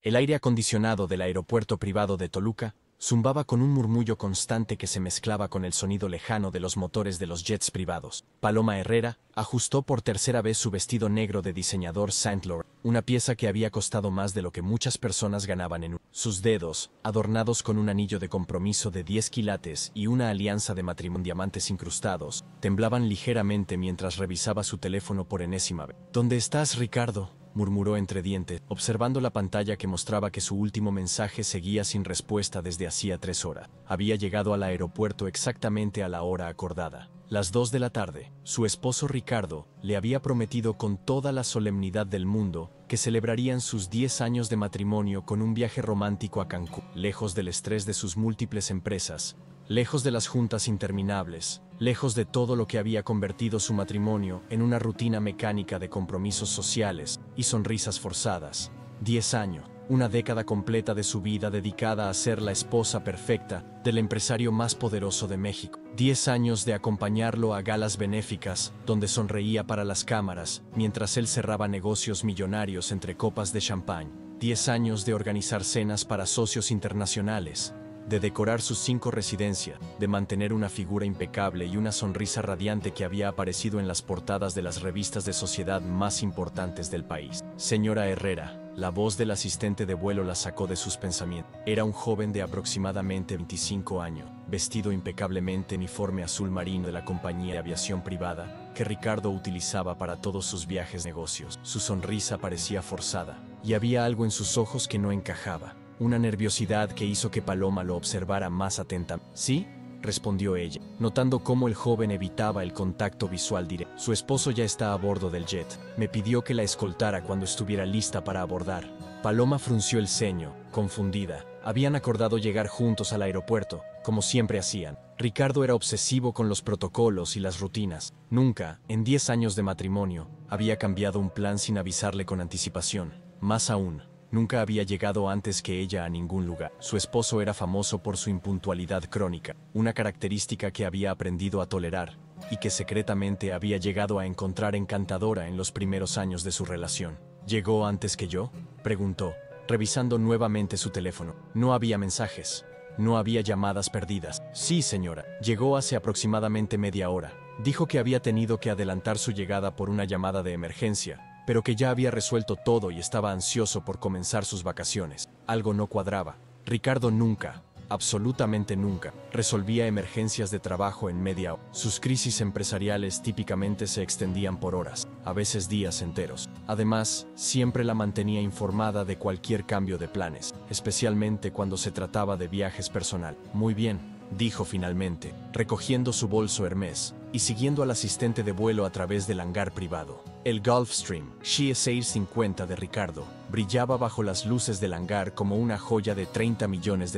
El aire acondicionado del aeropuerto privado de Toluca zumbaba con un murmullo constante que se mezclaba con el sonido lejano de los motores de los jets privados. Paloma Herrera ajustó por tercera vez su vestido negro de diseñador Saint Laurent, una pieza que había costado más de lo que muchas personas ganaban en un. Sus dedos, adornados con un anillo de compromiso de 10 quilates y una alianza de matrimonio en diamantes incrustados, temblaban ligeramente mientras revisaba su teléfono por enésima vez. ¿Dónde estás, Ricardo?, murmuró entre dientes, observando la pantalla que mostraba que su último mensaje seguía sin respuesta desde hacía 3 horas. Había llegado al aeropuerto exactamente a la hora acordada, las 2 de la tarde. Su esposo Ricardo le había prometido con toda la solemnidad del mundo que celebrarían sus 10 años de matrimonio con un viaje romántico a Cancún, lejos del estrés de sus múltiples empresas, lejos de las juntas interminables, lejos de todo lo que había convertido su matrimonio en una rutina mecánica de compromisos sociales y sonrisas forzadas. 10 años, una década completa de su vida dedicada a ser la esposa perfecta del empresario más poderoso de México. 10 años de acompañarlo a galas benéficas, donde sonreía para las cámaras, mientras él cerraba negocios millonarios entre copas de champán. 10 años de organizar cenas para socios internacionales, de decorar sus 5 residencias, de mantener una figura impecable y una sonrisa radiante que había aparecido en las portadas de las revistas de sociedad más importantes del país. Señora Herrera, la voz del asistente de vuelo la sacó de sus pensamientos. Era un joven de aproximadamente 25 años, vestido impecablemente en uniforme azul marino de la compañía de aviación privada que Ricardo utilizaba para todos sus viajes de negocios. Su sonrisa parecía forzada, y había algo en sus ojos que no encajaba. Una nerviosidad que hizo que Paloma lo observara más atentamente. ¿Sí?, respondió ella, notando cómo el joven evitaba el contacto visual directo. Su esposo ya está a bordo del jet. Me pidió que la escoltara cuando estuviera lista para abordar. Paloma frunció el ceño, confundida. Habían acordado llegar juntos al aeropuerto, como siempre hacían. Ricardo era obsesivo con los protocolos y las rutinas. Nunca, en 10 años de matrimonio, había cambiado un plan sin avisarle con anticipación. Más aún, nunca había llegado antes que ella a ningún lugar. Su esposo era famoso por su impuntualidad crónica, una característica que había aprendido a tolerar y que secretamente había llegado a encontrar encantadora en los primeros años de su relación. ¿Llegó antes que yo?, preguntó, revisando nuevamente su teléfono. No había mensajes, no había llamadas perdidas. Sí, señora, llegó hace aproximadamente media hora. Dijo que había tenido que adelantar su llegada por una llamada de emergencia, pero que ya había resuelto todo y estaba ansioso por comenzar sus vacaciones. Algo no cuadraba. Ricardo nunca, absolutamente nunca, resolvía emergencias de trabajo en media hora. Sus crisis empresariales típicamente se extendían por horas, a veces días enteros. Además, siempre la mantenía informada de cualquier cambio de planes, especialmente cuando se trataba de viajes personal. Muy bien, dijo finalmente, recogiendo su bolso Hermès y siguiendo al asistente de vuelo a través del hangar privado. El Gulfstream GS650 de Ricardo brillaba bajo las luces del hangar como una joya de $30 millones.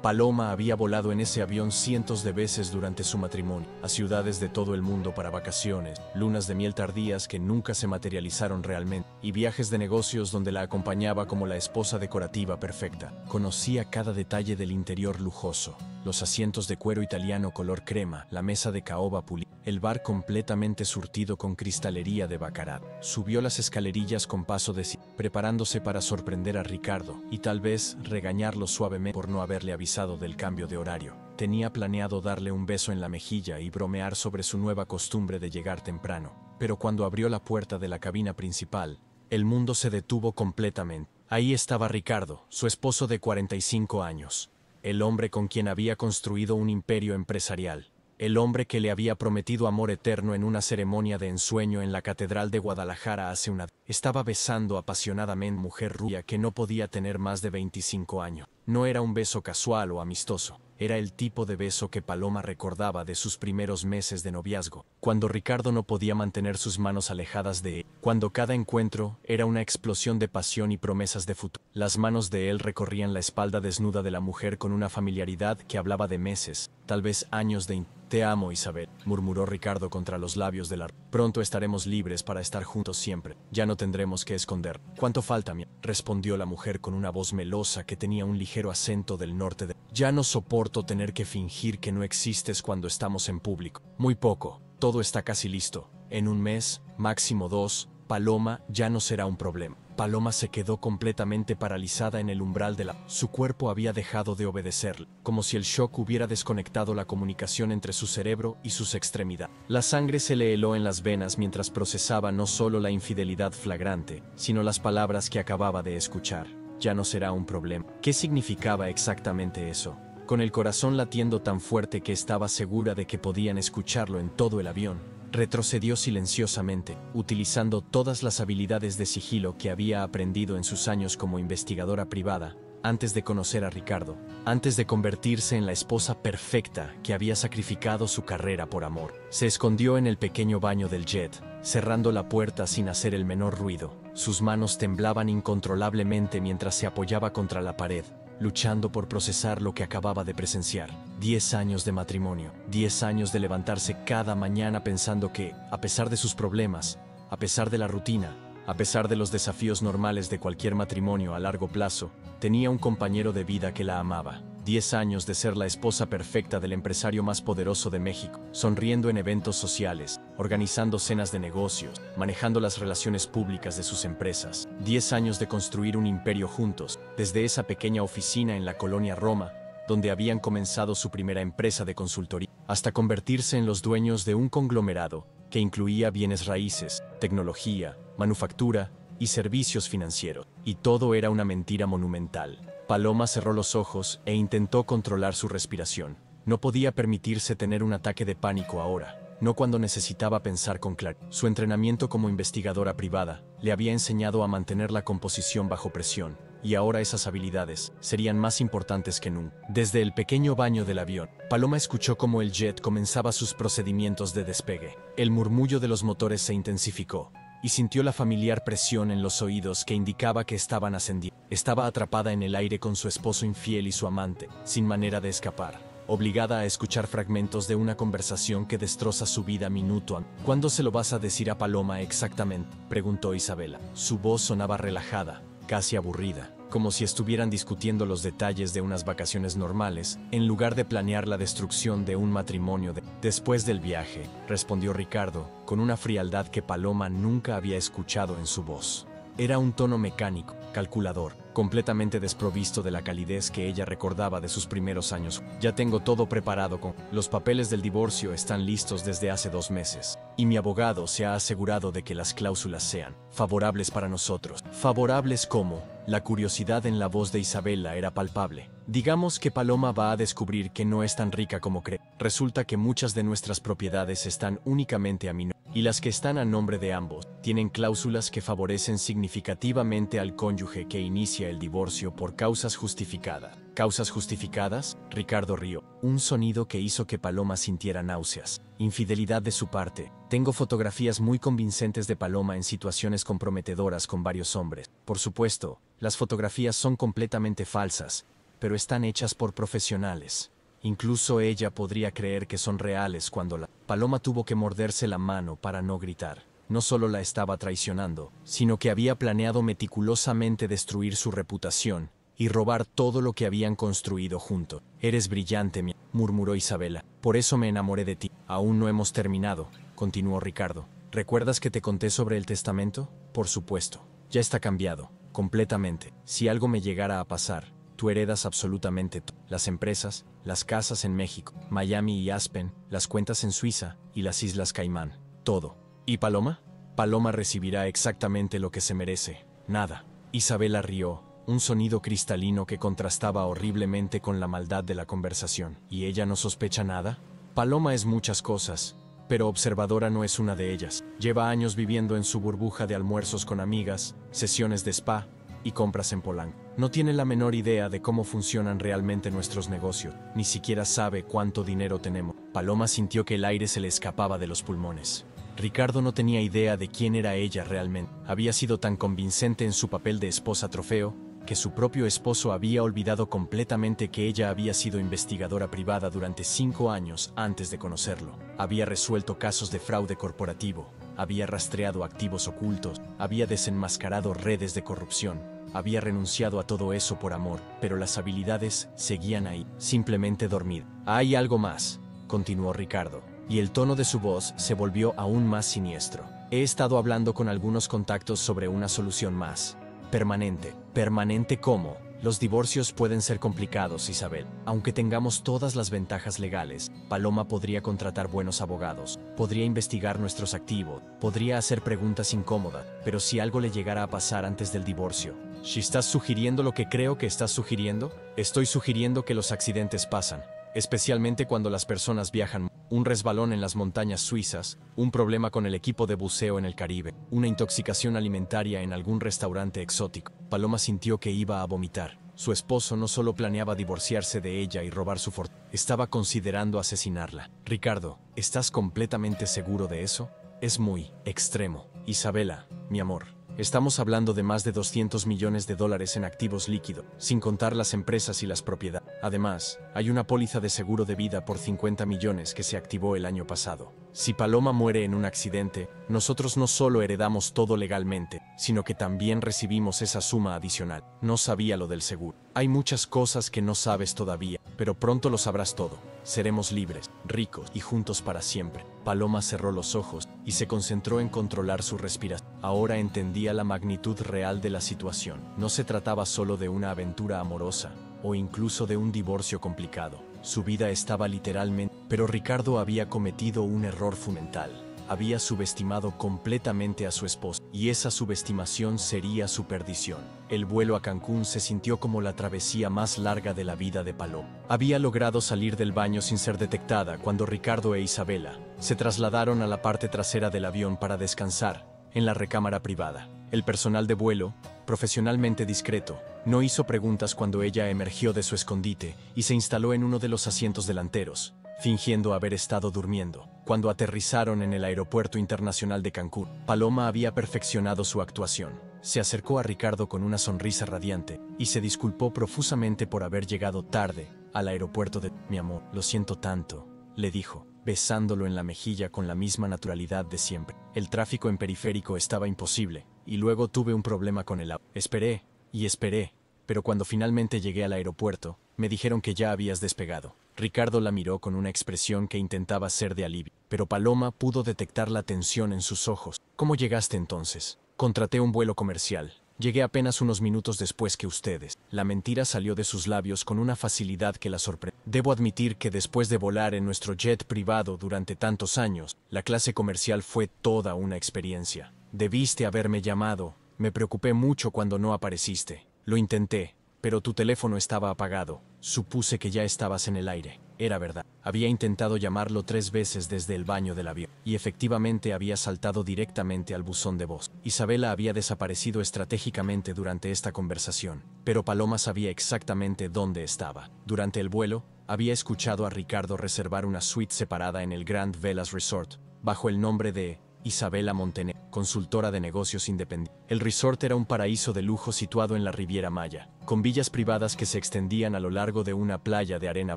Paloma había volado en ese avión cientos de veces durante su matrimonio, a ciudades de todo el mundo para vacaciones, lunas de miel tardías que nunca se materializaron realmente, y viajes de negocios donde la acompañaba como la esposa decorativa perfecta. Conocía cada detalle del interior lujoso, los asientos de cuero italiano color crema, la mesa de caoba pulida, el bar completamente surtido con cristalería de baccarat. Subió las escalerillas con paso de preparándose para sorprender a Ricardo y tal vez regañarlo suavemente por no haberle avisado del cambio de horario. Tenía planeado darle un beso en la mejilla y bromear sobre su nueva costumbre de llegar temprano, pero cuando abrió la puerta de la cabina principal, el mundo se detuvo completamente. Ahí estaba Ricardo, su esposo de 45 años, el hombre con quien había construido un imperio empresarial. El hombre que le había prometido amor eterno en una ceremonia de ensueño en la Catedral de Guadalajara hace una... Estaba besando apasionadamente a una mujer rubia que no podía tener más de 25 años. No era un beso casual o amistoso. Era el tipo de beso que Paloma recordaba de sus primeros meses de noviazgo, cuando Ricardo no podía mantener sus manos alejadas de él, cuando cada encuentro era una explosión de pasión y promesas de futuro. Las manos de él recorrían la espalda desnuda de la mujer con una familiaridad que hablaba de meses, tal vez años de... Te amo, Isabel, murmuró Ricardo contra los labios de la... Pronto estaremos libres para estar juntos siempre. Ya no tendremos que esconder. ¿Cuánto falta, mi...? Respondió la mujer con una voz melosa que tenía un ligero acento del norte de... Ya no soporto tener que fingir que no existes cuando estamos en público. Muy poco. Todo está casi listo. En un mes, máximo 2, Paloma ya no será un problema. Paloma se quedó completamente paralizada en el umbral de la... Su cuerpo había dejado de obedecerle, como si el shock hubiera desconectado la comunicación entre su cerebro y sus extremidades. La sangre se le heló en las venas mientras procesaba no solo la infidelidad flagrante, sino las palabras que acababa de escuchar. Ya no será un problema. ¿Qué significaba exactamente eso? Con el corazón latiendo tan fuerte que estaba segura de que podían escucharlo en todo el avión, retrocedió silenciosamente, utilizando todas las habilidades de sigilo que había aprendido en sus años como investigadora privada, antes de conocer a Ricardo, antes de convertirse en la esposa perfecta que había sacrificado su carrera por amor. Se escondió en el pequeño baño del jet, cerrando la puerta sin hacer el menor ruido. Sus manos temblaban incontrolablemente mientras se apoyaba contra la pared, luchando por procesar lo que acababa de presenciar. 10 años de matrimonio, 10 años de levantarse cada mañana pensando que, a pesar de sus problemas, a pesar de la rutina, a pesar de los desafíos normales de cualquier matrimonio a largo plazo, tenía un compañero de vida que la amaba. 10 años de ser la esposa perfecta del empresario más poderoso de México, sonriendo en eventos sociales, organizando cenas de negocios, manejando las relaciones públicas de sus empresas. 10 años de construir un imperio juntos, desde esa pequeña oficina en la colonia Roma, donde habían comenzado su primera empresa de consultoría, hasta convertirse en los dueños de un conglomerado que incluía bienes raíces, tecnología, manufactura y servicios financieros. Y todo era una mentira monumental. Paloma cerró los ojos e intentó controlar su respiración. No podía permitirse tener un ataque de pánico ahora, no cuando necesitaba pensar con claridad. Su entrenamiento como investigadora privada le había enseñado a mantener la composición bajo presión, y ahora esas habilidades serían más importantes que nunca. Desde el pequeño baño del avión, Paloma escuchó cómo el jet comenzaba sus procedimientos de despegue. El murmullo de los motores se intensificó, y sintió la familiar presión en los oídos que indicaba que estaban ascendiendo. Estaba atrapada en el aire con su esposo infiel y su amante, sin manera de escapar, obligada a escuchar fragmentos de una conversación que destroza su vida minuto a minuto. ¿Cuándo se lo vas a decir a Paloma exactamente?, preguntó Isabela. Su voz sonaba relajada, casi aburrida, como si estuvieran discutiendo los detalles de unas vacaciones normales, en lugar de planear la destrucción de un matrimonio. Después del viaje, respondió Ricardo, con una frialdad que Paloma nunca había escuchado en su voz. Era un tono mecánico, calculador, completamente desprovisto de la calidez que ella recordaba de sus primeros años. Ya tengo todo preparado los papeles del divorcio están listos desde hace 2 meses. Y mi abogado se ha asegurado de que las cláusulas sean favorables para nosotros. ¿Favorables cómo? La curiosidad en la voz de Isabela era palpable. Digamos que Paloma va a descubrir que no es tan rica como cree. Resulta que muchas de nuestras propiedades están únicamente a mi nombre, y las que están a nombre de ambos tienen cláusulas que favorecen significativamente al cónyuge que inicia el divorcio por causas justificadas. ¿Causas justificadas? Ricardo rió, un sonido que hizo que Paloma sintiera náuseas. Infidelidad de su parte. Tengo fotografías muy convincentes de Paloma en situaciones comprometedoras con varios hombres. Por supuesto, las fotografías son completamente falsas, pero están hechas por profesionales. Incluso ella podría creer que son reales cuando Paloma tuvo que morderse la mano para no gritar. No solo la estaba traicionando, sino que había planeado meticulosamente destruir su reputación y robar todo lo que habían construido juntos. Eres brillante, murmuró Isabela. Por eso me enamoré de ti. Aún no hemos terminado, continuó Ricardo. ¿Recuerdas que te conté sobre el testamento? Por supuesto. Ya está cambiado, completamente. Si algo me llegara a pasar, tú heredas absolutamente todo. Las empresas, las casas en México, Miami y Aspen, las cuentas en Suiza y las Islas Caimán. Todo. ¿Y Paloma? Paloma recibirá exactamente lo que se merece. Nada. Isabela rió, un sonido cristalino que contrastaba horriblemente con la maldad de la conversación. ¿Y ella no sospecha nada? Paloma es muchas cosas, pero observadora no es una de ellas. Lleva años viviendo en su burbuja de almuerzos con amigas, sesiones de spa y compras en Polanco. No tiene la menor idea de cómo funcionan realmente nuestros negocios, ni siquiera sabe cuánto dinero tenemos. Paloma sintió que el aire se le escapaba de los pulmones. Ricardo no tenía idea de quién era ella realmente. Había sido tan convincente en su papel de esposa trofeo, que su propio esposo había olvidado completamente que ella había sido investigadora privada durante 5 años antes de conocerlo. Había resuelto casos de fraude corporativo, había rastreado activos ocultos, había desenmascarado redes de corrupción, había renunciado a todo eso por amor, pero las habilidades seguían ahí, simplemente dormid. Hay algo más, continuó Ricardo, y el tono de su voz se volvió aún más siniestro. He estado hablando con algunos contactos sobre una solución más permanente. ¿Permanente cómo? Los divorcios pueden ser complicados, Isabel. Aunque tengamos todas las ventajas legales, Paloma podría contratar buenos abogados, podría investigar nuestros activos, podría hacer preguntas incómodas, pero si algo le llegara a pasar antes del divorcio. Si estás sugiriendo lo que creo que estás sugiriendo, estoy sugiriendo que los accidentes pasan, especialmente cuando las personas viajan. Un resbalón en las montañas suizas, un problema con el equipo de buceo en el Caribe, una intoxicación alimentaria en algún restaurante exótico. Paloma sintió que iba a vomitar. Su esposo no solo planeaba divorciarse de ella y robar su fortuna, estaba considerando asesinarla. Ricardo, ¿estás completamente seguro de eso? Es muy extremo. Isabela, mi amor. Estamos hablando de más de 200 millones de dólares en activos líquidos, sin contar las empresas y las propiedades. Además, hay una póliza de seguro de vida por 50 millones que se activó el año pasado. Si Paloma muere en un accidente, nosotros no solo heredamos todo legalmente, sino que también recibimos esa suma adicional. No sabía lo del seguro. Hay muchas cosas que no sabes todavía, pero pronto lo sabrás todo. Seremos libres, ricos y juntos para siempre. Paloma cerró los ojos y se concentró en controlar su respiración. Ahora entendía la magnitud real de la situación. No se trataba solo de una aventura amorosa, o incluso de un divorcio complicado. Su vida estaba literalmente... Pero Ricardo había cometido un error fundamental. Había subestimado completamente a su esposa, y esa subestimación sería su perdición. El vuelo a Cancún se sintió como la travesía más larga de la vida de Paloma. Había logrado salir del baño sin ser detectada cuando Ricardo e Isabela se trasladaron a la parte trasera del avión para descansar en la recámara privada. El personal de vuelo, profesionalmente discreto, no hizo preguntas cuando ella emergió de su escondite y se instaló en uno de los asientos delanteros, fingiendo haber estado durmiendo. Cuando aterrizaron en el Aeropuerto Internacional de Cancún, Paloma había perfeccionado su actuación. Se acercó a Ricardo con una sonrisa radiante y se disculpó profusamente por haber llegado tarde al aeropuerto de... Mi amor, lo siento tanto, le dijo, besándolo en la mejilla con la misma naturalidad de siempre. El tráfico en periférico estaba imposible, y luego tuve un problema con el auto. Esperé, y esperé, pero cuando finalmente llegué al aeropuerto, me dijeron que ya habías despegado. Ricardo la miró con una expresión que intentaba ser de alivio, pero Paloma pudo detectar la tensión en sus ojos. ¿Cómo llegaste entonces? Contraté un vuelo comercial. Llegué apenas unos minutos después que ustedes. La mentira salió de sus labios con una facilidad que la sorprendió. Debo admitir que después de volar en nuestro jet privado durante tantos años, la clase comercial fue toda una experiencia. Debiste haberme llamado. Me preocupé mucho cuando no apareciste. Lo intenté, pero tu teléfono estaba apagado. Supuse que ya estabas en el aire. Era verdad. Había intentado llamarlo 3 veces desde el baño del avión, y efectivamente había saltado directamente al buzón de voz. Isabela había desaparecido estratégicamente durante esta conversación, pero Paloma sabía exactamente dónde estaba. Durante el vuelo, había escuchado a Ricardo reservar una suite separada en el Grand Velas Resort, bajo el nombre de Isabela Montenegro, consultora de negocios independiente. El resort era un paraíso de lujo situado en la Riviera Maya, con villas privadas que se extendían a lo largo de una playa de arena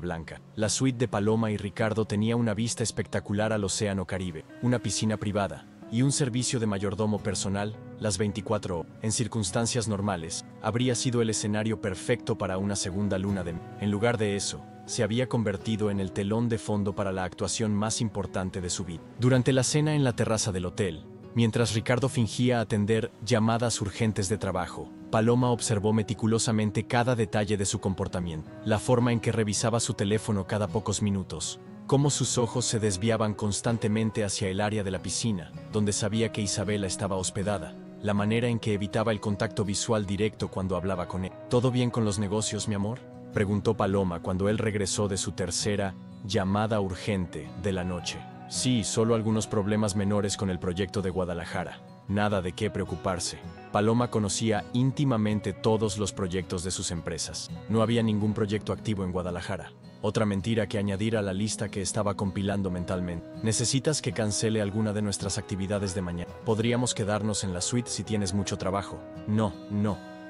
blanca. La suite de Paloma y Ricardo tenía una vista espectacular al Océano Caribe, una piscina privada y un servicio de mayordomo personal las 24 horas. En circunstancias normales, habría sido el escenario perfecto para una segunda luna de miel. En lugar de eso, se había convertido en el telón de fondo para la actuación más importante de su vida. Durante la cena en la terraza del hotel, mientras Ricardo fingía atender llamadas urgentes de trabajo, Paloma observó meticulosamente cada detalle de su comportamiento, la forma en que revisaba su teléfono cada pocos minutos, cómo sus ojos se desviaban constantemente hacia el área de la piscina, donde sabía que Isabela estaba hospedada, la manera en que evitaba el contacto visual directo cuando hablaba con él. ¿Todo bien con los negocios, mi amor?, preguntó Paloma cuando él regresó de su tercera llamada urgente de la noche. Sí, solo algunos problemas menores con el proyecto de Guadalajara. Nada de qué preocuparse. Paloma conocía íntimamente todos los proyectos de sus empresas. No había ningún proyecto activo en Guadalajara. Otra mentira que añadir a la lista que estaba compilando mentalmente. ¿Necesitas que cancele alguna de nuestras actividades de mañana? Podríamos quedarnos en la suite si tienes mucho trabajo. No.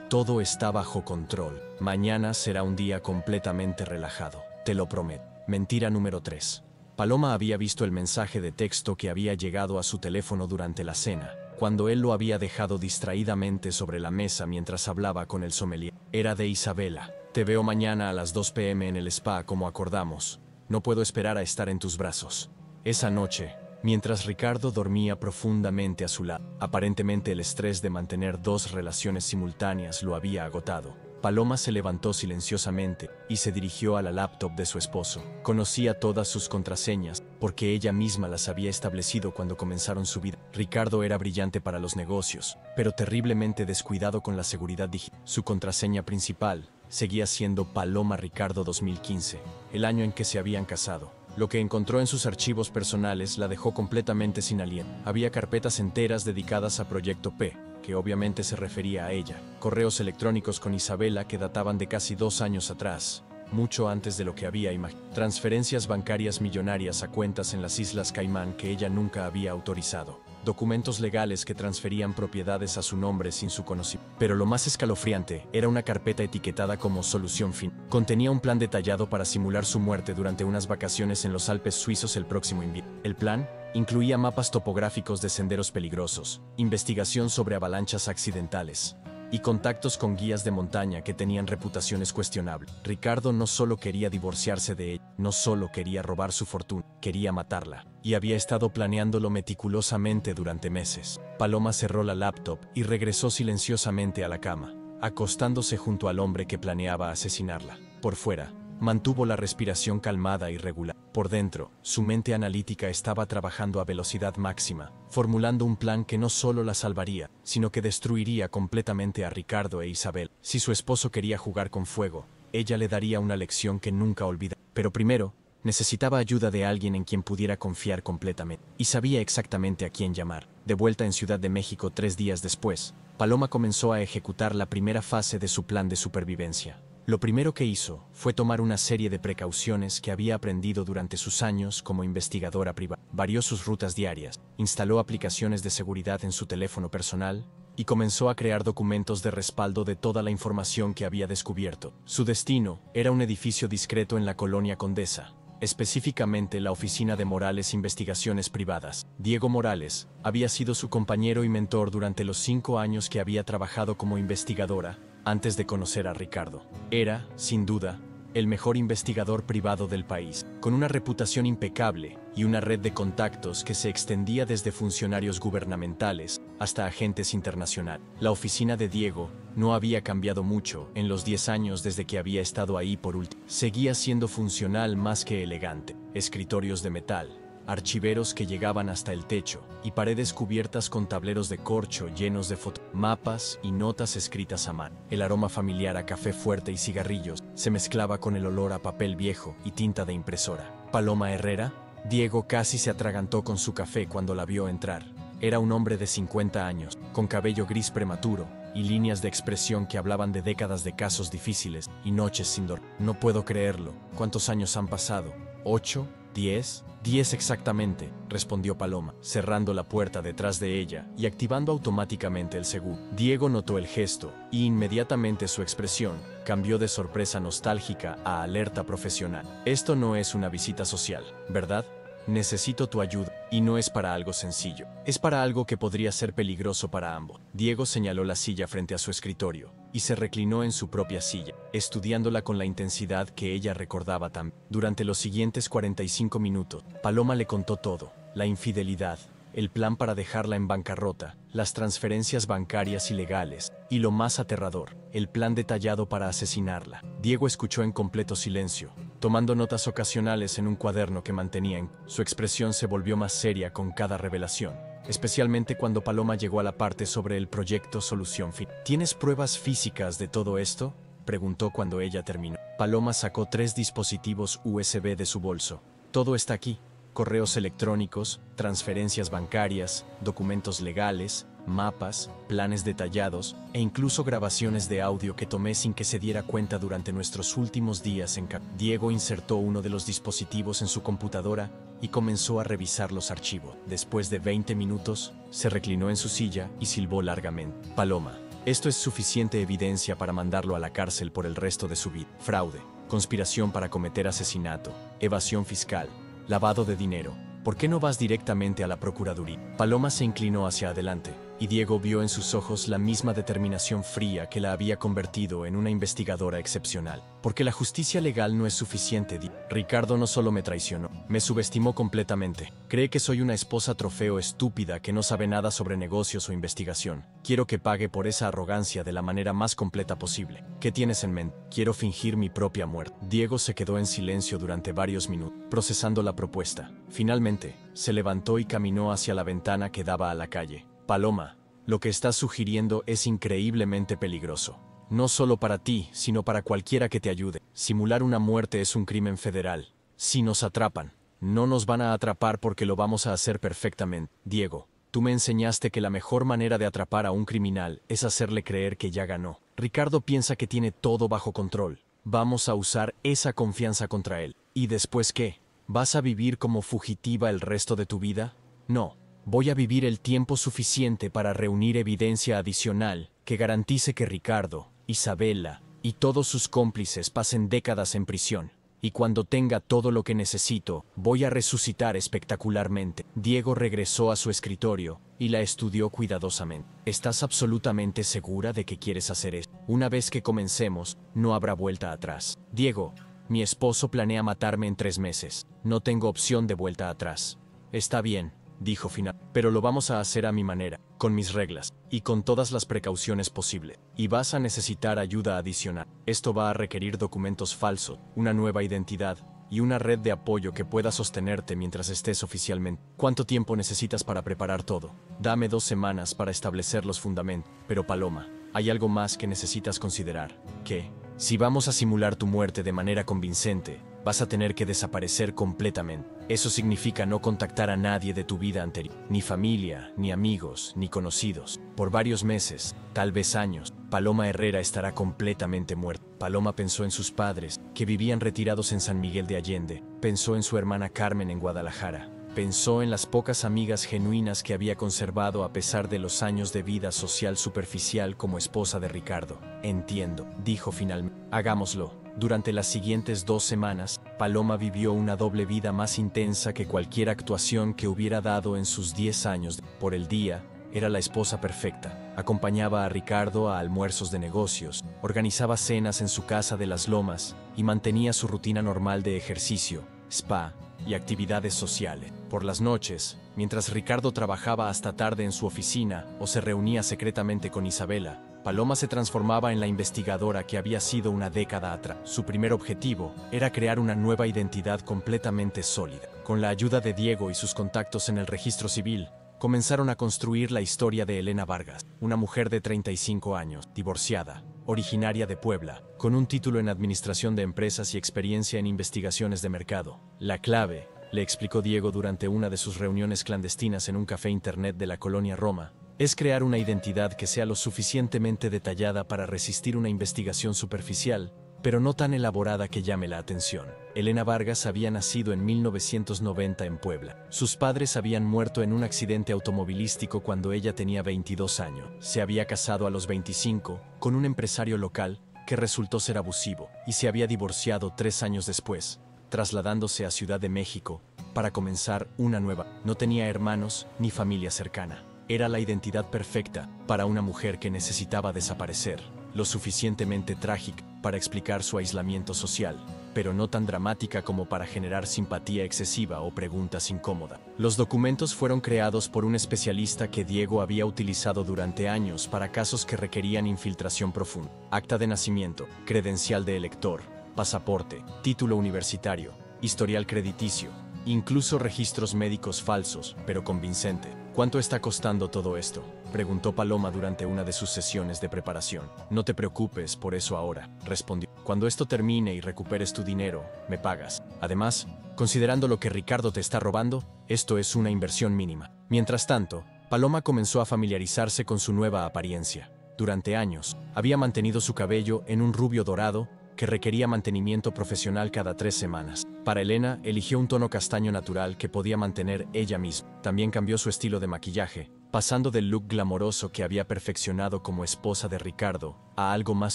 Todo está bajo control. Mañana será un día completamente relajado. Te lo prometo. Mentira número 3. Paloma había visto el mensaje de texto que había llegado a su teléfono durante la cena, cuando él lo había dejado distraídamente sobre la mesa mientras hablaba con el sommelier. Era de Isabela. Te veo mañana a las 2 p.m. en el spa como acordamos. No puedo esperar a estar en tus brazos. Esa noche, mientras Ricardo dormía profundamente a su lado. Aparentemente el estrés de mantener dos relaciones simultáneas lo había agotado. Paloma se levantó silenciosamente y se dirigió a la laptop de su esposo. Conocía todas sus contraseñas, porque ella misma las había establecido cuando comenzaron su vida. Ricardo era brillante para los negocios, pero terriblemente descuidado con la seguridad digital. Su contraseña principal seguía siendo Paloma Ricardo 2015, el año en que se habían casado. Lo que encontró en sus archivos personales la dejó completamente sin aliento. Había carpetas enteras dedicadas a Proyecto P, que obviamente se refería a ella, correos electrónicos con Isabela que databan de casi 2 años atrás, mucho antes de lo que había imaginado, transferencias bancarias millonarias a cuentas en las Islas Caimán que ella nunca había autorizado, documentos legales que transferían propiedades a su nombre sin su conocimiento. Pero lo más escalofriante era una carpeta etiquetada como Solución Fin. Contenía un plan detallado para simular su muerte durante unas vacaciones en los Alpes suizos el próximo invierno. El plan incluía mapas topográficos de senderos peligrosos, investigación sobre avalanchas accidentales y contactos con guías de montaña que tenían reputaciones cuestionables. Ricardo no solo quería divorciarse de ella, no solo quería robar su fortuna, quería matarla, y había estado planeándolo meticulosamente durante meses. Paloma cerró la laptop y regresó silenciosamente a la cama, acostándose junto al hombre que planeaba asesinarla. Por fuera, mantuvo la respiración calmada y regular. Por dentro, su mente analítica estaba trabajando a velocidad máxima, formulando un plan que no solo la salvaría, sino que destruiría completamente a Ricardo e Isabel. Si su esposo quería jugar con fuego, ella le daría una lección que nunca olvidaría. Pero primero, necesitaba ayuda de alguien en quien pudiera confiar completamente. Y sabía exactamente a quién llamar. De vuelta en Ciudad de México 3 días después, Paloma comenzó a ejecutar la primera fase de su plan de supervivencia. Lo primero que hizo fue tomar una serie de precauciones que había aprendido durante sus años como investigadora privada. Varió sus rutas diarias, instaló aplicaciones de seguridad en su teléfono personal y comenzó a crear documentos de respaldo de toda la información que había descubierto. Su destino era un edificio discreto en la colonia Condesa, específicamente la oficina de Morales Investigaciones Privadas. Diego Morales había sido su compañero y mentor durante los 5 años que había trabajado como investigadora antes de conocer a Ricardo. Era, sin duda, el mejor investigador privado del país, con una reputación impecable y una red de contactos que se extendía desde funcionarios gubernamentales hasta agentes internacionales. La oficina de Diego no había cambiado mucho en los 10 años desde que había estado ahí por último. Seguía siendo funcional más que elegante. Escritorios de metal, archiveros que llegaban hasta el techo, y paredes cubiertas con tableros de corcho llenos de fotos, mapas y notas escritas a mano. El aroma familiar a café fuerte y cigarrillos se mezclaba con el olor a papel viejo y tinta de impresora. Paloma Herrera. Diego casi se atragantó con su café cuando la vio entrar. Era un hombre de 50 años, con cabello gris prematuro y líneas de expresión que hablaban de décadas de casos difíciles y noches sin dormir. No puedo creerlo. ¿Cuántos años han pasado? ¿8? ¿10? 10 exactamente, respondió Paloma, cerrando la puerta detrás de ella y activando automáticamente el seguro. Diego notó el gesto y inmediatamente su expresión cambió de sorpresa nostálgica a alerta profesional. Esto no es una visita social, ¿verdad? Necesito tu ayuda, y no es para algo sencillo. Es para algo que podría ser peligroso para ambos. Diego señaló la silla frente a su escritorio y se reclinó en su propia silla, estudiándola con la intensidad que ella recordaba también. Durante los siguientes 45 minutos, Paloma le contó todo: la infidelidad, el plan para dejarla en bancarrota, las transferencias bancarias ilegales, y lo más aterrador, el plan detallado para asesinarla. Diego escuchó en completo silencio, tomando notas ocasionales en un cuaderno que mantenía en. Su expresión se volvió más seria con cada revelación, especialmente cuando Paloma llegó a la parte sobre el proyecto Solución Fin. ¿Tienes pruebas físicas de todo esto?, preguntó cuando ella terminó. Paloma sacó 3 dispositivos USB de su bolso. Todo está aquí: correos electrónicos, transferencias bancarias, documentos legales, mapas, planes detallados e incluso grabaciones de audio que tomé sin que se diera cuenta durante nuestros últimos días en casa. Diego insertó uno de los dispositivos en su computadora y comenzó a revisar los archivos. Después de 20 minutos, se reclinó en su silla y silbó largamente. Paloma, esto es suficiente evidencia para mandarlo a la cárcel por el resto de su vida. Fraude, conspiración para cometer asesinato, evasión fiscal, lavado de dinero. ¿Por qué no vas directamente a la Procuraduría? Paloma se inclinó hacia adelante, y Diego vio en sus ojos la misma determinación fría que la había convertido en una investigadora excepcional. Porque la justicia legal no es suficiente. Ricardo no solo me traicionó, me subestimó completamente. Cree que soy una esposa trofeo estúpida que no sabe nada sobre negocios o investigación. Quiero que pague por esa arrogancia de la manera más completa posible. ¿Qué tienes en mente? Quiero fingir mi propia muerte. Diego se quedó en silencio durante varios minutos, procesando la propuesta. Finalmente, se levantó y caminó hacia la ventana que daba a la calle. Paloma, lo que estás sugiriendo es increíblemente peligroso. No solo para ti, sino para cualquiera que te ayude. Simular una muerte es un crimen federal. Si nos atrapan, no nos van a atrapar porque lo vamos a hacer perfectamente. Diego, tú me enseñaste que la mejor manera de atrapar a un criminal es hacerle creer que ya ganó. Ricardo piensa que tiene todo bajo control. Vamos a usar esa confianza contra él. ¿Y después qué? ¿Vas a vivir como fugitiva el resto de tu vida? No. Voy a vivir el tiempo suficiente para reunir evidencia adicional que garantice que Ricardo, Isabela y todos sus cómplices pasen décadas en prisión. Y cuando tenga todo lo que necesito, voy a resucitar espectacularmente. Diego regresó a su escritorio y la estudió cuidadosamente. ¿Estás absolutamente segura de que quieres hacer eso? Una vez que comencemos, no habrá vuelta atrás. Diego, mi esposo planea matarme en 3 meses. No tengo opción de vuelta atrás. Está bien, dijo final, pero lo vamos a hacer a mi manera, con mis reglas, y con todas las precauciones posibles. Y vas a necesitar ayuda adicional. Esto va a requerir documentos falsos, una nueva identidad, y una red de apoyo que pueda sostenerte mientras estés oficialmente. ¿Cuánto tiempo necesitas para preparar todo? Dame 2 semanas para establecer los fundamentos. Pero Paloma, hay algo más que necesitas considerar. ¿Qué? Si vamos a simular tu muerte de manera convincente, vas a tener que desaparecer completamente. Eso significa no contactar a nadie de tu vida anterior, ni familia, ni amigos, ni conocidos. Por varios meses, tal vez años, Paloma Herrera estará completamente muerta. Paloma pensó en sus padres, que vivían retirados en San Miguel de Allende. Pensó en su hermana Carmen en Guadalajara. Pensó en las pocas amigas genuinas que había conservado a pesar de los años de vida social superficial como esposa de Ricardo. Entiendo, dijo finalmente. Hagámoslo. Durante las siguientes 2 semanas, Paloma vivió una doble vida más intensa que cualquier actuación que hubiera dado en sus 10 años. Por el día, era la esposa perfecta. Acompañaba a Ricardo a almuerzos de negocios, organizaba cenas en su casa de Las Lomas y mantenía su rutina normal de ejercicio, spa y actividades sociales. Por las noches, mientras Ricardo trabajaba hasta tarde en su oficina o se reunía secretamente con Isabela, Paloma se transformaba en la investigadora que había sido una década atrás. Su primer objetivo era crear una nueva identidad completamente sólida. Con la ayuda de Diego y sus contactos en el registro civil, comenzaron a construir la historia de Elena Vargas, una mujer de 35 años, divorciada, originaria de Puebla, con un título en administración de empresas y experiencia en investigaciones de mercado. La clave, le explicó Diego durante una de sus reuniones clandestinas en un café internet de la colonia Roma, es crear una identidad que sea lo suficientemente detallada para resistir una investigación superficial, pero no tan elaborada que llame la atención. Elena Vargas había nacido en 1990 en Puebla. Sus padres habían muerto en un accidente automovilístico cuando ella tenía 22 años. Se había casado a los 25 con un empresario local que resultó ser abusivo y se había divorciado 3 años después, trasladándose a Ciudad de México para comenzar una nueva. No tenía hermanos ni familia cercana. Era la identidad perfecta para una mujer que necesitaba desaparecer, lo suficientemente trágica para explicar su aislamiento social, pero no tan dramática como para generar simpatía excesiva o preguntas incómodas. Los documentos fueron creados por un especialista que Diego había utilizado durante años para casos que requerían infiltración profunda. Acta de nacimiento, credencial de elector, pasaporte, título universitario, historial crediticio, incluso registros médicos falsos, pero convincentes. ¿Cuánto está costando todo esto?, preguntó Paloma durante una de sus sesiones de preparación. No te preocupes por eso ahora, respondió. Cuando esto termine y recuperes tu dinero, me pagas. Además, considerando lo que Ricardo te está robando, esto es una inversión mínima. Mientras tanto, Paloma comenzó a familiarizarse con su nueva apariencia. Durante años, había mantenido su cabello en un rubio dorado que requería mantenimiento profesional cada 3 semanas. Para Elena, eligió un tono castaño natural que podía mantener ella misma. También cambió su estilo de maquillaje, pasando del look glamoroso que había perfeccionado como esposa de Ricardo a algo más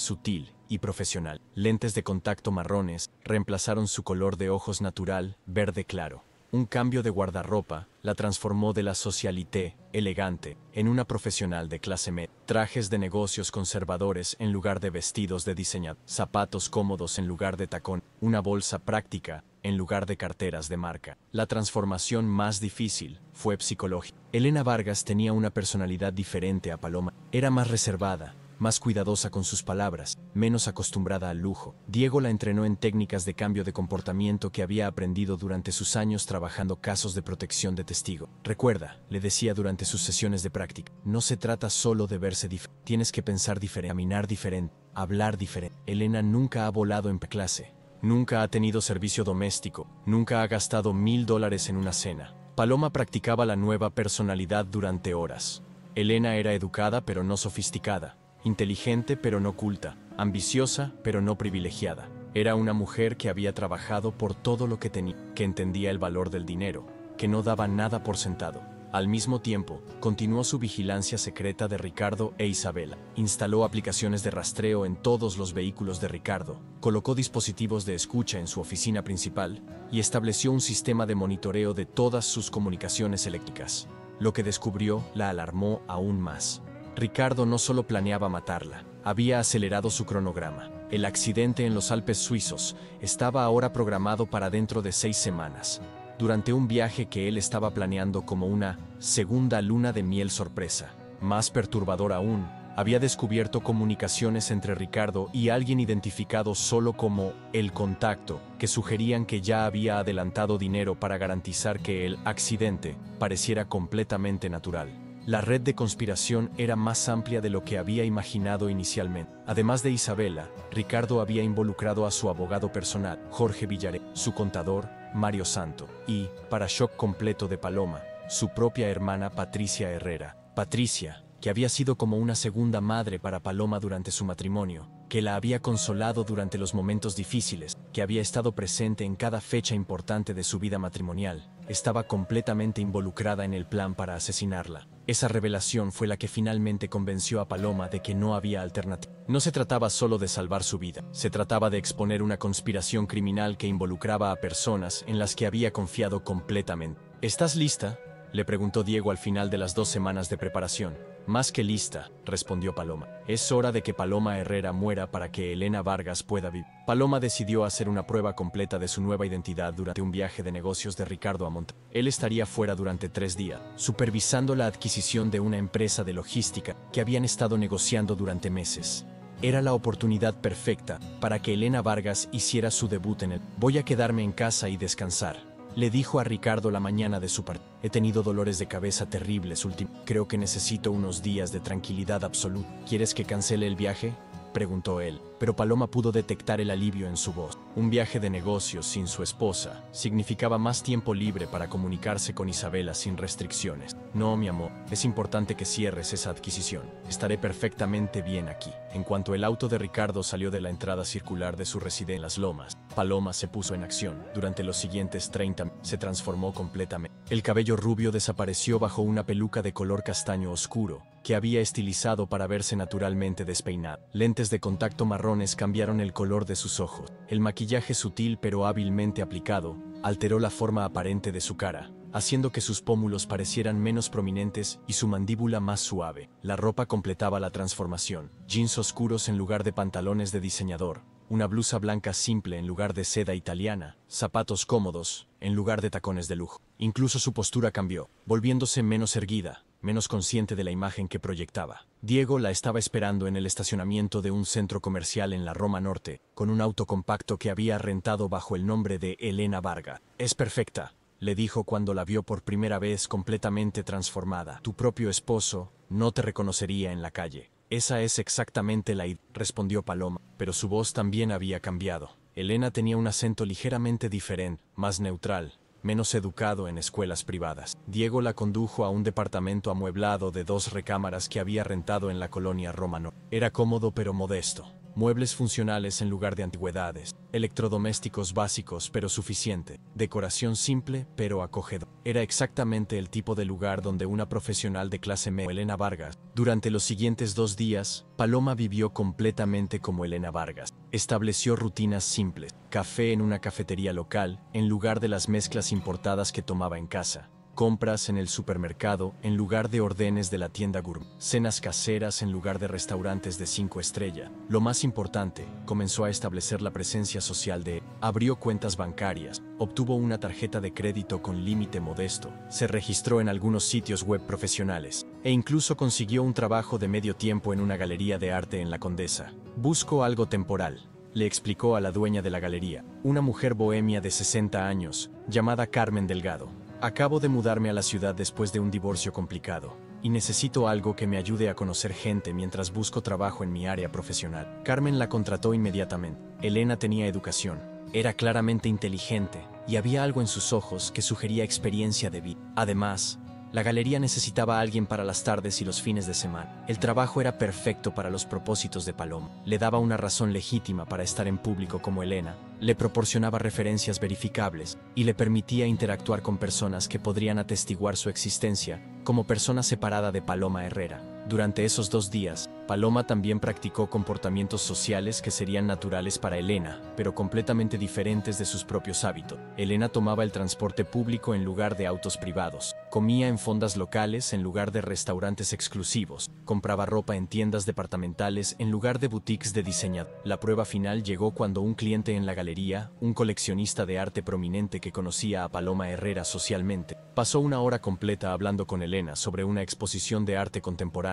sutil y profesional. Lentes de contacto marrones reemplazaron su color de ojos natural, verde claro. Un cambio de guardarropa la transformó de la socialité elegante en una profesional de clase media. Trajes de negocios conservadores en lugar de vestidos de diseñador, zapatos cómodos en lugar de tacón, una bolsa práctica en lugar de carteras de marca. La transformación más difícil fue psicológica. Elena Vargas tenía una personalidad diferente a Paloma. Era más reservada, más cuidadosa con sus palabras, menos acostumbrada al lujo. Diego la entrenó en técnicas de cambio de comportamiento que había aprendido durante sus años trabajando casos de protección de testigo. Recuerda, le decía durante sus sesiones de práctica, no se trata solo de verse diferente, tienes que pensar diferente, caminar diferente, hablar diferente. Elena nunca ha volado en clase, nunca ha tenido servicio doméstico, nunca ha gastado $1000 en una cena. Paloma practicaba la nueva personalidad durante horas. Elena era educada pero no sofisticada, inteligente pero no culta, ambiciosa pero no privilegiada. Era una mujer que había trabajado por todo lo que tenía, que entendía el valor del dinero, que no daba nada por sentado. Al mismo tiempo, continuó su vigilancia secreta de Ricardo e Isabela. Instaló aplicaciones de rastreo en todos los vehículos de Ricardo, colocó dispositivos de escucha en su oficina principal y estableció un sistema de monitoreo de todas sus comunicaciones eléctricas. Lo que descubrió la alarmó aún más. Ricardo no solo planeaba matarla, había acelerado su cronograma. El accidente en los Alpes suizos estaba ahora programado para dentro de 6 semanas, durante un viaje que él estaba planeando como una segunda luna de miel sorpresa. Más perturbador aún, había descubierto comunicaciones entre Ricardo y alguien identificado solo como el contacto, que sugerían que ya había adelantado dinero para garantizar que el accidente pareciera completamente natural. La red de conspiración era más amplia de lo que había imaginado inicialmente. Además de Isabela, Ricardo había involucrado a su abogado personal, Jorge Villaré, su contador, Mario Santo, y, para shock completo de Paloma, su propia hermana Patricia Herrera. Patricia, que había sido como una segunda madre para Paloma durante su matrimonio, que la había consolado durante los momentos difíciles, que había estado presente en cada fecha importante de su vida matrimonial, estaba completamente involucrada en el plan para asesinarla. Esa revelación fue la que finalmente convenció a Paloma de que no había alternativa. No se trataba solo de salvar su vida, se trataba de exponer una conspiración criminal que involucraba a personas en las que había confiado completamente. ¿Estás lista?, le preguntó Diego al final de las 2 semanas de preparación. Más que lista, respondió Paloma. Es hora de que Paloma Herrera muera para que Elena Vargas pueda vivir. Paloma decidió hacer una prueba completa de su nueva identidad durante un viaje de negocios de Ricardo a Monterrey. Él estaría fuera durante 3 días, supervisando la adquisición de una empresa de logística que habían estado negociando durante meses. Era la oportunidad perfecta para que Elena Vargas hiciera su debut en el... Voy a quedarme en casa y descansar, le dijo a Ricardo la mañana de su partida. He tenido dolores de cabeza terribles últimamente. Creo que necesito unos días de tranquilidad absoluta. ¿Quieres que cancele el viaje?, preguntó él, pero Paloma pudo detectar el alivio en su voz. Un viaje de negocios sin su esposa significaba más tiempo libre para comunicarse con Isabela sin restricciones. No, mi amor, es importante que cierres esa adquisición. Estaré perfectamente bien aquí. En cuanto el auto de Ricardo salió de la entrada circular de su residencia en Las Lomas, Paloma se puso en acción. Durante los siguientes 30 minutos se transformó completamente. El cabello rubio desapareció bajo una peluca de color castaño oscuro, que había estilizado para verse naturalmente despeinado. Lentes de contacto marrones cambiaron el color de sus ojos. El maquillaje sutil pero hábilmente aplicado alteró la forma aparente de su cara, haciendo que sus pómulos parecieran menos prominentes y su mandíbula más suave. La ropa completaba la transformación. Jeans oscuros en lugar de pantalones de diseñador, una blusa blanca simple en lugar de seda italiana, zapatos cómodos en lugar de tacones de lujo. Incluso su postura cambió, volviéndose menos erguida, menos consciente de la imagen que proyectaba. Diego la estaba esperando en el estacionamiento de un centro comercial en la Roma Norte, con un auto compacto que había rentado bajo el nombre de Elena Vargas. Es perfecta, le dijo cuando la vio por primera vez completamente transformada. Tu propio esposo no te reconocería en la calle. Esa es exactamente la idea, respondió Paloma, pero su voz también había cambiado. Elena tenía un acento ligeramente diferente, más neutral, menos educado en escuelas privadas. Diego la condujo a un departamento amueblado de 2 recámaras que había rentado en la colonia Roma Norte. Era cómodo pero modesto. Muebles funcionales en lugar de antigüedades. Electrodomésticos básicos pero suficiente. Decoración simple pero acogedora. Era exactamente el tipo de lugar donde una profesional de clase media, Elena Vargas. Durante los siguientes 2 días, Paloma vivió completamente como Elena Vargas. Estableció rutinas simples. Café en una cafetería local, en lugar de las mezclas importadas que tomaba en casa. Compras en el supermercado en lugar de órdenes de la tienda gourmet. Cenas caseras en lugar de restaurantes de 5 estrellas. Lo más importante, comenzó a establecer la presencia social de... Abrió cuentas bancarias, obtuvo una tarjeta de crédito con límite modesto, se registró en algunos sitios web profesionales, e incluso consiguió un trabajo de medio tiempo en una galería de arte en La Condesa. Busco algo temporal, le explicó a la dueña de la galería, una mujer bohemia de 60 años, llamada Carmen Delgado. Acabo de mudarme a la ciudad después de un divorcio complicado, y necesito algo que me ayude a conocer gente mientras busco trabajo en mi área profesional. Carmen la contrató inmediatamente. Elena tenía educación, era claramente inteligente, y había algo en sus ojos que sugería experiencia de vida. Además, la galería necesitaba a alguien para las tardes y los fines de semana. El trabajo era perfecto para los propósitos de Paloma. Le daba una razón legítima para estar en público como Elena, le proporcionaba referencias verificables y le permitía interactuar con personas que podrían atestiguar su existencia como persona separada de Paloma Herrera. Durante esos 2 días, Paloma también practicó comportamientos sociales que serían naturales para Elena, pero completamente diferentes de sus propios hábitos. Elena tomaba el transporte público en lugar de autos privados, comía en fondas locales en lugar de restaurantes exclusivos, compraba ropa en tiendas departamentales en lugar de boutiques de diseñador. La prueba final llegó cuando un cliente en la galería, un coleccionista de arte prominente que conocía a Paloma Herrera socialmente, pasó 1 hora completa hablando con Elena sobre una exposición de arte contemporáneo.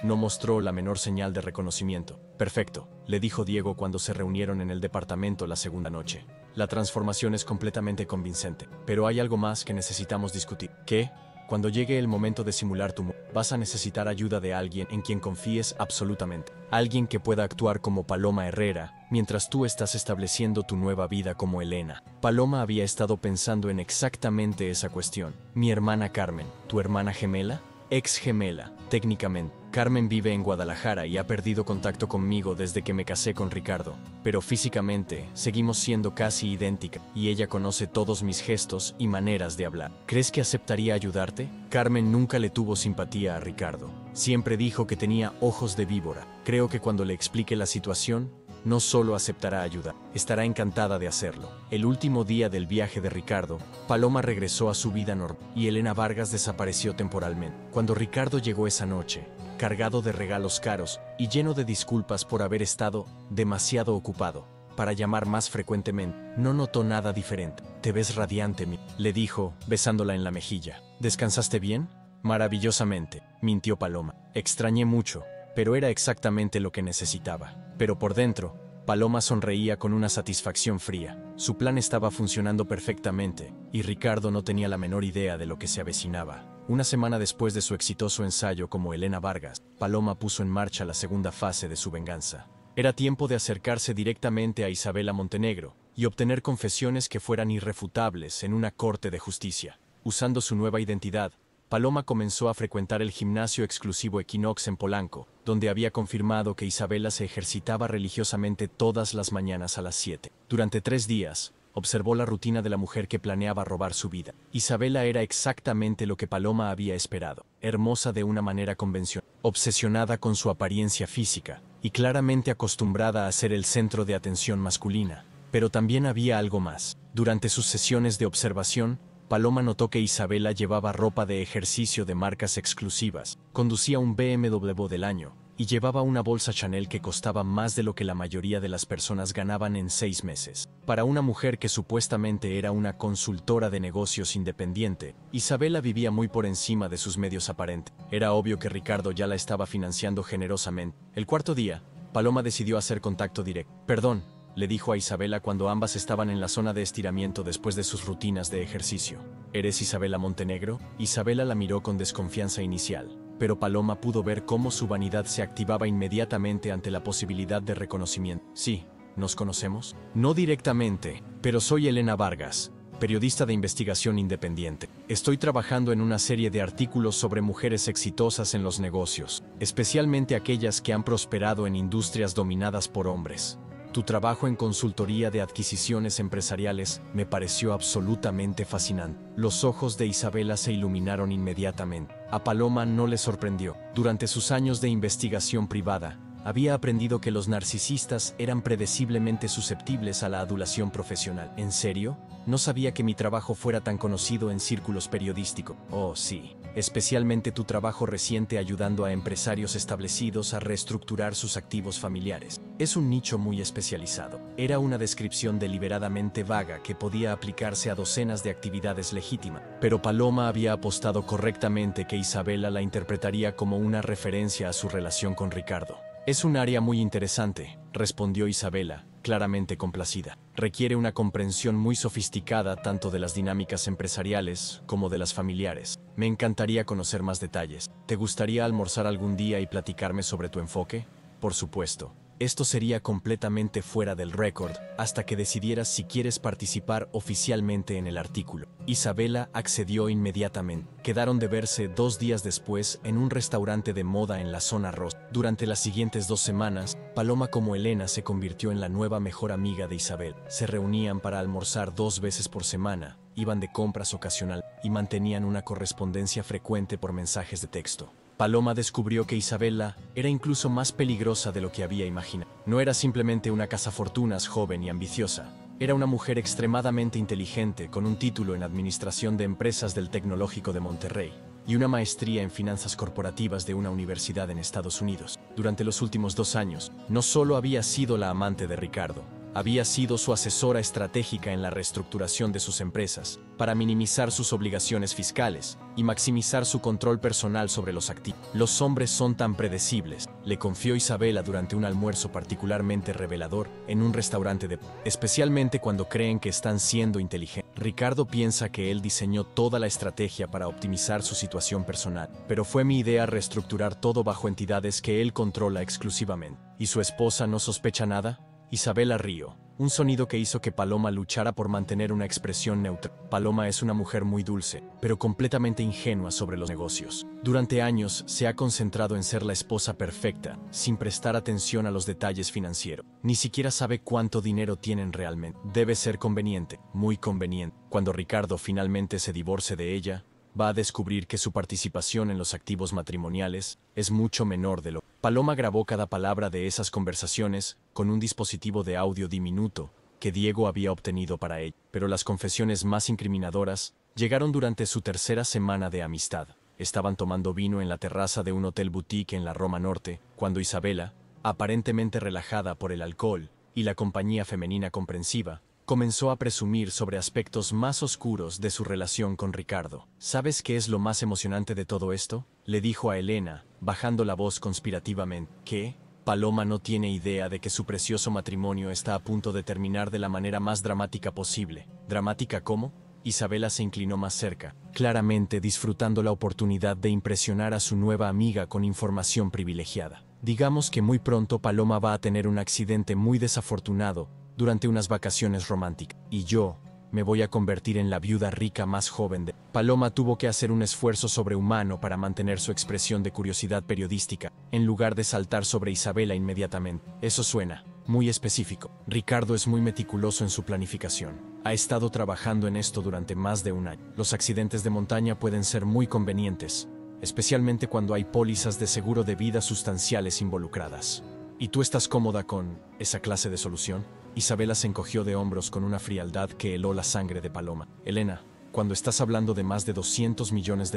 No mostró la menor señal de reconocimiento. Perfecto, le dijo Diego cuando se reunieron en el departamento la segunda noche. La transformación es completamente convincente, pero hay algo más que necesitamos discutir. ¿Qué? Cuando llegue el momento de simular tu vas a necesitar ayuda de alguien en quien confíes absolutamente. Alguien que pueda actuar como Paloma Herrera, mientras tú estás estableciendo tu nueva vida como Elena. Paloma había estado pensando en exactamente esa cuestión. Mi hermana Carmen, ¿tu hermana gemela? Ex gemela, técnicamente. Carmen vive en Guadalajara y ha perdido contacto conmigo desde que me casé con Ricardo, pero físicamente seguimos siendo casi idénticas y ella conoce todos mis gestos y maneras de hablar. ¿Crees que aceptaría ayudarte? Carmen nunca le tuvo simpatía a Ricardo. Siempre dijo que tenía ojos de víbora. Creo que cuando le explique la situación, no solo aceptará ayuda, estará encantada de hacerlo. El último día del viaje de Ricardo, Paloma regresó a su vida normal y Elena Vargas desapareció temporalmente. Cuando Ricardo llegó esa noche, cargado de regalos caros y lleno de disculpas por haber estado demasiado ocupado para llamar más frecuentemente, no notó nada diferente. Te ves radiante, le dijo, besándola en la mejilla. ¿Descansaste bien? Maravillosamente, mintió Paloma. Extrañé mucho, pero era exactamente lo que necesitaba. Pero por dentro, Paloma sonreía con una satisfacción fría. Su plan estaba funcionando perfectamente, y Ricardo no tenía la menor idea de lo que se avecinaba. 1 semana después de su exitoso ensayo como Elena Vargas, Paloma puso en marcha la segunda fase de su venganza. Era tiempo de acercarse directamente a Isabela Montenegro y obtener confesiones que fueran irrefutables en una corte de justicia. Usando su nueva identidad, Paloma comenzó a frecuentar el gimnasio exclusivo Equinox en Polanco, donde había confirmado que Isabela se ejercitaba religiosamente todas las mañanas a las 7. Durante 3 días, observó la rutina de la mujer que planeaba robar su vida. Isabela era exactamente lo que Paloma había esperado, hermosa de una manera convencional, obsesionada con su apariencia física y claramente acostumbrada a ser el centro de atención masculina. Pero también había algo más. Durante sus sesiones de observación, Paloma notó que Isabela llevaba ropa de ejercicio de marcas exclusivas, conducía un BMW del año y llevaba una bolsa Chanel que costaba más de lo que la mayoría de las personas ganaban en 6 meses. Para una mujer que supuestamente era una consultora de negocios independiente, Isabela vivía muy por encima de sus medios aparentes. Era obvio que Ricardo ya la estaba financiando generosamente. El 4.º día, Paloma decidió hacer contacto directo. Perdón, le dijo a Isabela cuando ambas estaban en la zona de estiramiento después de sus rutinas de ejercicio. ¿Eres Isabela Montenegro? Isabela la miró con desconfianza inicial, pero Paloma pudo ver cómo su vanidad se activaba inmediatamente ante la posibilidad de reconocimiento. Sí, ¿nos conocemos? No directamente, pero soy Elena Vargas, periodista de investigación independiente. Estoy trabajando en una serie de artículos sobre mujeres exitosas en los negocios, especialmente aquellas que han prosperado en industrias dominadas por hombres. Tu trabajo en consultoría de adquisiciones empresariales me pareció absolutamente fascinante. Los ojos de Isabela se iluminaron inmediatamente. A Paloma no le sorprendió. Durante sus años de investigación privada, había aprendido que los narcisistas eran predeciblemente susceptibles a la adulación profesional. ¿En serio? No sabía que mi trabajo fuera tan conocido en círculos periodísticos. Oh, sí. Especialmente tu trabajo reciente ayudando a empresarios establecidos a reestructurar sus activos familiares. Es un nicho muy especializado. Era una descripción deliberadamente vaga que podía aplicarse a docenas de actividades legítimas. Pero Paloma había apostado correctamente que Isabela la interpretaría como una referencia a su relación con Ricardo. Es un área muy interesante, respondió Isabela, claramente complacida. Requiere una comprensión muy sofisticada tanto de las dinámicas empresariales como de las familiares. Me encantaría conocer más detalles. ¿Te gustaría almorzar algún día y platicarme sobre tu enfoque? Por supuesto. Esto sería completamente fuera del récord hasta que decidieras si quieres participar oficialmente en el artículo. Isabela accedió inmediatamente. Quedaron de verse 2 días después en un restaurante de moda en la zona rosa. Durante las siguientes 2 semanas, Paloma como Elena se convirtió en la nueva mejor amiga de Isabel. Se reunían para almorzar 2 veces por semana, iban de compras ocasional y mantenían una correspondencia frecuente por mensajes de texto. Paloma descubrió que Isabela era incluso más peligrosa de lo que había imaginado. No era simplemente una cazafortunas joven y ambiciosa. Era una mujer extremadamente inteligente con un título en Administración de Empresas del Tecnológico de Monterrey y una maestría en finanzas corporativas de una universidad en Estados Unidos. Durante los últimos 2 años, no solo había sido la amante de Ricardo, había sido su asesora estratégica en la reestructuración de sus empresas, para minimizar sus obligaciones fiscales y maximizar su control personal sobre los activos. Los hombres son tan predecibles, le confió Isabela durante un almuerzo particularmente revelador en un restaurante especialmente cuando creen que están siendo inteligentes. Ricardo piensa que él diseñó toda la estrategia para optimizar su situación personal, pero fue mi idea reestructurar todo bajo entidades que él controla exclusivamente. ¿Y su esposa no sospecha nada? Isabela rió, un sonido que hizo que Paloma luchara por mantener una expresión neutra. Paloma es una mujer muy dulce, pero completamente ingenua sobre los negocios. Durante años se ha concentrado en ser la esposa perfecta, sin prestar atención a los detalles financieros. Ni siquiera sabe cuánto dinero tienen realmente. Debe ser conveniente, muy conveniente. Cuando Ricardo finalmente se divorcie de ella, va a descubrir que su participación en los activos matrimoniales es mucho menor de lo. Paloma grabó cada palabra de esas conversaciones con un dispositivo de audio diminuto que Diego había obtenido para ella, pero las confesiones más incriminadoras llegaron durante su 3ª semana de amistad. Estaban tomando vino en la terraza de un hotel boutique en la Roma Norte, cuando Isabela, aparentemente relajada por el alcohol y la compañía femenina comprensiva, comenzó a presumir sobre aspectos más oscuros de su relación con Ricardo. ¿Sabes qué es lo más emocionante de todo esto?, le dijo a Elena, bajando la voz conspirativamente. ¿Qué? Paloma no tiene idea de que su precioso matrimonio está a punto de terminar de la manera más dramática posible. ¿Dramática cómo? Isabela se inclinó más cerca, claramente disfrutando la oportunidad de impresionar a su nueva amiga con información privilegiada. Digamos que muy pronto Paloma va a tener un accidente muy desafortunado durante unas vacaciones románticas, y yo me voy a convertir en la viuda rica más joven de... Paloma tuvo que hacer un esfuerzo sobrehumano para mantener su expresión de curiosidad periodística, en lugar de saltar sobre Isabela inmediatamente. Eso suena muy específico. Ricardo es muy meticuloso en su planificación. Ha estado trabajando en esto durante más de 1 año. Los accidentes de montaña pueden ser muy convenientes, especialmente cuando hay pólizas de seguro de vida sustanciales involucradas. ¿Y tú estás cómoda con esa clase de solución? Isabela se encogió de hombros con una frialdad que heló la sangre de Paloma. Elena, cuando estás hablando de más de $200 millones,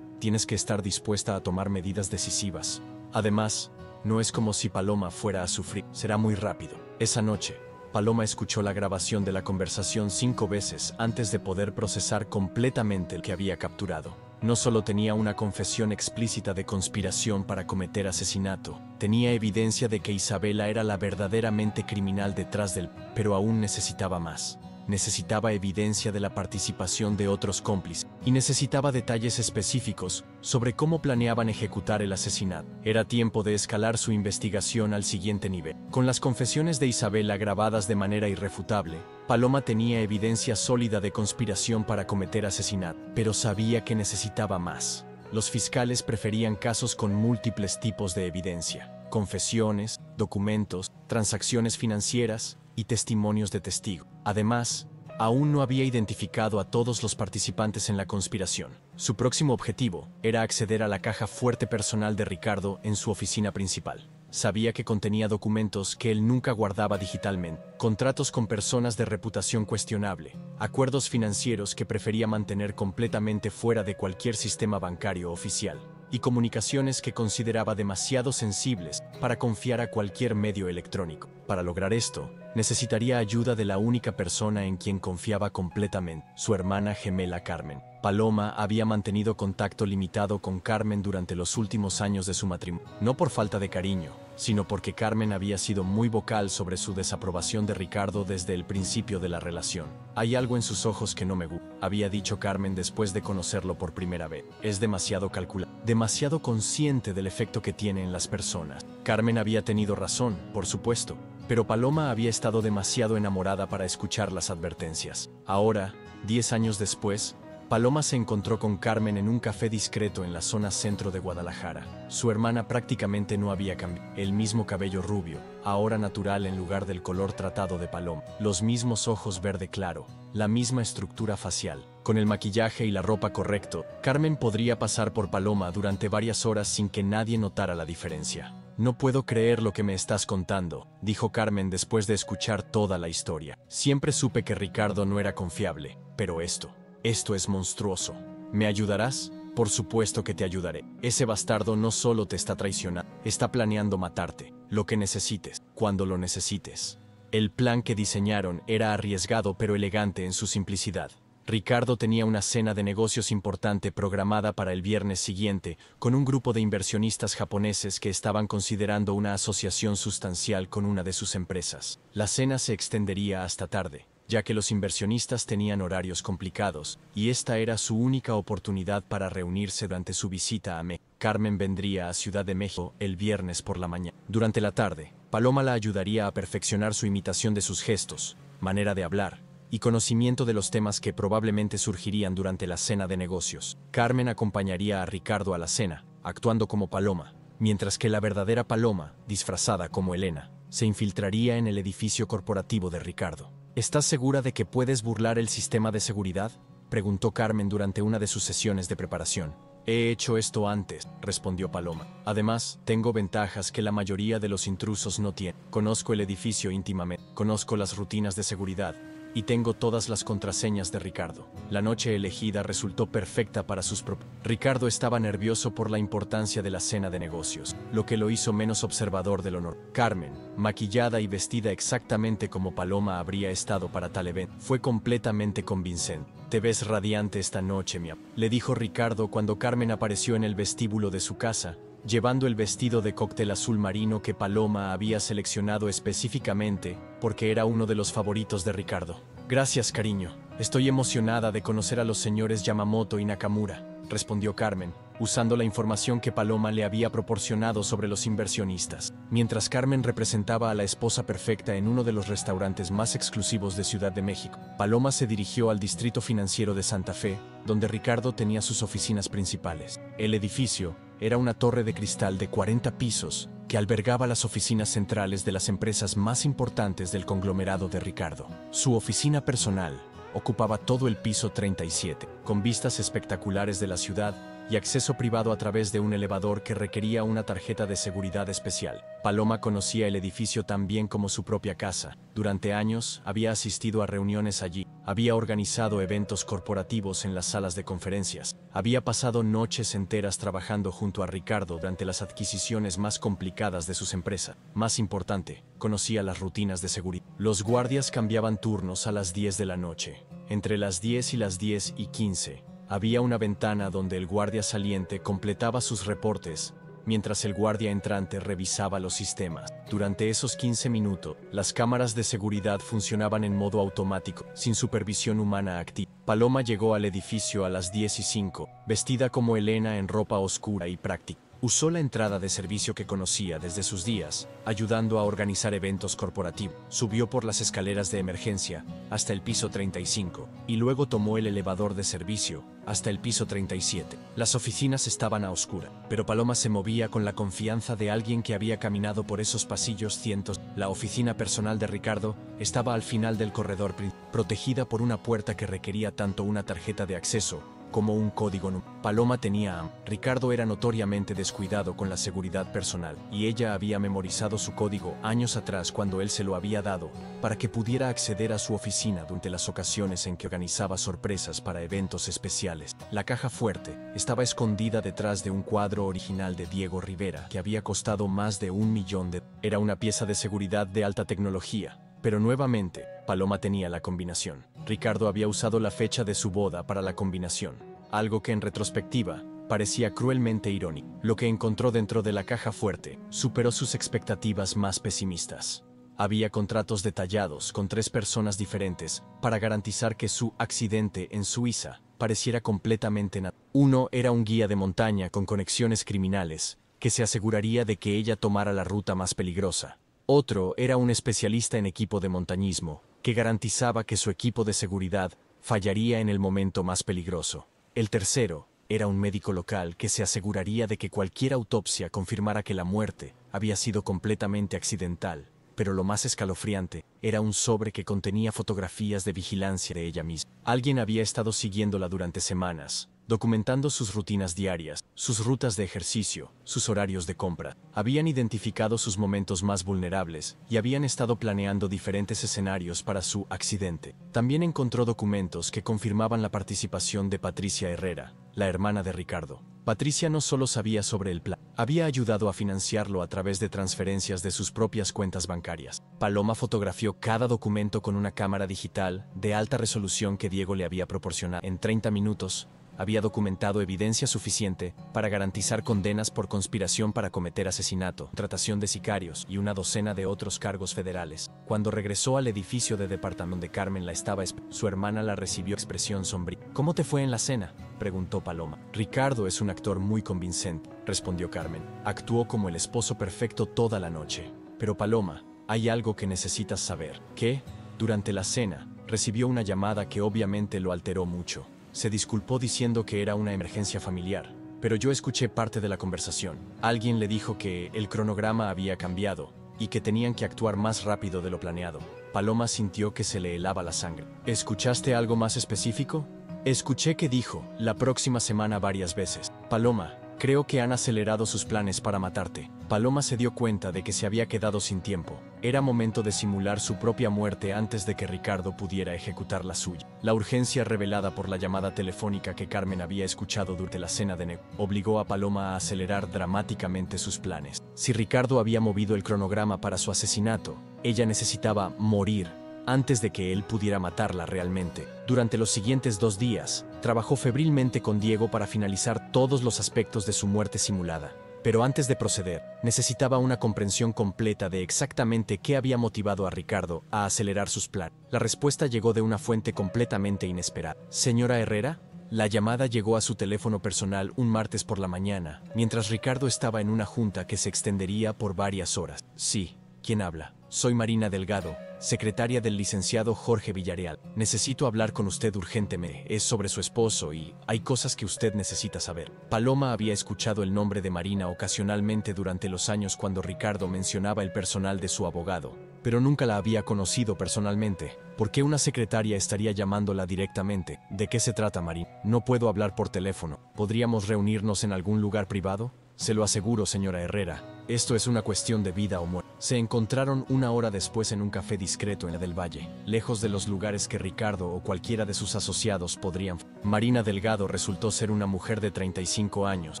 tienes que estar dispuesta a tomar medidas decisivas. Además, no es como si Paloma fuera a sufrir. Será muy rápido. Esa noche, Paloma escuchó la grabación de la conversación 5 veces antes de poder procesar completamente el que había capturado. No solo tenía una confesión explícita de conspiración para cometer asesinato, tenía evidencia de que Isabela era la verdaderamente criminal detrás del... Pero aún necesitaba más. Necesitaba evidencia de la participación de otros cómplices. y necesitaba detalles específicos sobre cómo planeaban ejecutar el asesinato. Era tiempo de escalar su investigación al siguiente nivel. Con las confesiones de Isabela grabadas de manera irrefutable, Paloma tenía evidencia sólida de conspiración para cometer asesinato, pero sabía que necesitaba más. Los fiscales preferían casos con múltiples tipos de evidencia: confesiones, documentos, transacciones financieras y testimonios de testigo. Además, aún no había identificado a todos los participantes en la conspiración. Su próximo objetivo era acceder a la caja fuerte personal de Ricardo en su oficina principal. Sabía que contenía documentos que él nunca guardaba digitalmente, contratos con personas de reputación cuestionable, acuerdos financieros que prefería mantener completamente fuera de cualquier sistema bancario oficial, y comunicaciones que consideraba demasiado sensibles para confiar a cualquier medio electrónico. Para lograr esto, necesitaría ayuda de la única persona en quien confiaba completamente: su hermana gemela Carmen. Paloma había mantenido contacto limitado con Carmen durante los últimos años de su matrimonio, no por falta de cariño, sino porque Carmen había sido muy vocal sobre su desaprobación de Ricardo desde el principio de la relación. «Hay algo en sus ojos que no me gusta», había dicho Carmen después de conocerlo por primera vez. «Es demasiado calculado, demasiado consciente del efecto que tiene en las personas». Carmen había tenido razón, por supuesto, pero Paloma había estado demasiado enamorada para escuchar las advertencias. Ahora, 10 años después, Paloma se encontró con Carmen en un café discreto en la zona centro de Guadalajara. Su hermana prácticamente no había cambiado. El mismo cabello rubio, ahora natural en lugar del color tratado de Paloma. Los mismos ojos verde claro, la misma estructura facial. Con el maquillaje y la ropa correcto, Carmen podría pasar por Paloma durante varias horas sin que nadie notara la diferencia. «No puedo creer lo que me estás contando», dijo Carmen después de escuchar toda la historia. «Siempre supe que Ricardo no era confiable, pero esto es monstruoso. ¿Me ayudarás?» «Por supuesto que te ayudaré. Ese bastardo no solo te está traicionando, está planeando matarte. Lo que necesites, cuando lo necesites». El plan que diseñaron era arriesgado pero elegante en su simplicidad. Ricardo tenía una cena de negocios importante programada para el viernes siguiente con un grupo de inversionistas japoneses que estaban considerando una asociación sustancial con una de sus empresas. La cena se extendería hasta tarde, ya que los inversionistas tenían horarios complicados, y esta era su única oportunidad para reunirse durante su visita a México. Carmen vendría a Ciudad de México el viernes por la mañana. Durante la tarde, Paloma la ayudaría a perfeccionar su imitación de sus gestos, manera de hablar y conocimiento de los temas que probablemente surgirían durante la cena de negocios. Carmen acompañaría a Ricardo a la cena, actuando como Paloma, mientras que la verdadera Paloma, disfrazada como Elena, se infiltraría en el edificio corporativo de Ricardo. «¿Estás segura de que puedes burlar el sistema de seguridad?», preguntó Carmen durante una de sus sesiones de preparación. «He hecho esto antes», respondió Paloma. «Además, tengo ventajas que la mayoría de los intrusos no tienen. Conozco el edificio íntimamente, conozco las rutinas de seguridad, y tengo todas las contraseñas de Ricardo». La noche elegida resultó perfecta para sus propósitos. Ricardo estaba nervioso por la importancia de la cena de negocios, lo que lo hizo menos observador del honor. Carmen, maquillada y vestida exactamente como Paloma habría estado para tal evento, fue completamente convincente. «Te ves radiante esta noche, mi amor», le dijo Ricardo cuando Carmen apareció en el vestíbulo de su casa, llevando el vestido de cóctel azul marino que Paloma había seleccionado específicamente porque era uno de los favoritos de Ricardo. «Gracias, cariño. Estoy emocionada de conocer a los señores Yamamoto y Nakamura», respondió Carmen, usando la información que Paloma le había proporcionado sobre los inversionistas. Mientras Carmen representaba a la esposa perfecta en uno de los restaurantes más exclusivos de Ciudad de México, Paloma se dirigió al distrito financiero de Santa Fe, donde Ricardo tenía sus oficinas principales. El edificio era una torre de cristal de 40 pisos que albergaba las oficinas centrales de las empresas más importantes del conglomerado de Ricardo. Su oficina personal ocupaba todo el piso 37, con vistas espectaculares de la ciudad y acceso privado a través de un elevador que requería una tarjeta de seguridad especial. Paloma conocía el edificio tan bien como su propia casa. Durante años había asistido a reuniones allí, había organizado eventos corporativos en las salas de conferencias, había pasado noches enteras trabajando junto a Ricardo durante las adquisiciones más complicadas de sus empresas. Más importante, conocía las rutinas de seguridad. Los guardias cambiaban turnos a las 10 de la noche. Entre las 10 y las 10:15, había una ventana donde el guardia saliente completaba sus reportes, mientras el guardia entrante revisaba los sistemas. Durante esos 15 minutos, las cámaras de seguridad funcionaban en modo automático, sin supervisión humana activa. Paloma llegó al edificio a las 10:05, vestida como Elena en ropa oscura y práctica. Usó la entrada de servicio que conocía desde sus días, ayudando a organizar eventos corporativos. Subió por las escaleras de emergencia hasta el piso 35 y luego tomó el elevador de servicio hasta el piso 37. Las oficinas estaban a oscura, pero Paloma se movía con la confianza de alguien que había caminado por esos pasillos cientos. La oficina personal de Ricardo estaba al final del corredor, protegida por una puerta que requería tanto una tarjeta de acceso como un código. Paloma tenía hambre. Ricardo era notoriamente descuidado con la seguridad personal, y ella había memorizado su código años atrás cuando él se lo había dado, para que pudiera acceder a su oficina durante las ocasiones en que organizaba sorpresas para eventos especiales. La caja fuerte estaba escondida detrás de un cuadro original de Diego Rivera, que había costado más de $1 millón. Era una pieza de seguridad de alta tecnología. Pero nuevamente, Paloma tenía la combinación. Ricardo había usado la fecha de su boda para la combinación, algo que en retrospectiva parecía cruelmente irónico. Lo que encontró dentro de la caja fuerte superó sus expectativas más pesimistas. Había contratos detallados con 3 personas diferentes para garantizar que su accidente en Suiza pareciera completamente natural. Uno era un guía de montaña con conexiones criminales que se aseguraría de que ella tomara la ruta más peligrosa. Otro era un especialista en equipo de montañismo, que garantizaba que su equipo de seguridad fallaría en el momento más peligroso. El tercero era un médico local que se aseguraría de que cualquier autopsia confirmara que la muerte había sido completamente accidental. Pero lo más escalofriante era un sobre que contenía fotografías de vigilancia de ella misma. Alguien había estado siguiéndola durante semanas, documentando sus rutinas diarias, sus rutas de ejercicio, sus horarios de compra. Habían identificado sus momentos más vulnerables y habían estado planeando diferentes escenarios para su accidente. También encontró documentos que confirmaban la participación de Patricia Herrera, la hermana de Ricardo. Patricia no solo sabía sobre el plan, había ayudado a financiarlo a través de transferencias de sus propias cuentas bancarias. Paloma fotografió cada documento con una cámara digital de alta resolución que Diego le había proporcionado. En 30 minutos, había documentado evidencia suficiente para garantizar condenas por conspiración para cometer asesinato, contratación de sicarios y una docena de otros cargos federales. Cuando regresó al edificio de departamento donde Carmen la estaba esperando, su hermana la recibió expresión sombría. ¿Cómo te fue en la cena?, preguntó Paloma. Ricardo es un actor muy convincente, respondió Carmen. Actuó como el esposo perfecto toda la noche. Pero Paloma, hay algo que necesitas saber. ¿Qué? Durante la cena, recibió una llamada que obviamente lo alteró mucho. Se disculpó diciendo que era una emergencia familiar, pero yo escuché parte de la conversación. Alguien le dijo que el cronograma había cambiado y que tenían que actuar más rápido de lo planeado. Paloma sintió que se le helaba la sangre. ¿Escuchaste algo más específico? Escuché que dijo, la próxima semana varias veces. Paloma, creo que han acelerado sus planes para matarte. Paloma se dio cuenta de que se había quedado sin tiempo. Era momento de simular su propia muerte antes de que Ricardo pudiera ejecutar la suya. La urgencia revelada por la llamada telefónica que Carmen había escuchado durante la cena de negocio obligó a Paloma a acelerar dramáticamente sus planes. Si Ricardo había movido el cronograma para su asesinato, ella necesitaba morir antes de que él pudiera matarla realmente. Durante los siguientes 2 días, trabajó febrilmente con Diego para finalizar todos los aspectos de su muerte simulada. Pero antes de proceder, necesitaba una comprensión completa de exactamente qué había motivado a Ricardo a acelerar sus planes. La respuesta llegó de una fuente completamente inesperada. ¿Señora Herrera? La llamada llegó a su teléfono personal un martes por la mañana, mientras Ricardo estaba en una junta que se extendería por varias horas. Sí, ¿quién habla? Soy Marina Delgado, secretaria del licenciado Jorge Villarreal. Necesito hablar con usted urgentemente. Es sobre su esposo y hay cosas que usted necesita saber. Paloma había escuchado el nombre de Marina ocasionalmente durante los años cuando Ricardo mencionaba el personal de su abogado, pero nunca la había conocido personalmente. ¿Por qué una secretaria estaría llamándola directamente? ¿De qué se trata, Marina? No puedo hablar por teléfono. ¿Podríamos reunirnos en algún lugar privado? Se lo aseguro, señora Herrera. Esto es una cuestión de vida o muerte. Se encontraron 1 hora después en un café discreto en la del Valle, lejos de los lugares que Ricardo o cualquiera de sus asociados podrían. Marina Delgado resultó ser una mujer de 35 años,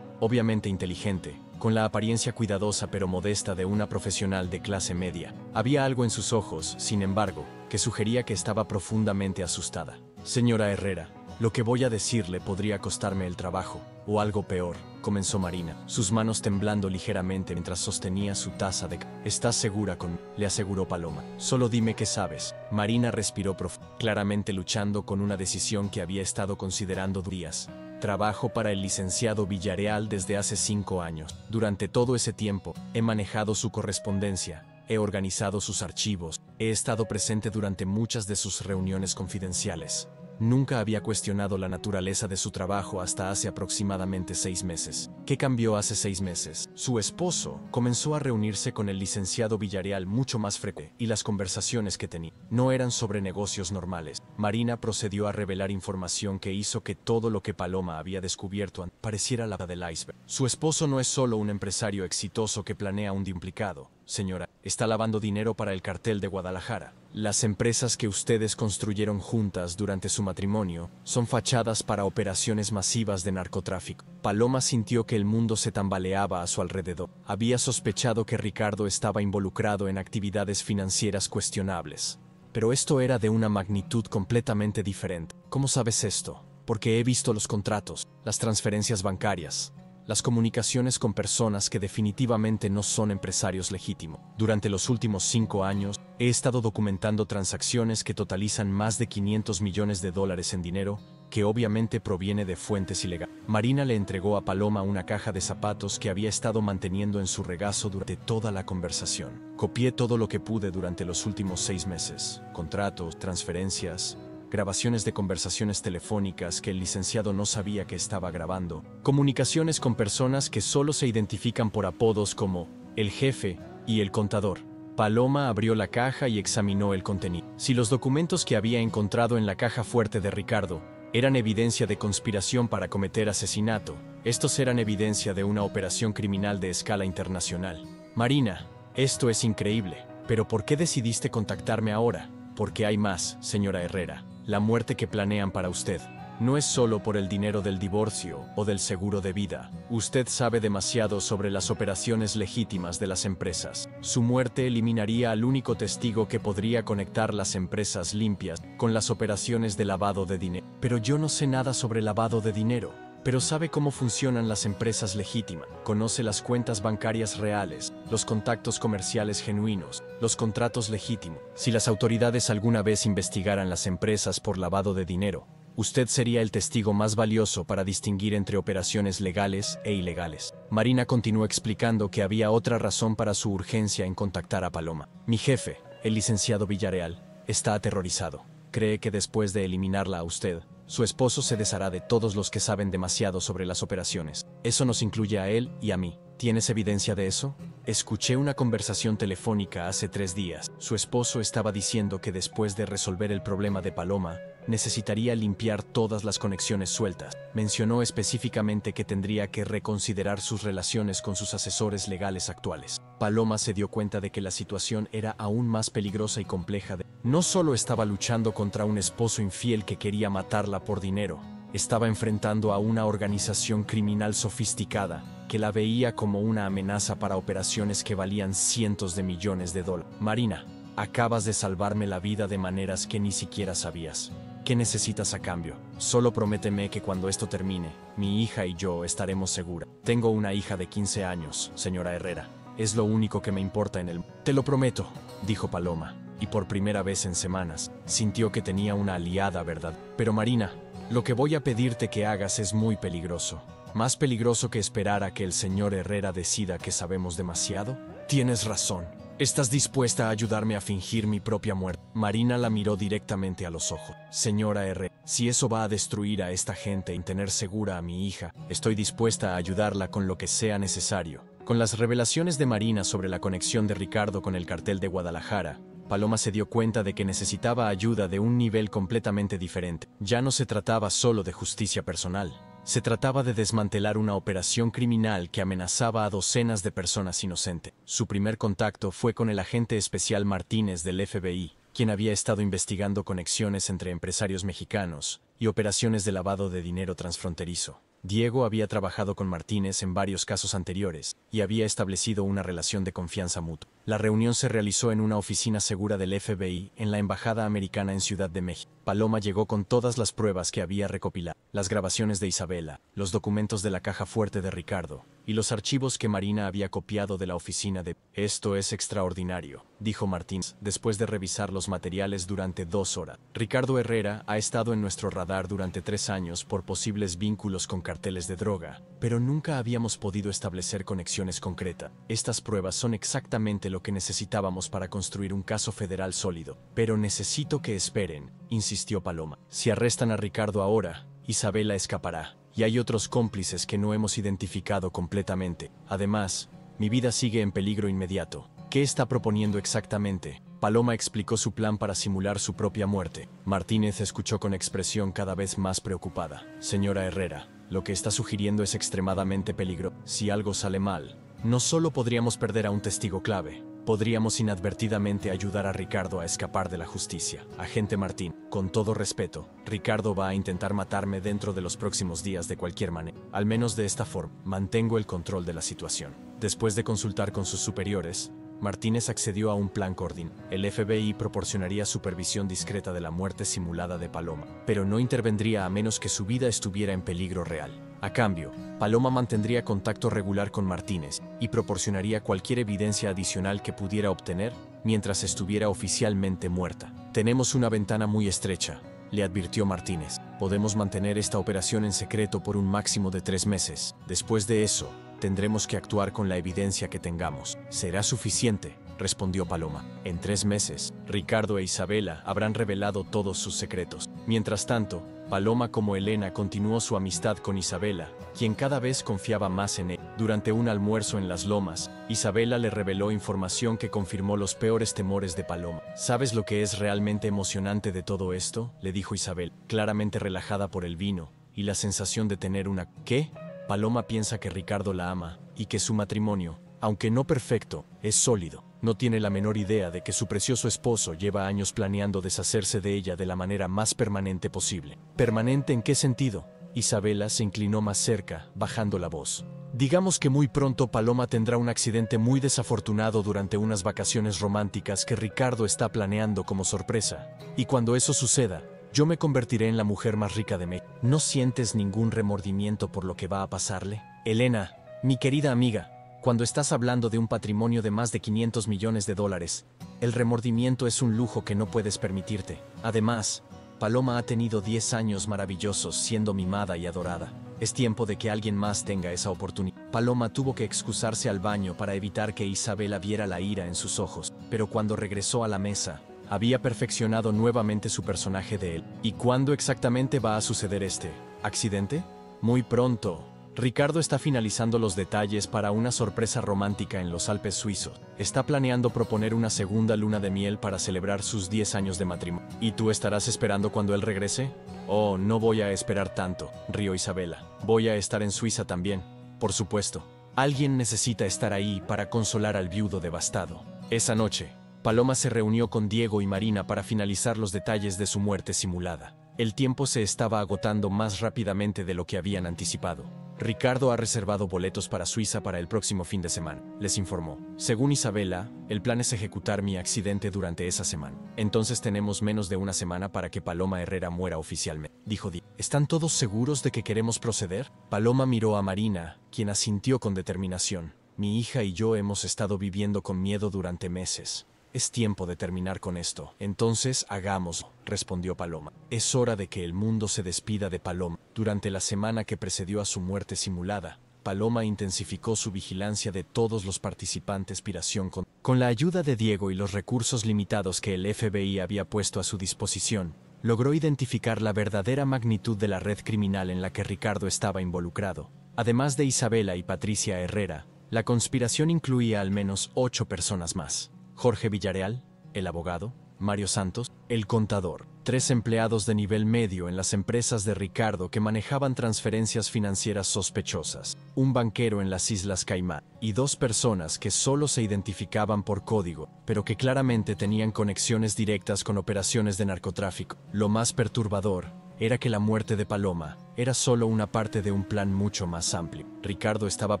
obviamente inteligente, con la apariencia cuidadosa pero modesta de una profesional de clase media. Había algo en sus ojos, sin embargo, que sugería que estaba profundamente asustada. Señora Herrera, Lo que voy a decirle podría costarme el trabajo, o algo peor, comenzó Marina, sus manos temblando ligeramente mientras sostenía su taza de café. ¿Estás segura con...? Le aseguró Paloma. Solo dime qué sabes. Marina respiró profundo, claramente luchando con una decisión que había estado considerando días. Trabajo para el licenciado Villarreal desde hace 5 años. Durante todo ese tiempo, he manejado su correspondencia. He organizado sus archivos, he estado presente durante muchas de sus reuniones confidenciales. Nunca había cuestionado la naturaleza de su trabajo hasta hace aproximadamente 6 meses. ¿Qué cambió hace 6 meses? Su esposo comenzó a reunirse con el licenciado Villarreal mucho más frecuente, y las conversaciones que tenía no eran sobre negocios normales. Marina procedió a revelar información que hizo que todo lo que Paloma había descubierto pareciera la del iceberg. Su esposo no es solo un empresario exitoso que planea un duplicado. Señora, está lavando dinero para el cartel de Guadalajara. Las empresas que ustedes construyeron juntas durante su matrimonio son fachadas para operaciones masivas de narcotráfico. Paloma sintió que el mundo se tambaleaba a su alrededor. Había sospechado que Ricardo estaba involucrado en actividades financieras cuestionables. Pero esto era de una magnitud completamente diferente. ¿Cómo sabes esto? Porque he visto los contratos, las transferencias bancarias, las comunicaciones con personas que definitivamente no son empresarios legítimos. Durante los últimos 5 años, he estado documentando transacciones que totalizan más de $500 millones en dinero, que obviamente proviene de fuentes ilegales. Marina le entregó a Paloma una caja de zapatos que había estado manteniendo en su regazo durante toda la conversación. Copié todo lo que pude durante los últimos 6 meses. Contratos, transferencias, grabaciones de conversaciones telefónicas que el licenciado no sabía que estaba grabando, comunicaciones con personas que solo se identifican por apodos como el jefe y el contador. Paloma abrió la caja y examinó el contenido. Si los documentos que había encontrado en la caja fuerte de Ricardo eran evidencia de conspiración para cometer asesinato, estos eran evidencia de una operación criminal de escala internacional. Marina, esto es increíble, pero ¿por qué decidiste contactarme ahora? Porque hay más, señora Herrera. La muerte que planean para usted no es solo por el dinero del divorcio o del seguro de vida. Usted sabe demasiado sobre las operaciones legítimas de las empresas. Su muerte eliminaría al único testigo que podría conectar las empresas limpias con las operaciones de lavado de dinero. Pero yo no sé nada sobre lavado de dinero. Pero sabe cómo funcionan las empresas legítimas, conoce las cuentas bancarias reales, los contactos comerciales genuinos, los contratos legítimos. Si las autoridades alguna vez investigaran las empresas por lavado de dinero, usted sería el testigo más valioso para distinguir entre operaciones legales e ilegales. Marina continuó explicando que había otra razón para su urgencia en contactar a Paloma. Mi jefe, el licenciado Villarreal, está aterrorizado. Cree que después de eliminarla a usted, su esposo se deshará de todos los que saben demasiado sobre las operaciones. Eso nos incluye a él y a mí. ¿Tienes evidencia de eso? Escuché una conversación telefónica hace 3 días. Su esposo estaba diciendo que después de resolver el problema de Paloma, necesitaría limpiar todas las conexiones sueltas. Mencionó específicamente que tendría que reconsiderar sus relaciones con sus asesores legales actuales. Paloma se dio cuenta de que la situación era aún más peligrosa y compleja. No solo estaba luchando contra un esposo infiel que quería matarla por dinero, estaba enfrentando a una organización criminal sofisticada que la veía como una amenaza para operaciones que valían cientos de millones de dólares. Marina, acabas de salvarme la vida de maneras que ni siquiera sabías. ¿Qué necesitas a cambio? Solo prométeme que cuando esto termine, mi hija y yo estaremos seguras. Tengo una hija de 15 años, señora Herrera. Es lo único que me importa en el mundo. Te lo prometo, dijo Paloma, y por primera vez en semanas, sintió que tenía una aliada, ¿verdad? Pero Marina, lo que voy a pedirte que hagas es muy peligroso. ¿Más peligroso que esperar a que el señor Herrera decida que sabemos demasiado? Tienes razón. ¿Estás dispuesta a ayudarme a fingir mi propia muerte? Marina la miró directamente a los ojos. Señora Herrera, si eso va a destruir a esta gente y tener segura a mi hija, estoy dispuesta a ayudarla con lo que sea necesario. Con las revelaciones de Marina sobre la conexión de Ricardo con el cartel de Guadalajara, Paloma se dio cuenta de que necesitaba ayuda de un nivel completamente diferente. Ya no se trataba solo de justicia personal. Se trataba de desmantelar una operación criminal que amenazaba a docenas de personas inocentes. Su primer contacto fue con el agente especial Martínez del FBI, quien había estado investigando conexiones entre empresarios mexicanos y operaciones de lavado de dinero transfronterizo. Diego había trabajado con Martínez en varios casos anteriores y había establecido una relación de confianza mutua. La reunión se realizó en una oficina segura del FBI en la Embajada Americana en Ciudad de México. Paloma llegó con todas las pruebas que había recopilado, las grabaciones de Isabela, los documentos de la caja fuerte de Ricardo, y los archivos que Marina había copiado de la oficina de... Esto es extraordinario, dijo Martínez, después de revisar los materiales durante 2 horas. Ricardo Herrera ha estado en nuestro radar durante 3 años por posibles vínculos con carteles de droga, pero nunca habíamos podido establecer conexiones concretas. Estas pruebas son exactamente lo que necesitábamos para construir un caso federal sólido. Pero necesito que esperen, insistió Paloma. Si arrestan a Ricardo ahora, Isabela escapará. Y hay otros cómplices que no hemos identificado completamente. Además, mi vida sigue en peligro inmediato. ¿Qué está proponiendo exactamente? Paloma explicó su plan para simular su propia muerte. Martínez escuchó con expresión cada vez más preocupada. Señora Herrera, lo que está sugiriendo es extremadamente peligroso. Si algo sale mal, no solo podríamos perder a un testigo clave, podríamos inadvertidamente ayudar a Ricardo a escapar de la justicia. Agente Martín, con todo respeto, Ricardo va a intentar matarme dentro de los próximos días de cualquier manera. Al menos de esta forma, mantengo el control de la situación. Después de consultar con sus superiores, Martínez accedió a un plan coordinado. El FBI proporcionaría supervisión discreta de la muerte simulada de Paloma, pero no intervendría a menos que su vida estuviera en peligro real. A cambio, Paloma mantendría contacto regular con Martínez y proporcionaría cualquier evidencia adicional que pudiera obtener mientras estuviera oficialmente muerta. Tenemos una ventana muy estrecha, le advirtió Martínez. Podemos mantener esta operación en secreto por un máximo de 3 meses. Después de eso, tendremos que actuar con la evidencia que tengamos. Será suficiente, respondió Paloma. En 3 meses, Ricardo e Isabela habrán revelado todos sus secretos. Mientras tanto, Paloma como Elena continuó su amistad con Isabela, quien cada vez confiaba más en él. Durante un almuerzo en Las Lomas, Isabela le reveló información que confirmó los peores temores de Paloma. ¿Sabes lo que es realmente emocionante de todo esto?, le dijo Isabel, claramente relajada por el vino y la sensación de tener una... ¿Qué? Paloma piensa que Ricardo la ama y que su matrimonio, aunque no perfecto, es sólido. No tiene la menor idea de que su precioso esposo lleva años planeando deshacerse de ella de la manera más permanente posible. ¿Permanente en qué sentido? Isabela se inclinó más cerca, bajando la voz. Digamos que muy pronto Paloma tendrá un accidente muy desafortunado durante unas vacaciones románticas que Ricardo está planeando como sorpresa. Y cuando eso suceda, yo me convertiré en la mujer más rica de México. ¿No sientes ningún remordimiento por lo que va a pasarle? Elena, mi querida amiga, cuando estás hablando de un patrimonio de más de $500 millones, el remordimiento es un lujo que no puedes permitirte. Además, Paloma ha tenido 10 años maravillosos siendo mimada y adorada. Es tiempo de que alguien más tenga esa oportunidad. Paloma tuvo que excusarse al baño para evitar que Isabela viera la ira en sus ojos, pero cuando regresó a la mesa, había perfeccionado nuevamente su personaje de él. ¿Y cuándo exactamente va a suceder este accidente? Muy pronto. Ricardo está finalizando los detalles para una sorpresa romántica en los Alpes suizos. Está planeando proponer una segunda luna de miel para celebrar sus 10 años de matrimonio. ¿Y tú estarás esperando cuando él regrese? Oh, no voy a esperar tanto, rió Isabela. Voy a estar en Suiza también, por supuesto. Alguien necesita estar ahí para consolar al viudo devastado. Esa noche, Paloma se reunió con Diego y Marina para finalizar los detalles de su muerte simulada. El tiempo se estaba agotando más rápidamente de lo que habían anticipado. Ricardo ha reservado boletos para Suiza para el próximo fin de semana, les informó. Según Isabela, el plan es ejecutar mi accidente durante esa semana. Entonces tenemos menos de una semana para que Paloma Herrera muera oficialmente, dijo Diego. ¿Están todos seguros de que queremos proceder? Paloma miró a Marina, quien asintió con determinación. Mi hija y yo hemos estado viviendo con miedo durante meses. Es tiempo de terminar con esto. Entonces, hagámoslo, respondió Paloma. Es hora de que el mundo se despida de Paloma. Durante la semana que precedió a su muerte simulada, Paloma intensificó su vigilancia de todos los participantes Operación con la ayuda de Diego y los recursos limitados que el FBI había puesto a su disposición. Logró identificar la verdadera magnitud de la red criminal en la que Ricardo estaba involucrado. Además de Isabela y Patricia Herrera, la conspiración incluía al menos 8 personas más. Jorge Villarreal, el abogado, Mario Santos, el contador, 3 empleados de nivel medio en las empresas de Ricardo que manejaban transferencias financieras sospechosas, un banquero en las Islas Caimán y 2 personas que solo se identificaban por código, pero que claramente tenían conexiones directas con operaciones de narcotráfico. Lo más perturbador era que la muerte de Paloma era solo una parte de un plan mucho más amplio. Ricardo estaba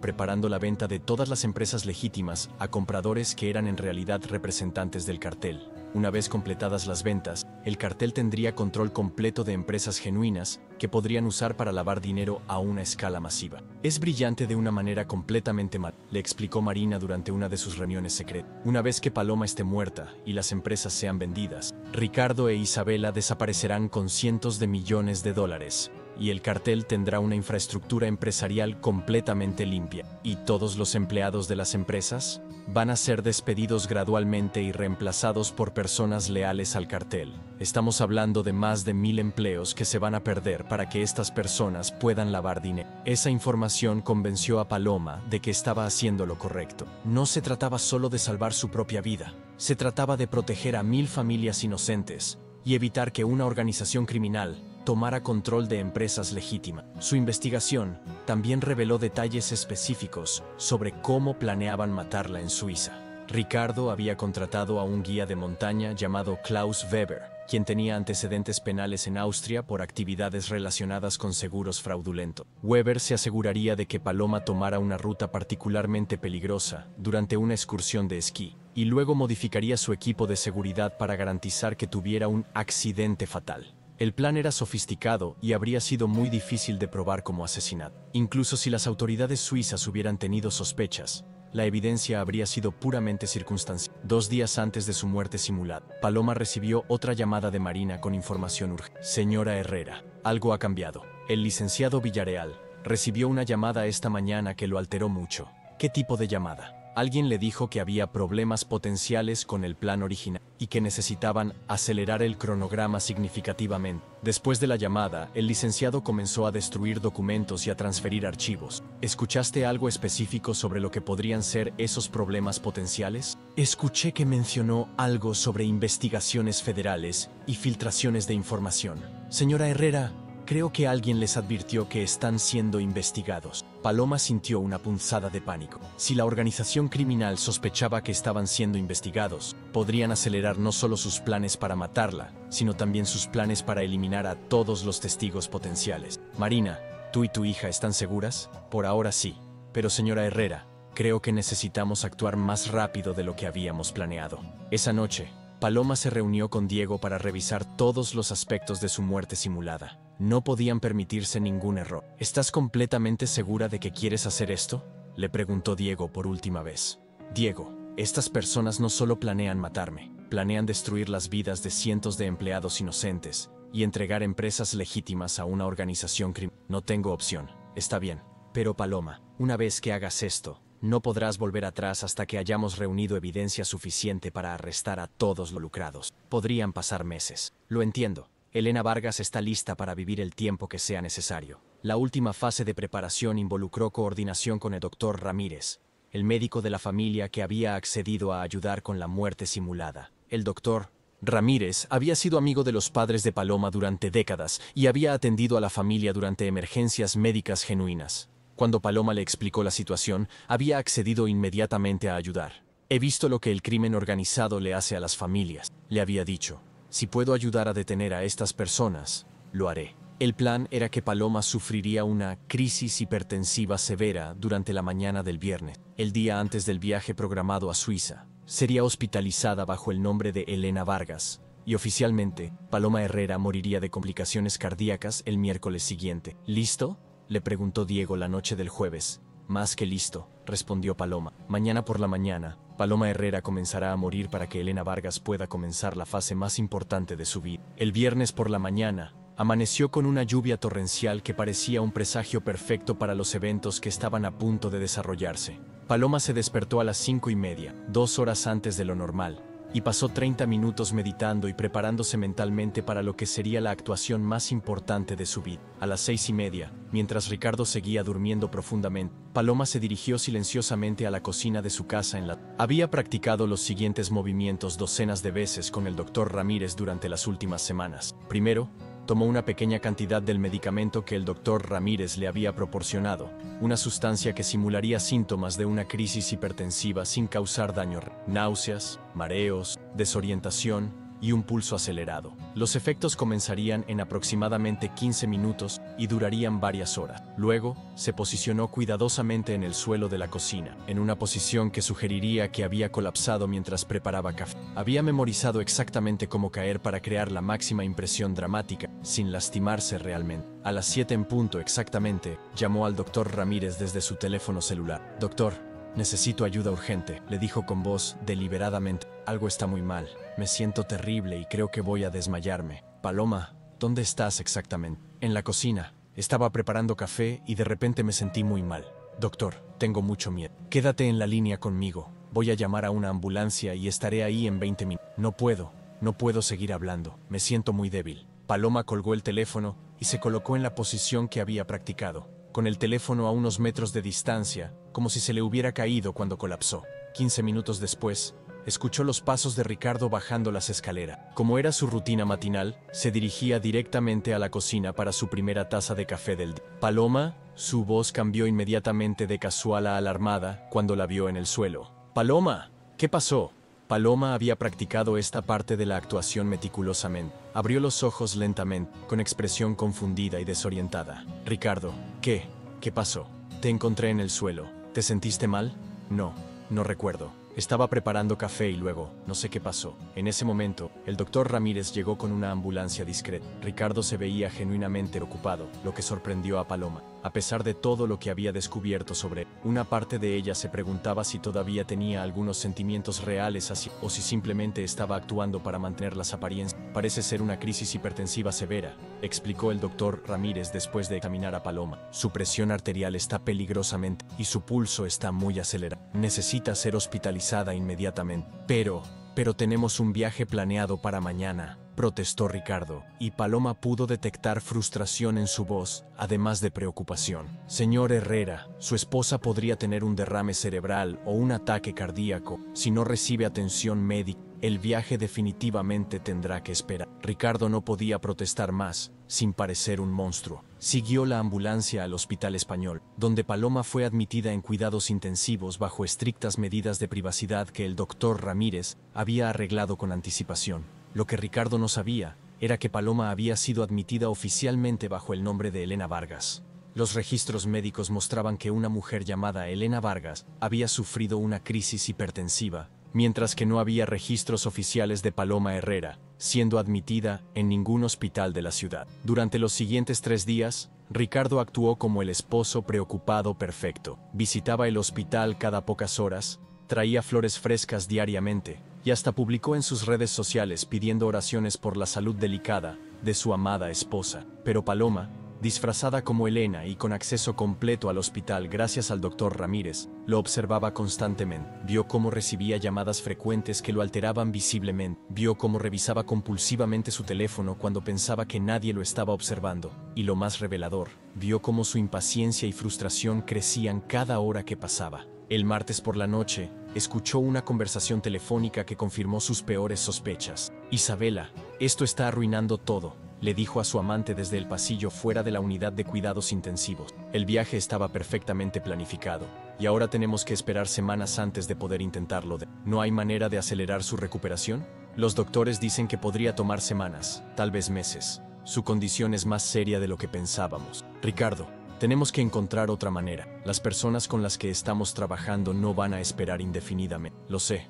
preparando la venta de todas las empresas legítimas a compradores que eran en realidad representantes del cartel. Una vez completadas las ventas, el cartel tendría control completo de empresas genuinas que podrían usar para lavar dinero a una escala masiva. Es brillante de una manera completamente mal, le explicó Marina durante una de sus reuniones secretas. Una vez que Paloma esté muerta y las empresas sean vendidas, Ricardo e Isabela desaparecerán con cientos de millones de dólares. Y el cartel tendrá una infraestructura empresarial completamente limpia. Y todos los empleados de las empresas van a ser despedidos gradualmente y reemplazados por personas leales al cartel. Estamos hablando de más de 1000 empleos que se van a perder para que estas personas puedan lavar dinero. Esa información convenció a Paloma de que estaba haciendo lo correcto. No se trataba solo de salvar su propia vida, se trataba de proteger a 1000 familias inocentes y evitar que una organización criminal tomara control de empresas legítimas. Su investigación también reveló detalles específicos sobre cómo planeaban matarla en Suiza. Ricardo había contratado a un guía de montaña llamado Klaus Weber, quien tenía antecedentes penales en Austria por actividades relacionadas con seguros fraudulentos. Weber se aseguraría de que Paloma tomara una ruta particularmente peligrosa durante una excursión de esquí, y luego modificaría su equipo de seguridad para garantizar que tuviera un accidente fatal. El plan era sofisticado y habría sido muy difícil de probar como asesinato. Incluso si las autoridades suizas hubieran tenido sospechas, la evidencia habría sido puramente circunstancial. 2 días antes de su muerte simulada, Paloma recibió otra llamada de Marina con información urgente. Señora Herrera, algo ha cambiado. El licenciado Villarreal recibió una llamada esta mañana que lo alteró mucho. ¿Qué tipo de llamada? Alguien le dijo que había problemas potenciales con el plan original y que necesitaban acelerar el cronograma significativamente. Después de la llamada, el licenciado comenzó a destruir documentos y a transferir archivos. ¿Escuchaste algo específico sobre lo que podrían ser esos problemas potenciales? Escuché que mencionó algo sobre investigaciones federales y filtraciones de información. Señora Herrera, creo que alguien les advirtió que están siendo investigados. Paloma sintió una punzada de pánico. Si la organización criminal sospechaba que estaban siendo investigados, podrían acelerar no solo sus planes para matarla, sino también sus planes para eliminar a todos los testigos potenciales. Marina, ¿tú y tu hija están seguras? Por ahora sí. Pero señora Herrera, creo que necesitamos actuar más rápido de lo que habíamos planeado. Esa noche, Paloma se reunió con Diego para revisar todos los aspectos de su muerte simulada. No podían permitirse ningún error. ¿Estás completamente segura de que quieres hacer esto?, le preguntó Diego por última vez. Diego, estas personas no solo planean matarme, planean destruir las vidas de cientos de empleados inocentes y entregar empresas legítimas a una organización criminal. No tengo opción. Está bien. Pero Paloma, una vez que hagas esto, no podrás volver atrás hasta que hayamos reunido evidencia suficiente para arrestar a todos los involucrados. Podrían pasar meses. Lo entiendo. Elena Vargas está lista para vivir el tiempo que sea necesario. La última fase de preparación involucró coordinación con el doctor Ramírez, el médico de la familia que había accedido a ayudar con la muerte simulada. El doctor Ramírez había sido amigo de los padres de Paloma durante décadas y había atendido a la familia durante emergencias médicas genuinas. Cuando Paloma le explicó la situación, había accedido inmediatamente a ayudar. He visto lo que el crimen organizado le hace a las familias, le había dicho. Si puedo ayudar a detener a estas personas, lo haré. El plan era que Paloma sufriría una crisis hipertensiva severa durante la mañana del viernes, el día antes del viaje programado a Suiza. Sería hospitalizada bajo el nombre de Elena Vargas, y oficialmente, Paloma Herrera moriría de complicaciones cardíacas el miércoles siguiente. ¿Listo?, le preguntó Diego la noche del jueves. Más que listo, respondió Paloma. Mañana por la mañana, Paloma Herrera comenzará a morir para que Elena Vargas pueda comenzar la fase más importante de su vida. El viernes por la mañana, amaneció con una lluvia torrencial que parecía un presagio perfecto para los eventos que estaban a punto de desarrollarse. Paloma se despertó a las 5:30, 2 horas antes de lo normal, y pasó 30 minutos meditando y preparándose mentalmente para lo que sería la actuación más importante de su vida. A las 6:30, mientras Ricardo seguía durmiendo profundamente, Paloma se dirigió silenciosamente a la cocina de su casa en la... Había practicado los siguientes movimientos docenas de veces con el doctor Ramírez durante las últimas semanas. Primero, tomó una pequeña cantidad del medicamento que el doctor Ramírez le había proporcionado, una sustancia que simularía síntomas de una crisis hipertensiva sin causar daño. Náuseas, mareos, desorientación y un pulso acelerado. Los efectos comenzarían en aproximadamente 15 minutos y durarían varias horas. Luego, se posicionó cuidadosamente en el suelo de la cocina, en una posición que sugeriría que había colapsado mientras preparaba café. Había memorizado exactamente cómo caer para crear la máxima impresión dramática, sin lastimarse realmente. A las 7 en punto exactamente, llamó al doctor Ramírez desde su teléfono celular. «Doctor, necesito ayuda urgente», le dijo con voz deliberadamente. «Algo está muy mal. Me siento terrible y creo que voy a desmayarme». «Paloma, ¿dónde estás exactamente?» «En la cocina. Estaba preparando café y de repente me sentí muy mal. Doctor, tengo mucho miedo. Quédate en la línea conmigo. Voy a llamar a una ambulancia y estaré ahí en 20 minutos. No puedo seguir hablando. Me siento muy débil». Paloma colgó el teléfono y se colocó en la posición que había practicado, con el teléfono a unos metros de distancia, como si se le hubiera caído cuando colapsó. 15 minutos después, escuchó los pasos de Ricardo bajando las escaleras. Como era su rutina matinal, se dirigía directamente a la cocina para su primera taza de café del día. «Paloma», su voz cambió inmediatamente de casual a alarmada cuando la vio en el suelo. «Paloma, ¿qué pasó?». Paloma había practicado esta parte de la actuación meticulosamente. Abrió los ojos lentamente, con expresión confundida y desorientada. «Ricardo, ¿qué? ¿Qué pasó? Te encontré en el suelo. ¿Te sentiste mal?». No recuerdo. Estaba preparando café y luego, no sé qué pasó». En ese momento, el doctor Ramírez llegó con una ambulancia discreta. Ricardo se veía genuinamente ocupado, lo que sorprendió a Paloma. A pesar de todo lo que había descubierto sobre él, una parte de ella se preguntaba si todavía tenía algunos sentimientos reales así, o si simplemente estaba actuando para mantener las apariencias. «Parece ser una crisis hipertensiva severa», explicó el doctor Ramírez después de examinar a Paloma. «Su presión arterial está peligrosamente y su pulso está muy acelerado. Necesita ser hospitalizada inmediatamente». Pero tenemos un viaje planeado para mañana», protestó Ricardo, y Paloma pudo detectar frustración en su voz, además de preocupación. «Señor Herrera, su esposa podría tener un derrame cerebral o un ataque cardíaco si no recibe atención médica. El viaje definitivamente tendrá que esperar». Ricardo no podía protestar más, sin parecer un monstruo. Siguió la ambulancia al Hospital Español, donde Paloma fue admitida en cuidados intensivos bajo estrictas medidas de privacidad que el doctor Ramírez había arreglado con anticipación. Lo que Ricardo no sabía era que Paloma había sido admitida oficialmente bajo el nombre de Elena Vargas. Los registros médicos mostraban que una mujer llamada Elena Vargas había sufrido una crisis hipertensiva, mientras que no había registros oficiales de Paloma Herrera, siendo admitida en ningún hospital de la ciudad. Durante los siguientes 3 días, Ricardo actuó como el esposo preocupado perfecto. Visitaba el hospital cada pocas horas, traía flores frescas diariamente, y hasta publicó en sus redes sociales pidiendo oraciones por la salud delicada de su amada esposa. Pero Paloma, disfrazada como Elena y con acceso completo al hospital gracias al doctor Ramírez, lo observaba constantemente. Vio cómo recibía llamadas frecuentes que lo alteraban visiblemente. Vio cómo revisaba compulsivamente su teléfono cuando pensaba que nadie lo estaba observando. Y lo más revelador, vio cómo su impaciencia y frustración crecían cada hora que pasaba. El martes por la noche, escuchó una conversación telefónica que confirmó sus peores sospechas. «Isabela, esto está arruinando todo», le dijo a su amante desde el pasillo fuera de la unidad de cuidados intensivos. El viaje estaba perfectamente planificado, y ahora tenemos que esperar semanas antes de poder intentarlo. ¿No hay manera de acelerar su recuperación? Los doctores dicen que podría tomar semanas, tal vez meses. Su condición es más seria de lo que pensábamos. Ricardo, tenemos que encontrar otra manera. Las personas con las que estamos trabajando no van a esperar indefinidamente. Lo sé.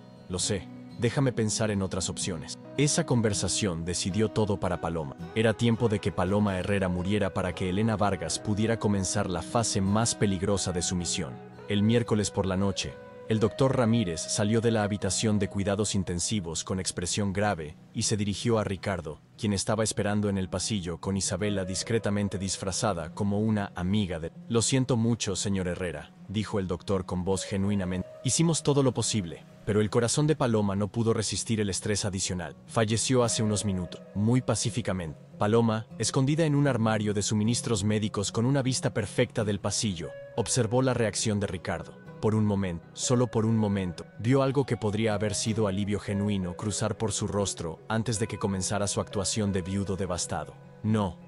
Déjame pensar en otras opciones. Esa conversación decidió todo para Paloma. Era tiempo de que Paloma Herrera muriera para que Elena Vargas pudiera comenzar la fase más peligrosa de su misión. El miércoles por la noche, el doctor Ramírez salió de la habitación de cuidados intensivos con expresión grave y se dirigió a Ricardo, quien estaba esperando en el pasillo con Isabela discretamente disfrazada como una amiga de... «Lo siento mucho, señor Herrera», dijo el doctor con voz genuinamente. «Hicimos todo lo posible, pero el corazón de Paloma no pudo resistir el estrés adicional. Falleció hace unos minutos, muy pacíficamente». Paloma, escondida en un armario de suministros médicos con una vista perfecta del pasillo, observó la reacción de Ricardo. Por un momento, solo por un momento, vio algo que podría haber sido alivio genuino cruzar por su rostro antes de que comenzara su actuación de viudo devastado. «No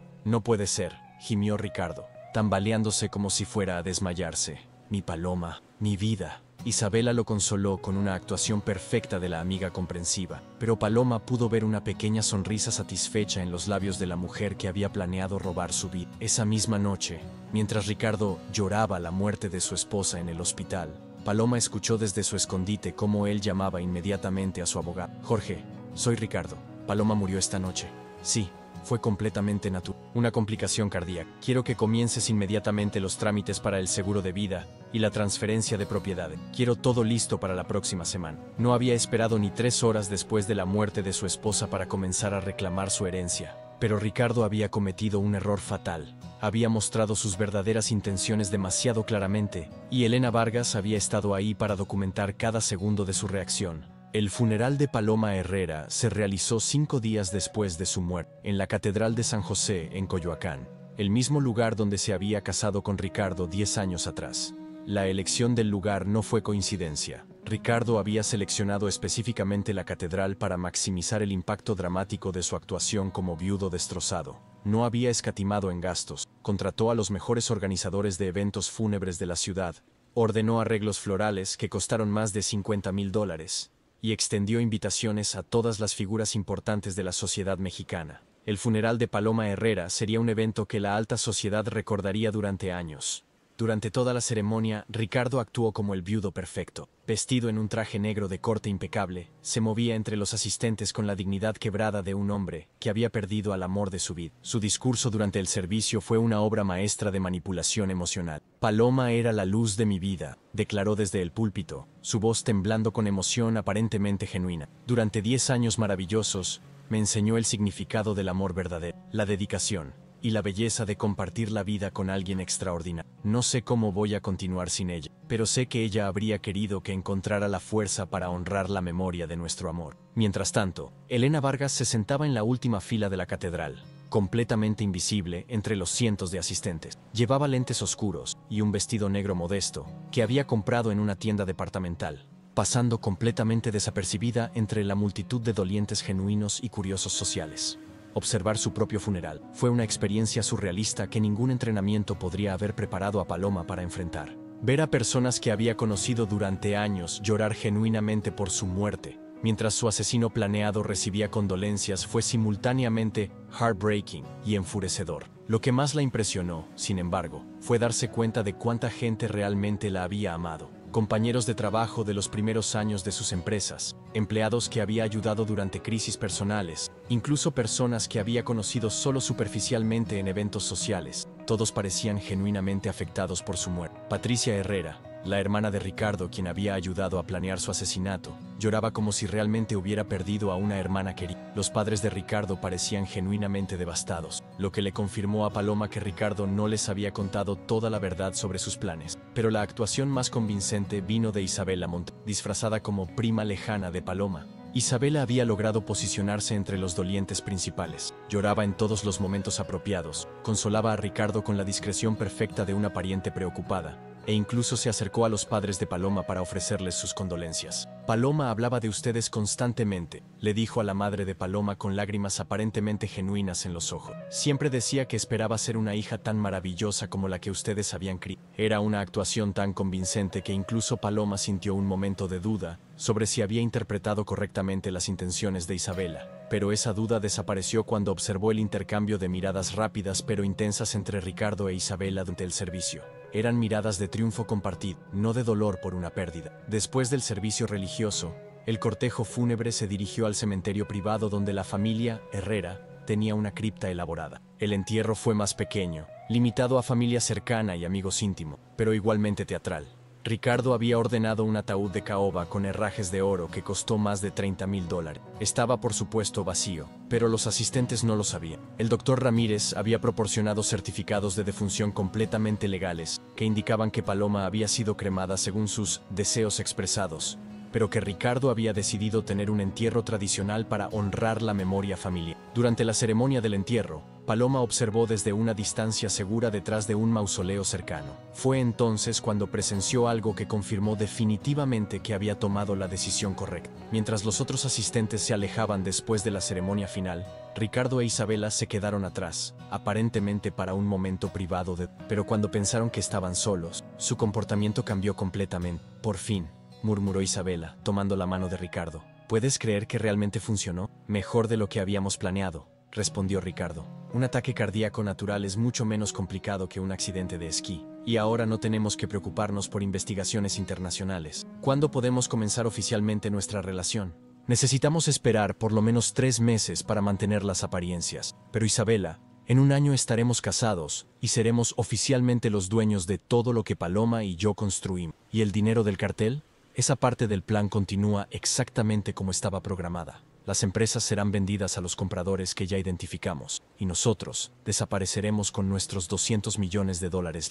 puede ser», gimió Ricardo, tambaleándose como si fuera a desmayarse. «Mi Paloma, mi vida». Isabela lo consoló con una actuación perfecta de la amiga comprensiva, pero Paloma pudo ver una pequeña sonrisa satisfecha en los labios de la mujer que había planeado robar su vida. Esa misma noche, mientras Ricardo lloraba la muerte de su esposa en el hospital, Paloma escuchó desde su escondite cómo él llamaba inmediatamente a su abogado. Jorge, soy Ricardo. Paloma murió esta noche. Sí. Fue completamente natural. Una complicación cardíaca. Quiero que comiences inmediatamente los trámites para el seguro de vida y la transferencia de propiedades. Quiero todo listo para la próxima semana. No había esperado ni 3 horas después de la muerte de su esposa para comenzar a reclamar su herencia. Pero Ricardo había cometido un error fatal. Había mostrado sus verdaderas intenciones demasiado claramente, y Elena Vargas había estado ahí para documentar cada segundo de su reacción. El funeral de Paloma Herrera se realizó 5 días después de su muerte, en la Catedral de San José, en Coyoacán, el mismo lugar donde se había casado con Ricardo 10 años atrás. La elección del lugar no fue coincidencia. Ricardo había seleccionado específicamente la catedral para maximizar el impacto dramático de su actuación como viudo destrozado. No había escatimado en gastos, contrató a los mejores organizadores de eventos fúnebres de la ciudad, ordenó arreglos florales que costaron más de $50,000, y extendió invitaciones a todas las figuras importantes de la sociedad mexicana. El funeral de Paloma Herrera sería un evento que la alta sociedad recordaría durante años. Durante toda la ceremonia, Ricardo actuó como el viudo perfecto. Vestido en un traje negro de corte impecable, se movía entre los asistentes con la dignidad quebrada de un hombre que había perdido al amor de su vida. Su discurso durante el servicio fue una obra maestra de manipulación emocional. Paloma era la luz de mi vida, declaró desde el púlpito, su voz temblando con emoción aparentemente genuina. Durante 10 años maravillosos, me enseñó el significado del amor verdadero, la dedicación y la belleza de compartir la vida con alguien extraordinario. No sé cómo voy a continuar sin ella, pero sé que ella habría querido que encontrara la fuerza para honrar la memoria de nuestro amor. Mientras tanto, Elena Vargas se sentaba en la última fila de la catedral, completamente invisible entre los cientos de asistentes. Llevaba lentes oscuros y un vestido negro modesto, que había comprado en una tienda departamental, pasando completamente desapercibida entre la multitud de dolientes genuinos y curiosos sociales. Observar su propio funeral fue una experiencia surrealista que ningún entrenamiento podría haber preparado a Paloma para enfrentar. Ver a personas que había conocido durante años llorar genuinamente por su muerte, mientras su asesino planeado recibía condolencias, fue simultáneamente heartbreaking y enfurecedor. Lo que más la impresionó, sin embargo, fue darse cuenta de cuánta gente realmente la había amado. Compañeros de trabajo de los primeros años de sus empresas, empleados que había ayudado durante crisis personales, incluso personas que había conocido solo superficialmente en eventos sociales, todos parecían genuinamente afectados por su muerte. Patricia Herrera, la hermana de Ricardo, quien había ayudado a planear su asesinato, lloraba como si realmente hubiera perdido a una hermana querida. Los padres de Ricardo parecían genuinamente devastados, lo que le confirmó a Paloma que Ricardo no les había contado toda la verdad sobre sus planes. Pero la actuación más convincente vino de Isabela Montero, disfrazada como prima lejana de Paloma. Isabela había logrado posicionarse entre los dolientes principales. Lloraba en todos los momentos apropiados, consolaba a Ricardo con la discreción perfecta de una pariente preocupada, e incluso se acercó a los padres de Paloma para ofrecerles sus condolencias. Paloma hablaba de ustedes constantemente, le dijo a la madre de Paloma con lágrimas aparentemente genuinas en los ojos. Siempre decía que esperaba ser una hija tan maravillosa como la que ustedes habían criado. Era una actuación tan convincente que incluso Paloma sintió un momento de duda sobre si había interpretado correctamente las intenciones de Isabela. Pero esa duda desapareció cuando observó el intercambio de miradas rápidas pero intensas entre Ricardo e Isabela durante el servicio. Eran miradas de triunfo compartido, no de dolor por una pérdida. Después del servicio religioso, el cortejo fúnebre se dirigió al cementerio privado donde la familia Herrera tenía una cripta elaborada. El entierro fue más pequeño, limitado a familia cercana y amigos íntimos, pero igualmente teatral. Ricardo había ordenado un ataúd de caoba con herrajes de oro que costó más de $30,000. Estaba por supuesto vacío, pero los asistentes no lo sabían. El doctor Ramírez había proporcionado certificados de defunción completamente legales que indicaban que Paloma había sido cremada según sus deseos expresados, pero que Ricardo había decidido tener un entierro tradicional para honrar la memoria familiar. Durante la ceremonia del entierro, Paloma observó desde una distancia segura detrás de un mausoleo cercano. Fue entonces cuando presenció algo que confirmó definitivamente que había tomado la decisión correcta. Mientras los otros asistentes se alejaban después de la ceremonia final, Ricardo e Isabela se quedaron atrás, aparentemente para un momento privado pero cuando pensaron que estaban solos, su comportamiento cambió completamente. Por fin, murmuró Isabela, tomando la mano de Ricardo. ¿Puedes creer que realmente funcionó? Mejor de lo que habíamos planeado, respondió Ricardo. Un ataque cardíaco natural es mucho menos complicado que un accidente de esquí, y ahora no tenemos que preocuparnos por investigaciones internacionales. ¿Cuándo podemos comenzar oficialmente nuestra relación? Necesitamos esperar por lo menos 3 meses para mantener las apariencias. Pero Isabela, en un año estaremos casados y seremos oficialmente los dueños de todo lo que Paloma y yo construimos. ¿Y el dinero del cartel? Esa parte del plan continúa exactamente como estaba programada. Las empresas serán vendidas a los compradores que ya identificamos, y nosotros desapareceremos con nuestros $200 millones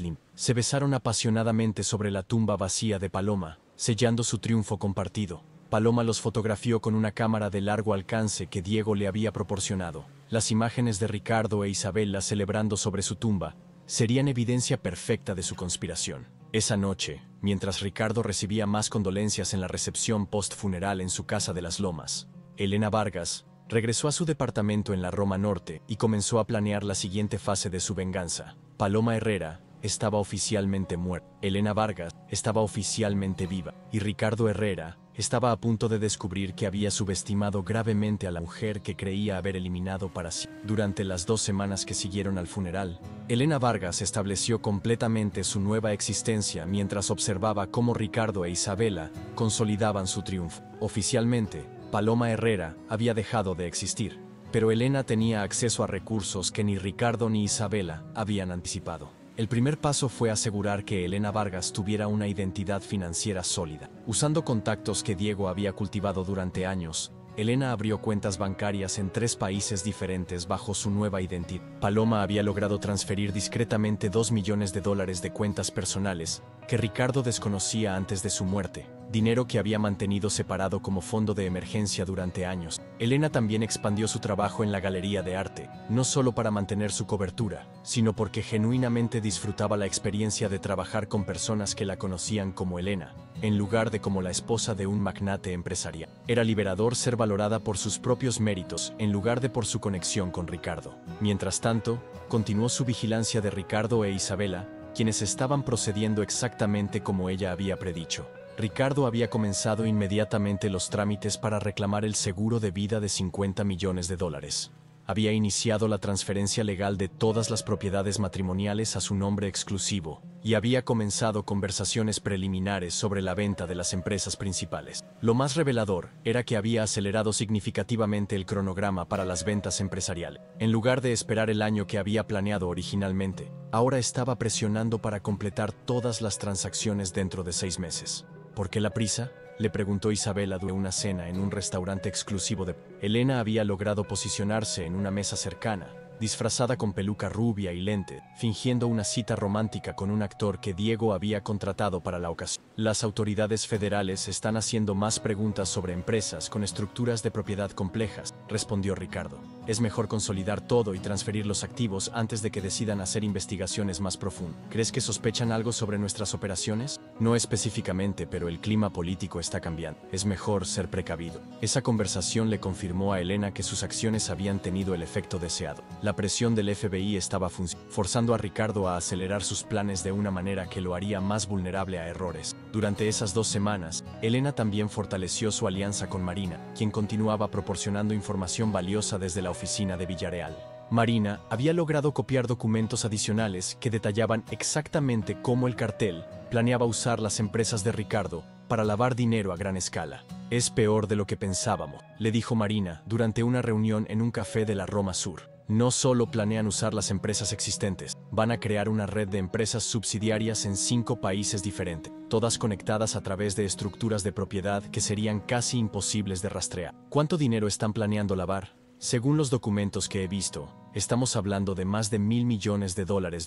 limpios. Se besaron apasionadamente sobre la tumba vacía de Paloma, sellando su triunfo compartido. Paloma los fotografió con una cámara de largo alcance que Diego le había proporcionado. Las imágenes de Ricardo e Isabela celebrando sobre su tumba serían evidencia perfecta de su conspiración. Esa noche, mientras Ricardo recibía más condolencias en la recepción post-funeral en su casa de las Lomas, Elena Vargas regresó a su departamento en la Roma Norte y comenzó a planear la siguiente fase de su venganza. Paloma Herrera estaba oficialmente muerta, Elena Vargas estaba oficialmente viva, y Ricardo Herrera estaba a punto de descubrir que había subestimado gravemente a la mujer que creía haber eliminado para sí. Durante las 2 semanas que siguieron al funeral, Elena Vargas estableció completamente su nueva existencia mientras observaba cómo Ricardo e Isabela consolidaban su triunfo. Oficialmente, Paloma Herrera había dejado de existir, pero Elena tenía acceso a recursos que ni Ricardo ni Isabela habían anticipado. El primer paso fue asegurar que Elena Vargas tuviera una identidad financiera sólida. Usando contactos que Diego había cultivado durante años, Elena abrió cuentas bancarias en 3 países diferentes bajo su nueva identidad. Paloma había logrado transferir discretamente $2 millones de cuentas personales que Ricardo desconocía antes de su muerte, dinero que había mantenido separado como fondo de emergencia durante años. Elena también expandió su trabajo en la galería de arte, no solo para mantener su cobertura, sino porque genuinamente disfrutaba la experiencia de trabajar con personas que la conocían como Elena, en lugar de como la esposa de un magnate empresarial. Era liberador ser valorada por sus propios méritos en lugar de por su conexión con Ricardo. Mientras tanto, continuó su vigilancia de Ricardo e Isabela, quienes estaban procediendo exactamente como ella había predicho. Ricardo había comenzado inmediatamente los trámites para reclamar el seguro de vida de $50 millones. Había iniciado la transferencia legal de todas las propiedades matrimoniales a su nombre exclusivo y había comenzado conversaciones preliminares sobre la venta de las empresas principales. Lo más revelador era que había acelerado significativamente el cronograma para las ventas empresariales. En lugar de esperar el año que había planeado originalmente, ahora estaba presionando para completar todas las transacciones dentro de 6 meses. ¿Por qué la prisa?, le preguntó Isabela durante una cena en un restaurante exclusivo de... Elena había logrado posicionarse en una mesa cercana, disfrazada con peluca rubia y lente, fingiendo una cita romántica con un actor que Diego había contratado para la ocasión. Las autoridades federales están haciendo más preguntas sobre empresas con estructuras de propiedad complejas, respondió Ricardo. Es mejor consolidar todo y transferir los activos antes de que decidan hacer investigaciones más profundas. ¿Crees que sospechan algo sobre nuestras operaciones? No específicamente, pero el clima político está cambiando. Es mejor ser precavido. Esa conversación le confirmó a Elena que sus acciones habían tenido el efecto deseado. La presión del FBI estaba forzando a Ricardo a acelerar sus planes de una manera que lo haría más vulnerable a errores. Durante esas 2 semanas, Elena también fortaleció su alianza con Marina, quien continuaba proporcionando información valiosa desde la oficina de Villarreal. Marina había logrado copiar documentos adicionales que detallaban exactamente cómo el cartel planeaba usar las empresas de Ricardo para lavar dinero a gran escala. Es peor de lo que pensábamos, le dijo Marina durante una reunión en un café de la Roma Sur. No solo planean usar las empresas existentes, van a crear una red de empresas subsidiarias en 5 países diferentes, todas conectadas a través de estructuras de propiedad que serían casi imposibles de rastrear. ¿Cuánto dinero están planeando lavar? Según los documentos que he visto, Estamos hablando de más de $1.000 millones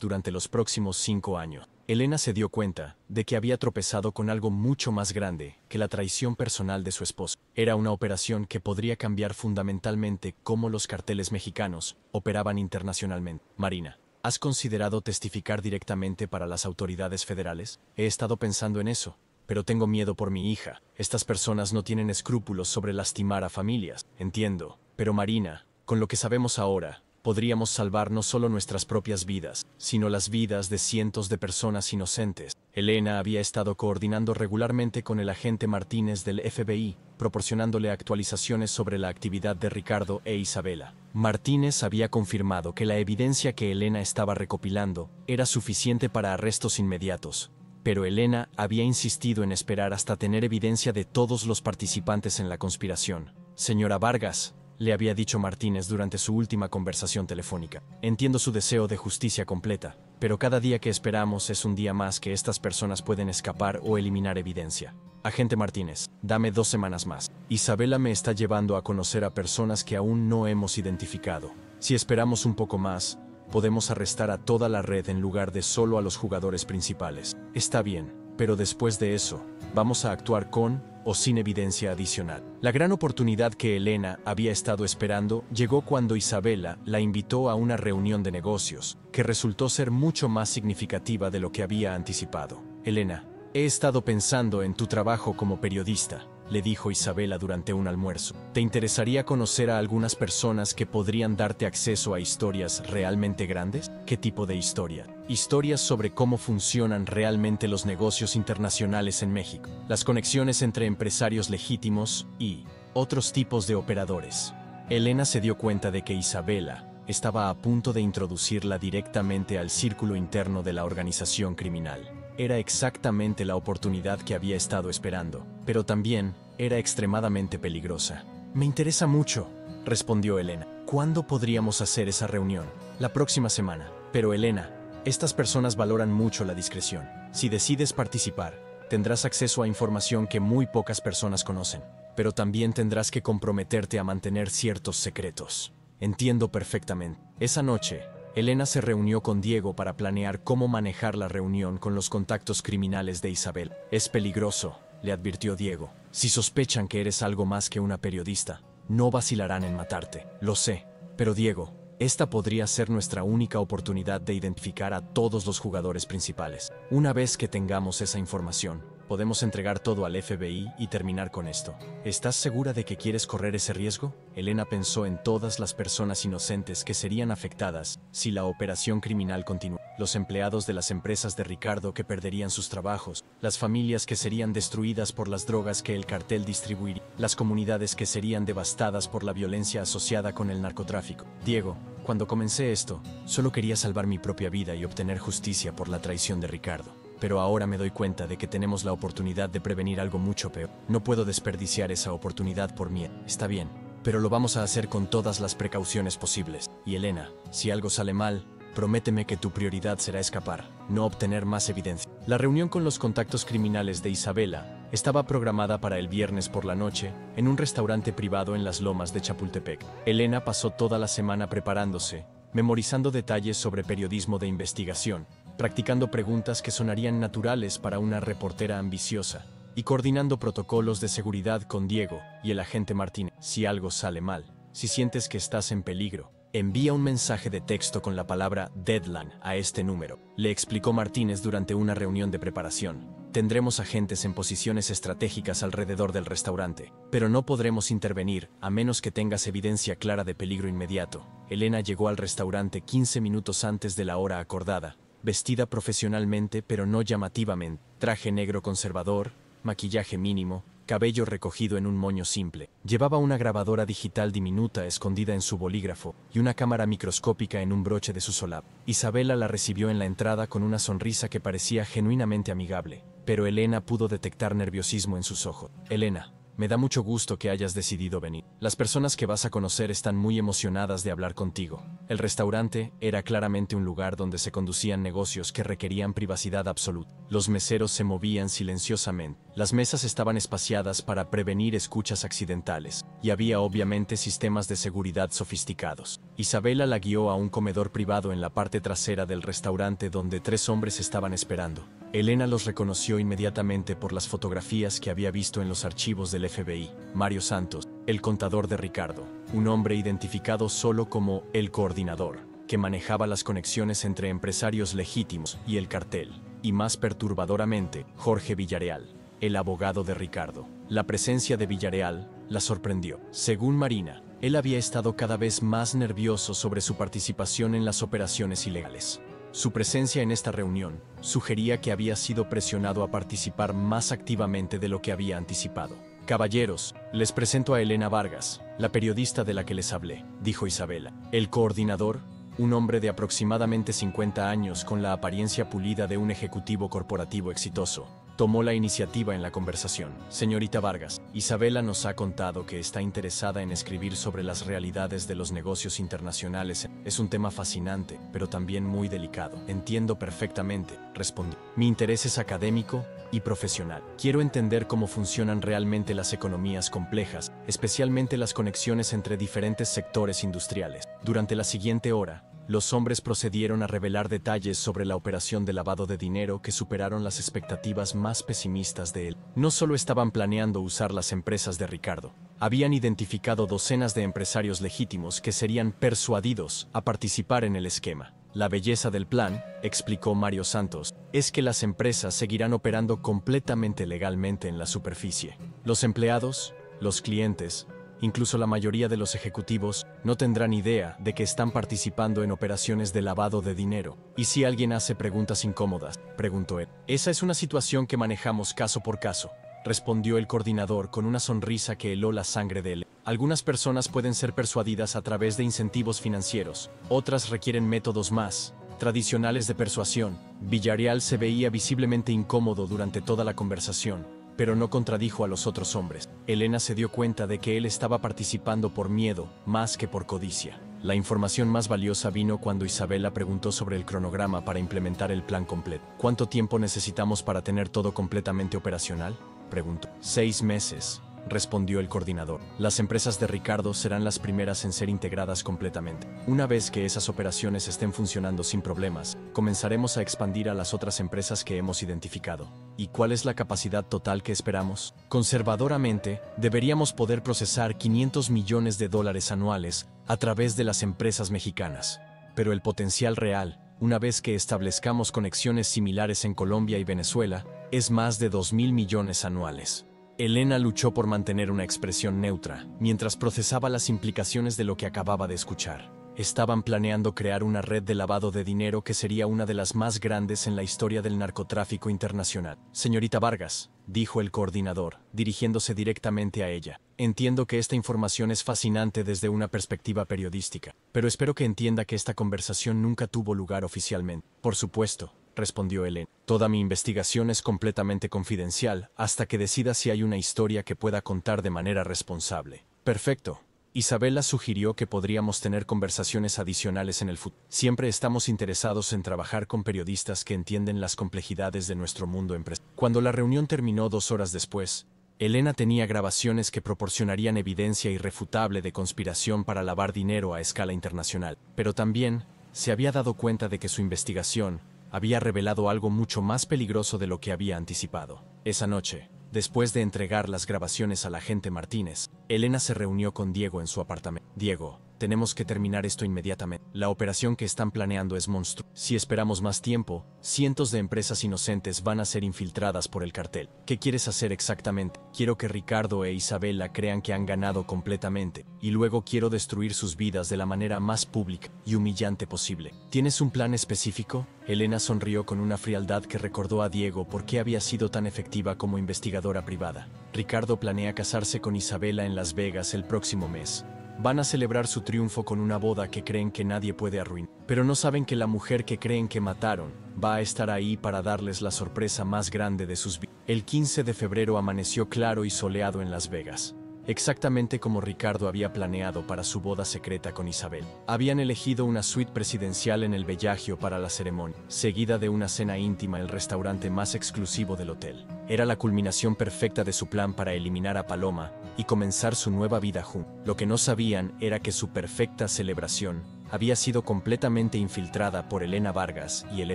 durante los próximos 5 años. Elena se dio cuenta de que había tropezado con algo mucho más grande que la traición personal de su esposo. Era una operación que podría cambiar fundamentalmente cómo los carteles mexicanos operaban internacionalmente. Marina, ¿has considerado testificar directamente para las autoridades federales? He estado pensando en eso, pero tengo miedo por mi hija. Estas personas no tienen escrúpulos sobre lastimar a familias. Entiendo, pero Marina, con lo que sabemos ahora, podríamos salvar no solo nuestras propias vidas, sino las vidas de cientos de personas inocentes. Elena había estado coordinando regularmente con el agente Martínez del FBI, proporcionándole actualizaciones sobre la actividad de Ricardo e Isabela. Martínez había confirmado que la evidencia que Elena estaba recopilando era suficiente para arrestos inmediatos, pero Elena había insistido en esperar hasta tener evidencia de todos los participantes en la conspiración. Señora Vargas, le había dicho Martínez durante su última conversación telefónica. Entiendo su deseo de justicia completa, pero cada día que esperamos es un día más que estas personas pueden escapar o eliminar evidencia. Agente Martínez, dame 2 semanas más. Isabela me está llevando a conocer a personas que aún no hemos identificado. Si esperamos un poco más, podemos arrestar a toda la red en lugar de solo a los jugadores principales. Está bien, pero después de eso, vamos a actuar con o sin evidencia adicional. La gran oportunidad que Elena había estado esperando llegó cuando Isabela la invitó a una reunión de negocios, que resultó ser mucho más significativa de lo que había anticipado. Elena, he estado pensando en tu trabajo como periodista, le dijo Isabela durante un almuerzo. ¿Te interesaría conocer a algunas personas que podrían darte acceso a historias realmente grandes? ¿Qué tipo de historia? Historias sobre cómo funcionan realmente los negocios internacionales en México, las conexiones entre empresarios legítimos y otros tipos de operadores. Elena se dio cuenta de que Isabela estaba a punto de introducirla directamente al círculo interno de la organización criminal. Era exactamente la oportunidad que había estado esperando, pero también era extremadamente peligrosa. Me interesa mucho, respondió Elena. ¿Cuándo podríamos hacer esa reunión? La próxima semana. Pero Elena, estas personas valoran mucho la discreción. Si decides participar, tendrás acceso a información que muy pocas personas conocen, pero también tendrás que comprometerte a mantener ciertos secretos. Entiendo perfectamente. Esa noche, Elena se reunió con Diego para planear cómo manejar la reunión con los contactos criminales de Isabel. Es peligroso, le advirtió Diego. Si sospechan que eres algo más que una periodista, no vacilarán en matarte. Lo sé, pero Diego, esta podría ser nuestra única oportunidad de identificar a todos los jugadores principales. Una vez que tengamos esa información, podemos entregar todo al FBI y terminar con esto. ¿Estás segura de que quieres correr ese riesgo? Elena pensó en todas las personas inocentes que serían afectadas si la operación criminal continúa. Los empleados de las empresas de Ricardo que perderían sus trabajos, las familias que serían destruidas por las drogas que el cartel distribuiría, las comunidades que serían devastadas por la violencia asociada con el narcotráfico. Diego, cuando comencé esto, solo quería salvar mi propia vida y obtener justicia por la traición de Ricardo. Pero ahora me doy cuenta de que tenemos la oportunidad de prevenir algo mucho peor. No puedo desperdiciar esa oportunidad por miedo. Está bien, pero lo vamos a hacer con todas las precauciones posibles. Y Elena, si algo sale mal, prométeme que tu prioridad será escapar, no obtener más evidencia. La reunión con los contactos criminales de Isabela estaba programada para el viernes por la noche en un restaurante privado en las lomas de Chapultepec. Elena pasó toda la semana preparándose, memorizando detalles sobre periodismo de investigación, practicando preguntas que sonarían naturales para una reportera ambiciosa, y coordinando protocolos de seguridad con Diego y el agente Martínez. Si algo sale mal, si sientes que estás en peligro, envía un mensaje de texto con la palabra deadline a este número, le explicó Martínez durante una reunión de preparación. Tendremos agentes en posiciones estratégicas alrededor del restaurante, pero no podremos intervenir a menos que tengas evidencia clara de peligro inmediato. Elena llegó al restaurante 15 minutos antes de la hora acordada, vestida profesionalmente pero no llamativamente, traje negro conservador, maquillaje mínimo, cabello recogido en un moño simple. Llevaba una grabadora digital diminuta escondida en su bolígrafo y una cámara microscópica en un broche de su solapa. Isabela la recibió en la entrada con una sonrisa que parecía genuinamente amigable, pero Elena pudo detectar nerviosismo en sus ojos. Elena, me da mucho gusto que hayas decidido venir. Las personas que vas a conocer están muy emocionadas de hablar contigo. El restaurante era claramente un lugar donde se conducían negocios que requerían privacidad absoluta. Los meseros se movían silenciosamente. Las mesas estaban espaciadas para prevenir escuchas accidentales, y había obviamente sistemas de seguridad sofisticados. Isabela la guió a un comedor privado en la parte trasera del restaurante donde 3 hombres estaban esperando. Elena los reconoció inmediatamente por las fotografías que había visto en los archivos del FBI. Mario Santos, el contador de Ricardo, un hombre identificado solo como el coordinador, que manejaba las conexiones entre empresarios legítimos y el cartel. Y más perturbadoramente, Jorge Villarreal, el abogado de Ricardo. La presencia de Villarreal la sorprendió. Según Marina, él había estado cada vez más nervioso sobre su participación en las operaciones ilegales. Su presencia en esta reunión sugería que había sido presionado a participar más activamente de lo que había anticipado. Caballeros, les presento a Elena Vargas, la periodista de la que les hablé, dijo Isabela. El coordinador, un hombre de aproximadamente 50 años con la apariencia pulida de un ejecutivo corporativo exitoso, tomó la iniciativa en la conversación. Señorita Vargas, Isabela nos ha contado que está interesada en escribir sobre las realidades de los negocios internacionales. Es un tema fascinante, pero también muy delicado. Entiendo perfectamente, respondí. Mi interés es académico y profesional. Quiero entender cómo funcionan realmente las economías complejas, especialmente las conexiones entre diferentes sectores industriales. Durante la siguiente hora, los hombres procedieron a revelar detalles sobre la operación de lavado de dinero que superaron las expectativas más pesimistas de él. No solo estaban planeando usar las empresas de Ricardo, habían identificado docenas de empresarios legítimos que serían persuadidos a participar en el esquema. La belleza del plan, explicó Mario Santos, es que las empresas seguirán operando completamente legalmente en la superficie. Los empleados, los clientes, incluso la mayoría de los ejecutivos, no tendrán idea de que están participando en operaciones de lavado de dinero. ¿Y si alguien hace preguntas incómodas?, preguntó él. Esa es una situación que manejamos caso por caso, respondió el coordinador con una sonrisa que heló la sangre de él. Algunas personas pueden ser persuadidas a través de incentivos financieros, otras requieren métodos más tradicionales de persuasión. Villarreal se veía visiblemente incómodo durante toda la conversación, pero no contradijo a los otros hombres. Elena se dio cuenta de que él estaba participando por miedo, más que por codicia. La información más valiosa vino cuando Isabela preguntó sobre el cronograma para implementar el plan completo. ¿Cuánto tiempo necesitamos para tener todo completamente operacional?, preguntó. 6 meses, respondió el coordinador. Las empresas de Ricardo serán las primeras en ser integradas completamente. Una vez que esas operaciones estén funcionando sin problemas, comenzaremos a expandir a las otras empresas que hemos identificado. ¿Y cuál es la capacidad total que esperamos? Conservadoramente, deberíamos poder procesar $500 millones anuales a través de las empresas mexicanas. Pero el potencial real, una vez que establezcamos conexiones similares en Colombia y Venezuela, es más de 2.000 millones anuales. Elena luchó por mantener una expresión neutra, mientras procesaba las implicaciones de lo que acababa de escuchar. Estaban planeando crear una red de lavado de dinero que sería una de las más grandes en la historia del narcotráfico internacional. Señorita Vargas, dijo el coordinador, dirigiéndose directamente a ella. Entiendo que esta información es fascinante desde una perspectiva periodística, pero espero que entienda que esta conversación nunca tuvo lugar oficialmente. Por supuesto, respondió Elena. Toda mi investigación es completamente confidencial hasta que decida si hay una historia que pueda contar de manera responsable. Perfecto. Isabela sugirió que podríamos tener conversaciones adicionales en el futuro. Siempre estamos interesados en trabajar con periodistas que entienden las complejidades de nuestro mundo empresarial. Cuando la reunión terminó 2 horas después, Elena tenía grabaciones que proporcionarían evidencia irrefutable de conspiración para lavar dinero a escala internacional. Pero también se había dado cuenta de que su investigación había revelado algo mucho más peligroso de lo que había anticipado. Esa noche, después de entregar las grabaciones al agente Martínez, Elena se reunió con Diego en su apartamento. Diego, tenemos que terminar esto inmediatamente. La operación que están planeando es monstruosa. Si esperamos más tiempo, cientos de empresas inocentes van a ser infiltradas por el cartel. ¿Qué quieres hacer exactamente? Quiero que Ricardo e Isabela crean que han ganado completamente, y luego quiero destruir sus vidas de la manera más pública y humillante posible. ¿Tienes un plan específico? Elena sonrió con una frialdad que recordó a Diego por qué había sido tan efectiva como investigadora privada. Ricardo planea casarse con Isabela en Las Vegas el próximo mes. Van a celebrar su triunfo con una boda que creen que nadie puede arruinar. Pero no saben que la mujer que creen que mataron va a estar ahí para darles la sorpresa más grande de sus vidas. El 15 de febrero amaneció claro y soleado en Las Vegas. exactamente como Ricardo había planeado para su boda secreta con Isabel. Habían elegido una suite presidencial en el Bellagio para la ceremonia, seguida de una cena íntima en el restaurante más exclusivo del hotel. Era la culminación perfecta de su plan para eliminar a Paloma y comenzar su nueva vida juntos. Lo que no sabían era que su perfecta celebración había sido completamente infiltrada por Elena Vargas y el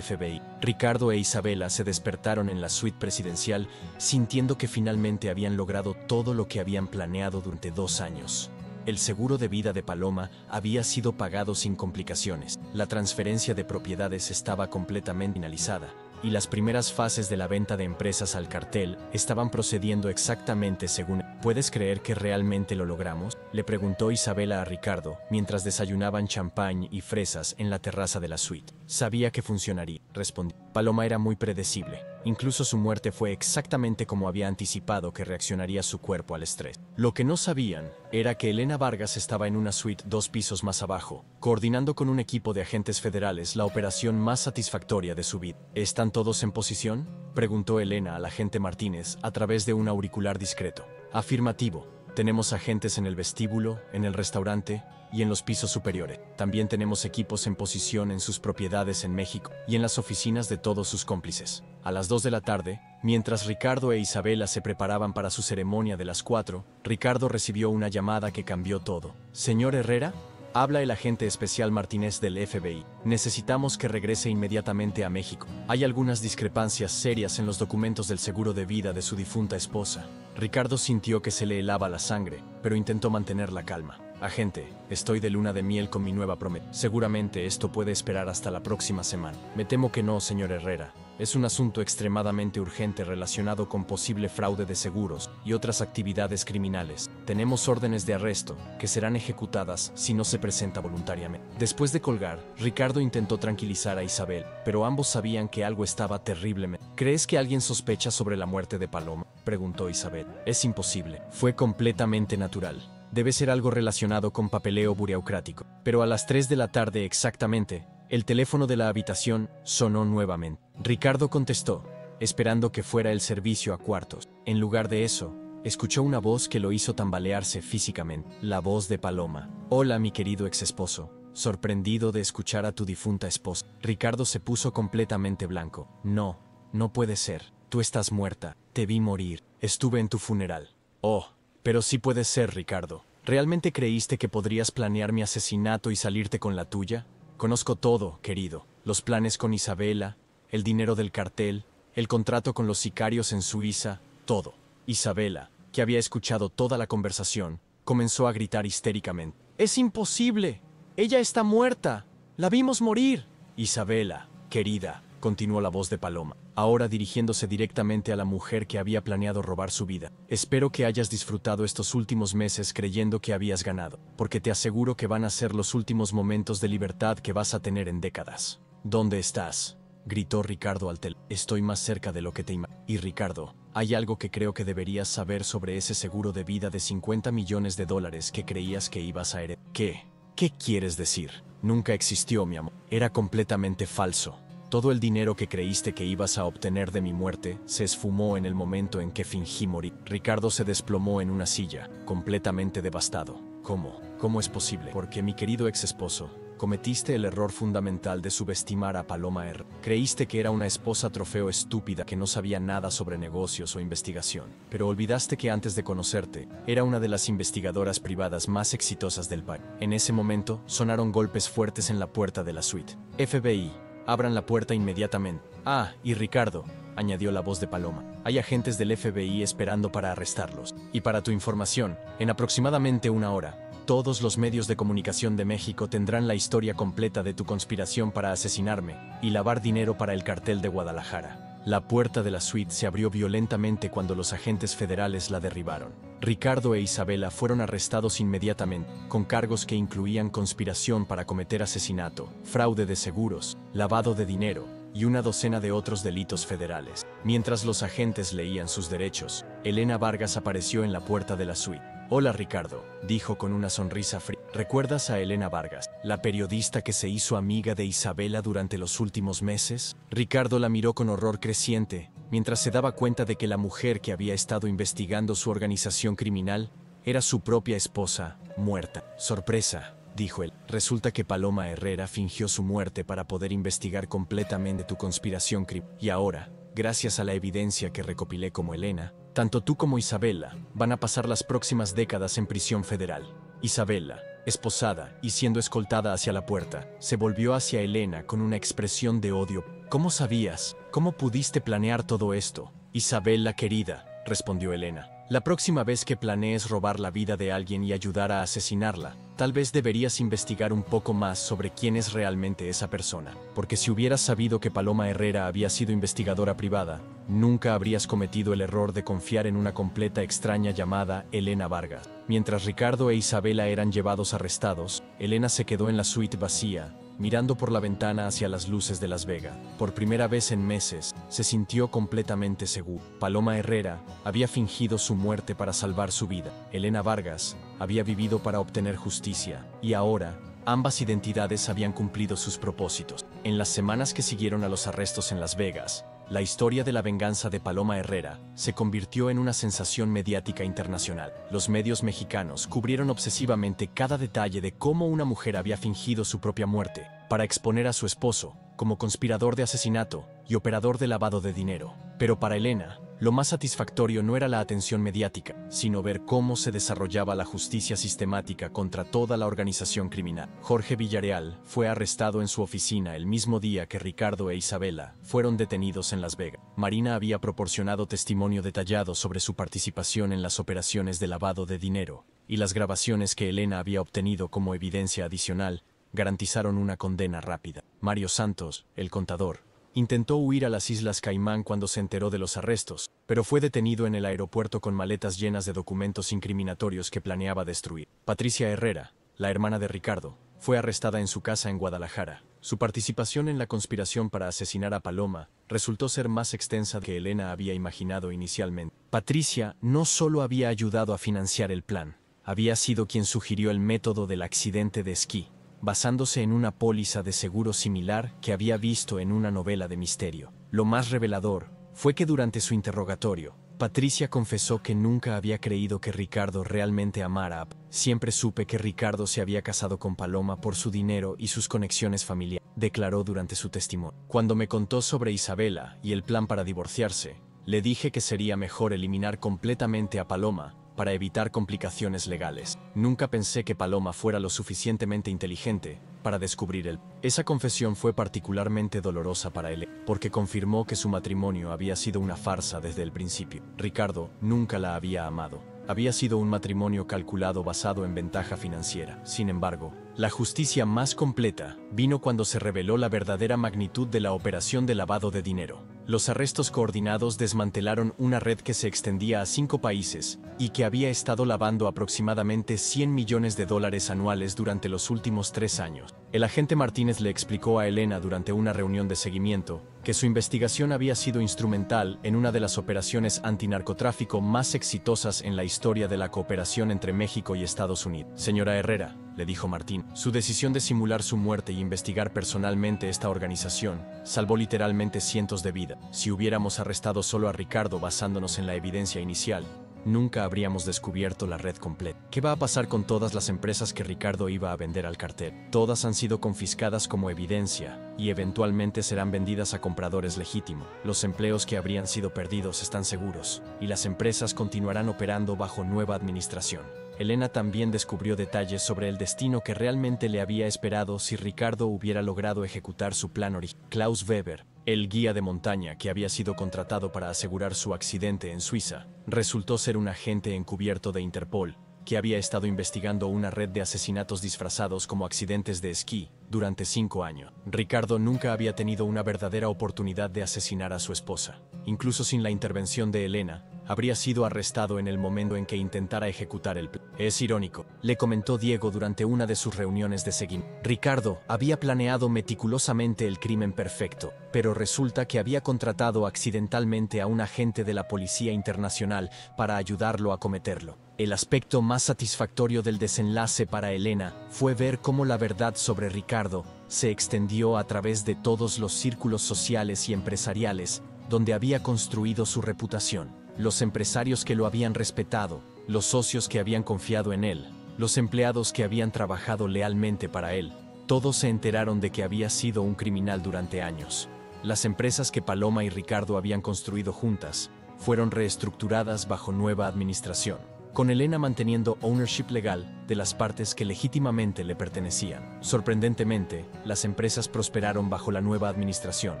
FBI. Ricardo e Isabela se despertaron en la suite presidencial sintiendo que finalmente habían logrado todo lo que habían planeado durante 2 años. El seguro de vida de Paloma había sido pagado sin complicaciones. La transferencia de propiedades estaba completamente finalizada y las primeras fases de la venta de empresas al cartel estaban procediendo exactamente según. ¿Puedes creer que realmente lo logramos?, le preguntó Isabela a Ricardo mientras desayunaban champán y fresas en la terraza de la suite. Sabía que funcionaría, respondió. Paloma era muy predecible. Incluso su muerte fue exactamente como había anticipado que reaccionaría su cuerpo al estrés. Lo que no sabían era que Elena Vargas estaba en una suite 2 pisos más abajo, coordinando con un equipo de agentes federales la operación más satisfactoria de su vida. ¿Están todos en posición?, preguntó Elena al agente Martínez a través de un auricular discreto. Afirmativo. Tenemos agentes en el vestíbulo, en el restaurante y en los pisos superiores. También tenemos equipos en posición en sus propiedades en México y en las oficinas de todos sus cómplices. A las 2 de la tarde, mientras Ricardo e Isabela se preparaban para su ceremonia de las 4, Ricardo recibió una llamada que cambió todo. «Señor Herrera, habla el agente especial Martínez del FBI. Necesitamos que regrese inmediatamente a México. Hay algunas discrepancias serias en los documentos del seguro de vida de su difunta esposa». Ricardo sintió que se le helaba la sangre, pero intentó mantener la calma. «Agente, estoy de luna de miel con mi nueva promesa. Seguramente esto puede esperar hasta la próxima semana». «Me temo que no, señor Herrera. Es un asunto extremadamente urgente relacionado con posible fraude de seguros y otras actividades criminales. Tenemos órdenes de arresto que serán ejecutadas si no se presenta voluntariamente». Después de colgar, Ricardo intentó tranquilizar a Isabel, pero ambos sabían que algo estaba terriblemente. «¿Crees que alguien sospecha sobre la muerte de Paloma?», preguntó Isabel. «Es imposible. Fue completamente natural. Debe ser algo relacionado con papeleo burocrático». Pero a las 3 de la tarde exactamente, el teléfono de la habitación sonó nuevamente. Ricardo contestó, esperando que fuera el servicio a cuartos. En lugar de eso, escuchó una voz que lo hizo tambalearse físicamente. La voz de Paloma. «Hola, mi querido exesposo. Sorprendido de escuchar a tu difunta esposa». Ricardo se puso completamente blanco. «No, no puede ser. Tú estás muerta. Te vi morir. Estuve en tu funeral». «Oh, pero sí puede ser, Ricardo. ¿Realmente creíste que podrías planear mi asesinato y salirte con la tuya? Conozco todo, querido. Los planes con Isabela, el dinero del cartel, el contrato con los sicarios en Suiza, todo». Isabela, que había escuchado toda la conversación, comenzó a gritar histéricamente. «¡Es imposible! ¡Ella está muerta! ¡La vimos morir!». «Isabela, querida», continuó la voz de Paloma, ahora dirigiéndose directamente a la mujer que había planeado robar su vida. «Espero que hayas disfrutado estos últimos meses creyendo que habías ganado, porque te aseguro que van a ser los últimos momentos de libertad que vas a tener en décadas». «¿Dónde estás?», gritó Ricardo al teléfono. «Estoy más cerca de lo que te imaginas. Y Ricardo, hay algo que creo que deberías saber sobre ese seguro de vida de $50 millones que creías que ibas a heredar». «¿Qué? ¿Qué quieres decir?». «Nunca existió, mi amor. Era completamente falso. Todo el dinero que creíste que ibas a obtener de mi muerte se esfumó en el momento en que fingí morir». Ricardo se desplomó en una silla, completamente devastado. «¿Cómo? ¿Cómo es posible?». «Porque, mi querido ex esposo, cometiste el error fundamental de subestimar a Paloma R. Creíste que era una esposa trofeo estúpida que no sabía nada sobre negocios o investigación. Pero olvidaste que antes de conocerte, era una de las investigadoras privadas más exitosas del país». En ese momento, sonaron golpes fuertes en la puerta de la suite. «FBI, abran la puerta inmediatamente». «Ah, y Ricardo», añadió la voz de Paloma, «hay agentes del FBI esperando para arrestarlos. Y para tu información, en aproximadamente 1 hora, todos los medios de comunicación de México tendrán la historia completa de tu conspiración para asesinarme y lavar dinero para el cartel de Guadalajara». La puerta de la suite se abrió violentamente cuando los agentes federales la derribaron. Ricardo e Isabela fueron arrestados inmediatamente, con cargos que incluían conspiración para cometer asesinato, fraude de seguros, lavado de dinero y una docena de otros delitos federales. Mientras los agentes leían sus derechos, Elena Vargas apareció en la puerta de la suite. «Hola, Ricardo», dijo con una sonrisa fría. «¿Recuerdas a Elena Vargas, la periodista que se hizo amiga de Isabela durante los últimos meses?». Ricardo la miró con horror creciente, mientras se daba cuenta de que la mujer que había estado investigando su organización criminal Era su propia esposa, muerta. Sorpresa, dijo él. Resulta que Paloma Herrera fingió su muerte para poder investigar completamente tu conspiración criminal. Y ahora, gracias a la evidencia que recopilé como Elena, tanto tú como Isabela van a pasar las próximas décadas en prisión federal. Isabela, esposada y siendo escoltada hacia la puerta, se volvió hacia Elena con una expresión de odio. ¿Cómo sabías? ¿Cómo pudiste planear todo esto? Isabela querida, respondió Elena. La próxima vez que planees robar la vida de alguien y ayudar a asesinarla, tal vez deberías investigar un poco más sobre quién es realmente esa persona. Porque si hubieras sabido que Paloma Herrera había sido investigadora privada, nunca habrías cometido el error de confiar en una completa extraña llamada Elena Vargas. Mientras Ricardo e Isabela eran llevados arrestados, Elena se quedó en la suite vacía, mirando por la ventana hacia las luces de Las Vegas. Por primera vez en meses, se sintió completamente segura. Paloma Herrera había fingido su muerte para salvar su vida. Elena Vargas había vivido para obtener justicia, y ahora, ambas identidades habían cumplido sus propósitos. En las semanas que siguieron a los arrestos en Las Vegas, la historia de la venganza de Paloma Herrera se convirtió en una sensación mediática internacional. Los medios mexicanos cubrieron obsesivamente cada detalle de cómo una mujer había fingido su propia muerte para exponer a su esposo como conspirador de asesinato y operador de lavado de dinero. Pero para Elena, lo más satisfactorio no era la atención mediática, sino ver cómo se desarrollaba la justicia sistemática contra toda la organización criminal. Jorge Villarreal fue arrestado en su oficina el mismo día que Ricardo e Isabela fueron detenidos en Las Vegas. Marina había proporcionado testimonio detallado sobre su participación en las operaciones de lavado de dinero, y las grabaciones que Elena había obtenido como evidencia adicional garantizaron una condena rápida. Mario Santos, el contador, intentó huir a las Islas Caimán cuando se enteró de los arrestos, pero fue detenido en el aeropuerto con maletas llenas de documentos incriminatorios que planeaba destruir. Patricia Herrera, la hermana de Ricardo, fue arrestada en su casa en Guadalajara. Su participación en la conspiración para asesinar a Paloma resultó ser más extensa que Elena había imaginado inicialmente. Patricia no solo había ayudado a financiar el plan, había sido quien sugirió el método del accidente de esquí, basándose en una póliza de seguro similar que había visto en una novela de misterio. Lo más revelador fue que durante su interrogatorio, Patricia confesó que nunca había creído que Ricardo realmente amara a Paloma. Siempre supe que Ricardo se había casado con Paloma por su dinero y sus conexiones familiares, declaró durante su testimonio. Cuando me contó sobre Isabela y el plan para divorciarse, le dije que sería mejor eliminar completamente a Paloma para evitar complicaciones legales. Nunca pensé que Paloma fuera lo suficientemente inteligente para descubrir Esa confesión fue particularmente dolorosa para él, porque confirmó que su matrimonio había sido una farsa desde el principio. Ricardo nunca la había amado. Había sido un matrimonio calculado basado en ventaja financiera. Sin embargo, la justicia más completa vino cuando se reveló la verdadera magnitud de la operación de lavado de dinero. Los arrestos coordinados desmantelaron una red que se extendía a 5 países y que había estado lavando aproximadamente $100 millones anuales durante los últimos 3 años. El agente Martínez le explicó a Elena durante una reunión de seguimiento que su investigación había sido instrumental en una de las operaciones antinarcotráfico más exitosas en la historia de la cooperación entre México y Estados Unidos. Señora Herrera, le dijo Martín, su decisión de simular su muerte y investigar personalmente esta organización salvó literalmente cientos de vidas. Si hubiéramos arrestado solo a Ricardo basándonos en la evidencia inicial, nunca habríamos descubierto la red completa. ¿Qué va a pasar con todas las empresas que Ricardo iba a vender al cartel? Todas han sido confiscadas como evidencia y eventualmente serán vendidas a compradores legítimos. Los empleos que habrían sido perdidos están seguros y las empresas continuarán operando bajo nueva administración. Elena también descubrió detalles sobre el destino que realmente le había esperado si Ricardo hubiera logrado ejecutar su plan original. Klaus Weber, el guía de montaña que había sido contratado para asegurar su accidente en Suiza, resultó ser un agente encubierto de Interpol, que había estado investigando una red de asesinatos disfrazados como accidentes de esquí durante 5 años. Ricardo nunca había tenido una verdadera oportunidad de asesinar a su esposa. Incluso sin la intervención de Elena, habría sido arrestado en el momento en que intentara ejecutar el plan. Es irónico, le comentó Diego durante una de sus reuniones de seguimiento. Ricardo había planeado meticulosamente el crimen perfecto, pero resulta que había contratado accidentalmente a un agente de la Policía Internacional para ayudarlo a cometerlo. El aspecto más satisfactorio del desenlace para Elena fue ver cómo la verdad sobre Ricardo se extendió a través de todos los círculos sociales y empresariales donde había construido su reputación. Los empresarios que lo habían respetado los socios que habían confiado en él, los empleados que habían trabajado lealmente para él, todos se enteraron de que había sido un criminal durante años. Las empresas que Paloma y Ricardo habían construido juntas fueron reestructuradas bajo nueva administración, con Elena manteniendo ownership legal de las partes que legítimamente le pertenecían. Sorprendentemente, las empresas prosperaron bajo la nueva administración,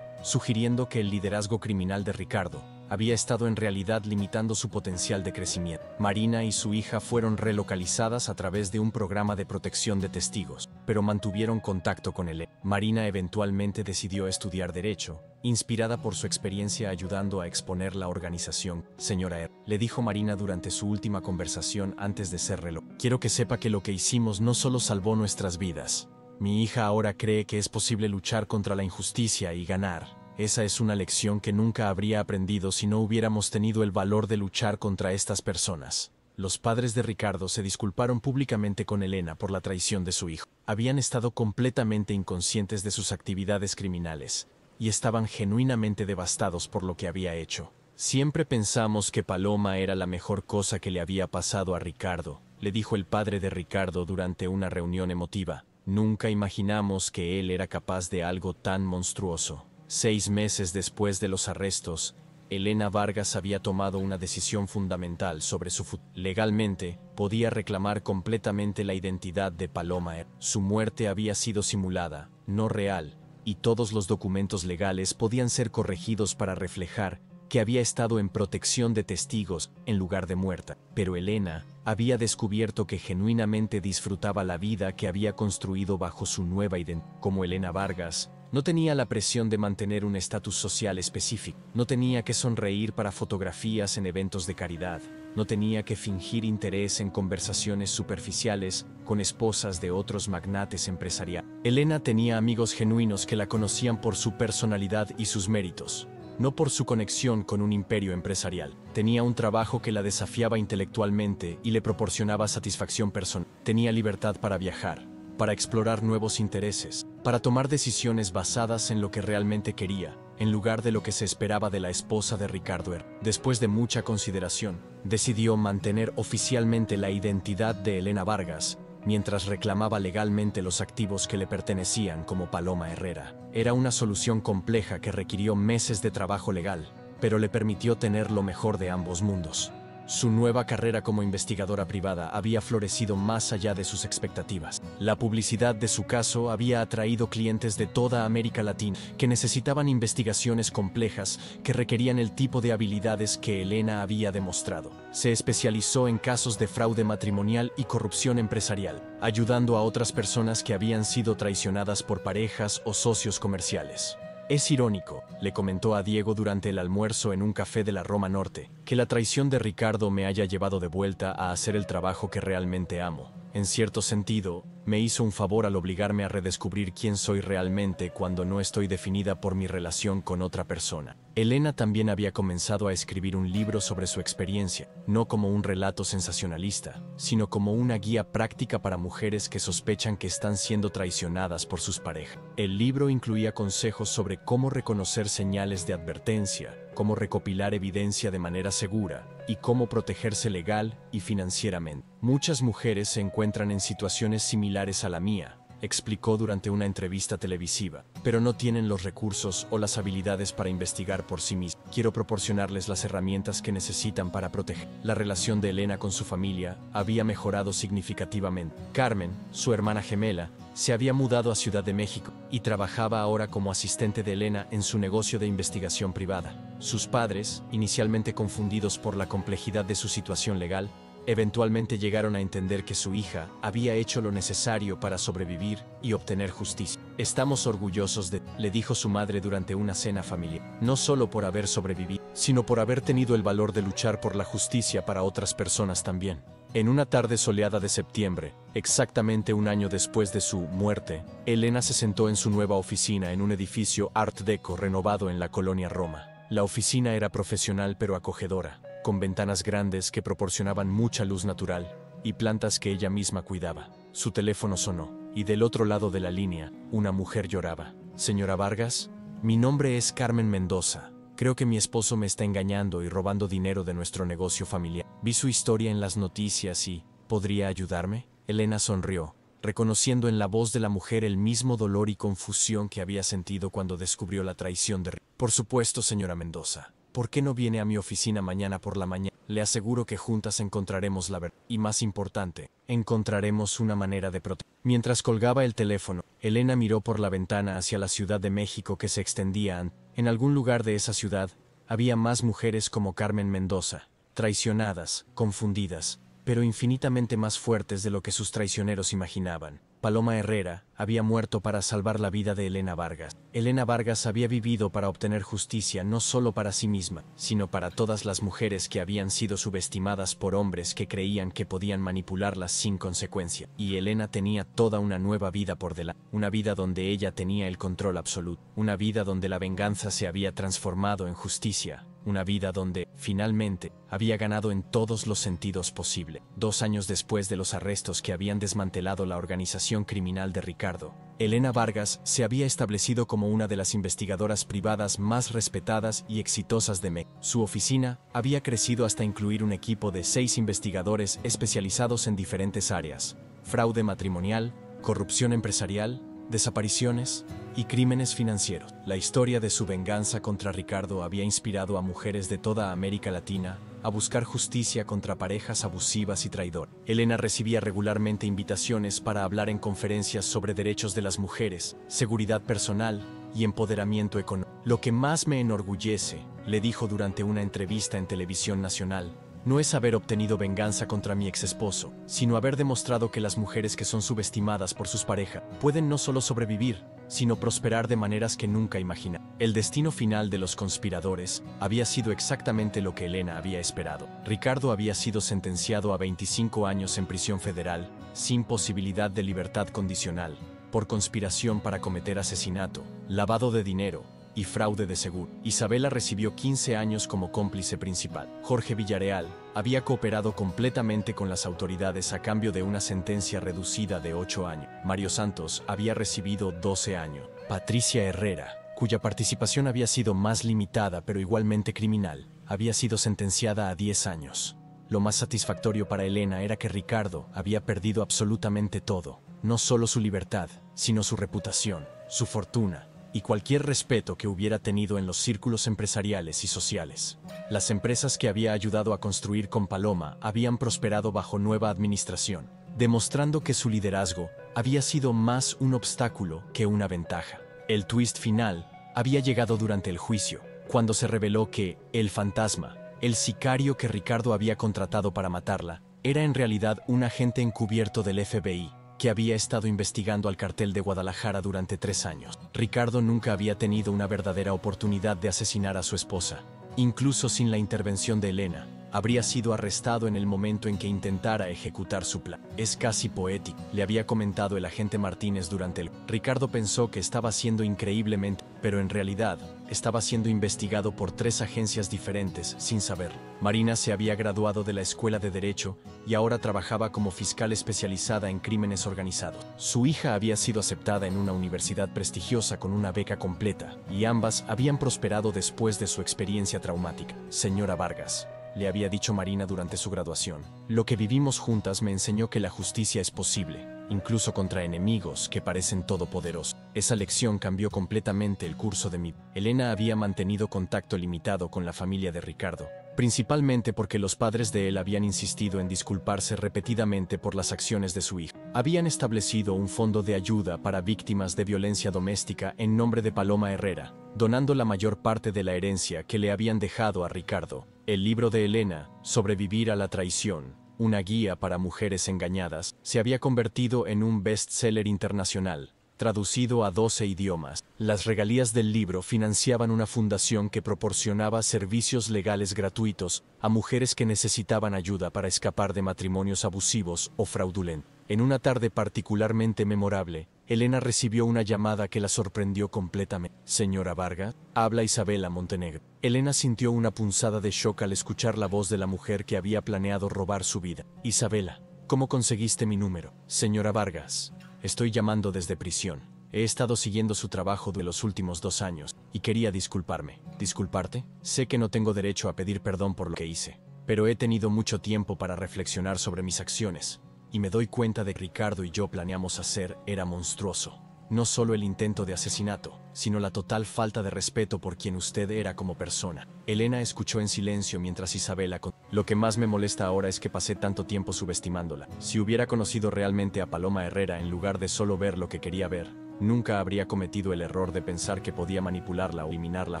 sugiriendo que el liderazgo criminal de Ricardo había estado en realidad limitando su potencial de crecimiento. Marina y su hija fueron relocalizadas a través de un programa de protección de testigos, pero mantuvieron contacto con él. Marina eventualmente decidió estudiar Derecho, inspirada por su experiencia ayudando a exponer la organización. Señora R., le dijo Marina durante su última conversación antes de ser reloj. Quiero que sepa que lo que hicimos no solo salvó nuestras vidas. Mi hija ahora cree que es posible luchar contra la injusticia y ganar. Esa es una lección que nunca habría aprendido si no hubiéramos tenido el valor de luchar contra estas personas. Los padres de Ricardo se disculparon públicamente con Elena por la traición de su hijo. Habían estado completamente inconscientes de sus actividades criminales y estaban genuinamente devastados por lo que había hecho. Siempre pensamos que Paloma era la mejor cosa que le había pasado a Ricardo, le dijo el padre de Ricardo durante una reunión emotiva. Nunca imaginamos que él era capaz de algo tan monstruoso. 6 meses después de los arrestos, Elena Vargas había tomado una decisión fundamental sobre su futuro. Legalmente, podía reclamar completamente la identidad de Paloma R. Su muerte había sido simulada, no real, y todos los documentos legales podían ser corregidos para reflejar que había estado en protección de testigos en lugar de muerta. Pero Elena había descubierto que genuinamente disfrutaba la vida que había construido bajo su nueva identidad. Como Elena Vargas, no tenía la presión de mantener un estatus social específico, no tenía que sonreír para fotografías en eventos de caridad, no tenía que fingir interés en conversaciones superficiales con esposas de otros magnates empresariales. Elena tenía amigos genuinos que la conocían por su personalidad y sus méritos, no por su conexión con un imperio empresarial. Tenía un trabajo que la desafiaba intelectualmente y le proporcionaba satisfacción personal. Tenía libertad para viajar, para explorar nuevos intereses, para tomar decisiones basadas en lo que realmente quería, en lugar de lo que se esperaba de la esposa de Ricardo R. Después de mucha consideración, decidió mantener oficialmente la identidad de Elena Vargas, mientras reclamaba legalmente los activos que le pertenecían como Paloma Herrera. Era una solución compleja que requirió meses de trabajo legal, pero le permitió tener lo mejor de ambos mundos. Su nueva carrera como investigadora privada había florecido más allá de sus expectativas. La publicidad de su caso había atraído clientes de toda América Latina que necesitaban investigaciones complejas que requerían el tipo de habilidades que Elena había demostrado. Se especializó en casos de fraude matrimonial y corrupción empresarial, ayudando a otras personas que habían sido traicionadas por parejas o socios comerciales. Es irónico, le comentó a Diego durante el almuerzo en un café de la Roma Norte, que la traición de Ricardo me haya llevado de vuelta a hacer el trabajo que realmente amo. En cierto sentido, me hizo un favor al obligarme a redescubrir quién soy realmente cuando no estoy definida por mi relación con otra persona. Elena también había comenzado a escribir un libro sobre su experiencia, no como un relato sensacionalista, sino como una guía práctica para mujeres que sospechan que están siendo traicionadas por sus parejas. El libro incluía consejos sobre cómo reconocer señales de advertencia, cómo recopilar evidencia de manera segura y cómo protegerse legal y financieramente. Muchas mujeres se encuentran en situaciones similares a la mía, explicó durante una entrevista televisiva, pero no tienen los recursos o las habilidades para investigar por sí mismas. Quiero proporcionarles las herramientas que necesitan para proteger. La relación de Elena con su familia había mejorado significativamente. Carmen, su hermana gemela, se había mudado a Ciudad de México y trabajaba ahora como asistente de Elena en su negocio de investigación privada. Sus padres, inicialmente confundidos por la complejidad de su situación legal, eventualmente llegaron a entender que su hija había hecho lo necesario para sobrevivir y obtener justicia. Estamos orgullosos de, le dijo su madre durante una cena familiar, no solo por haber sobrevivido, sino por haber tenido el valor de luchar por la justicia para otras personas también. En una tarde soleada de septiembre, exactamente un año después de su muerte, Elena se sentó en su nueva oficina en un edificio Art Deco renovado en la colonia Roma. La oficina era profesional pero acogedora, con ventanas grandes que proporcionaban mucha luz natural y plantas que ella misma cuidaba. Su teléfono sonó, y del otro lado de la línea, una mujer lloraba. «Señora Vargas, mi nombre es Carmen Mendoza. Creo que mi esposo me está engañando y robando dinero de nuestro negocio familiar. Vi su historia en las noticias y, ¿podría ayudarme? Elena sonrió, reconociendo en la voz de la mujer el mismo dolor y confusión que había sentido cuando descubrió la traición de Ricardo. Por supuesto, señora Mendoza. ¿Por qué no viene a mi oficina mañana por la mañana? Le aseguro que juntas encontraremos la verdad. Y más importante, encontraremos una manera de proteger. Mientras colgaba el teléfono, Elena miró por la ventana hacia la Ciudad de México que se extendía. En algún lugar de esa ciudad, había más mujeres como Carmen Mendoza, traicionadas, confundidas, pero infinitamente más fuertes de lo que sus traicioneros imaginaban. Paloma Herrera había muerto para salvar la vida de Elena Vargas. Elena Vargas había vivido para obtener justicia no solo para sí misma, sino para todas las mujeres que habían sido subestimadas por hombres que creían que podían manipularlas sin consecuencia. Y Elena tenía toda una nueva vida por delante, una vida donde ella tenía el control absoluto, una vida donde la venganza se había transformado en justicia. Una vida donde, finalmente, había ganado en todos los sentidos posibles. 2 años después de los arrestos que habían desmantelado la organización criminal de Ricardo, Elena Vargas se había establecido como una de las investigadoras privadas más respetadas y exitosas de México. Su oficina había crecido hasta incluir un equipo de 6 investigadores especializados en diferentes áreas: fraude matrimonial, corrupción empresarial, desapariciones y crímenes financieros. La historia de su venganza contra Ricardo había inspirado a mujeres de toda América Latina a buscar justicia contra parejas abusivas y traidoras. Elena recibía regularmente invitaciones para hablar en conferencias sobre derechos de las mujeres, seguridad personal y empoderamiento económico. Lo que más me enorgullece, le dijo durante una entrevista en televisión nacional, no es haber obtenido venganza contra mi exesposo, sino haber demostrado que las mujeres que son subestimadas por sus parejas pueden no solo sobrevivir, sino prosperar de maneras que nunca imaginaron. El destino final de los conspiradores había sido exactamente lo que Elena había esperado. Ricardo había sido sentenciado a 25 años en prisión federal, sin posibilidad de libertad condicional, por conspiración para cometer asesinato, lavado de dinero y fraude de seguro. Isabela recibió 15 años como cómplice principal. Jorge Villarreal había cooperado completamente con las autoridades a cambio de una sentencia reducida de 8 años. Mario Santos había recibido 12 años. Patricia Herrera, cuya participación había sido más limitada pero igualmente criminal, había sido sentenciada a 10 años. Lo más satisfactorio para Elena era que Ricardo había perdido absolutamente todo, no solo su libertad, sino su reputación, su fortuna y cualquier respeto que hubiera tenido en los círculos empresariales y sociales. Las empresas que había ayudado a construir con Paloma habían prosperado bajo nueva administración, demostrando que su liderazgo había sido más un obstáculo que una ventaja. El twist final había llegado durante el juicio, cuando se reveló que el fantasma, el sicario que Ricardo había contratado para matarla, era en realidad un agente encubierto del FBI, que había estado investigando al cartel de Guadalajara durante 3 años. Ricardo nunca había tenido una verdadera oportunidad de asesinar a su esposa. Incluso sin la intervención de Elena, habría sido arrestado en el momento en que intentara ejecutar su plan. Es casi poético, le había comentado el agente Martínez durante el... Ricardo pensó que estaba siendo increíblemente, pero en realidad, estaba siendo investigado por 3 agencias diferentes, sin saberlo. Marina se había graduado de la Escuela de Derecho y ahora trabajaba como fiscal especializada en crímenes organizados. Su hija había sido aceptada en una universidad prestigiosa con una beca completa, y ambas habían prosperado después de su experiencia traumática. Señora Vargas, le había dicho Marina durante su graduación, lo que vivimos juntas me enseñó que la justicia es posible, incluso contra enemigos que parecen todopoderosos. Esa lección cambió completamente el curso de mi vida. Elena había mantenido contacto limitado con la familia de Ricardo, principalmente porque los padres de él habían insistido en disculparse repetidamente por las acciones de su hija. Habían establecido un fondo de ayuda para víctimas de violencia doméstica en nombre de Paloma Herrera, donando la mayor parte de la herencia que le habían dejado a Ricardo. El libro de Elena, Sobrevivir a la traición, una guía para mujeres engañadas, se había convertido en un bestseller internacional, traducido a 12 idiomas. Las regalías del libro financiaban una fundación que proporcionaba servicios legales gratuitos a mujeres que necesitaban ayuda para escapar de matrimonios abusivos o fraudulentos. En una tarde particularmente memorable, Elena recibió una llamada que la sorprendió completamente. «Señora Vargas», habla Isabela Montenegro. Elena sintió una punzada de shock al escuchar la voz de la mujer que había planeado robar su vida. «Isabela, ¿cómo conseguiste mi número?» «Señora Vargas, estoy llamando desde prisión. He estado siguiendo su trabajo de los últimos 2 años y quería disculparme». «¿Disculparte? Sé que no tengo derecho a pedir perdón por lo que hice. pero he tenido mucho tiempo para reflexionar sobre mis acciones, y me doy cuenta de que Ricardo y yo planeamos hacer era monstruoso. No solo el intento de asesinato, sino la total falta de respeto por quien usted era como persona. Elena escuchó en silencio mientras Isabela Lo que más me molesta ahora es que pasé tanto tiempo subestimándola. Si hubiera conocido realmente a Paloma Herrera en lugar de solo ver lo que quería ver, nunca habría cometido el error de pensar que podía manipularla o eliminarla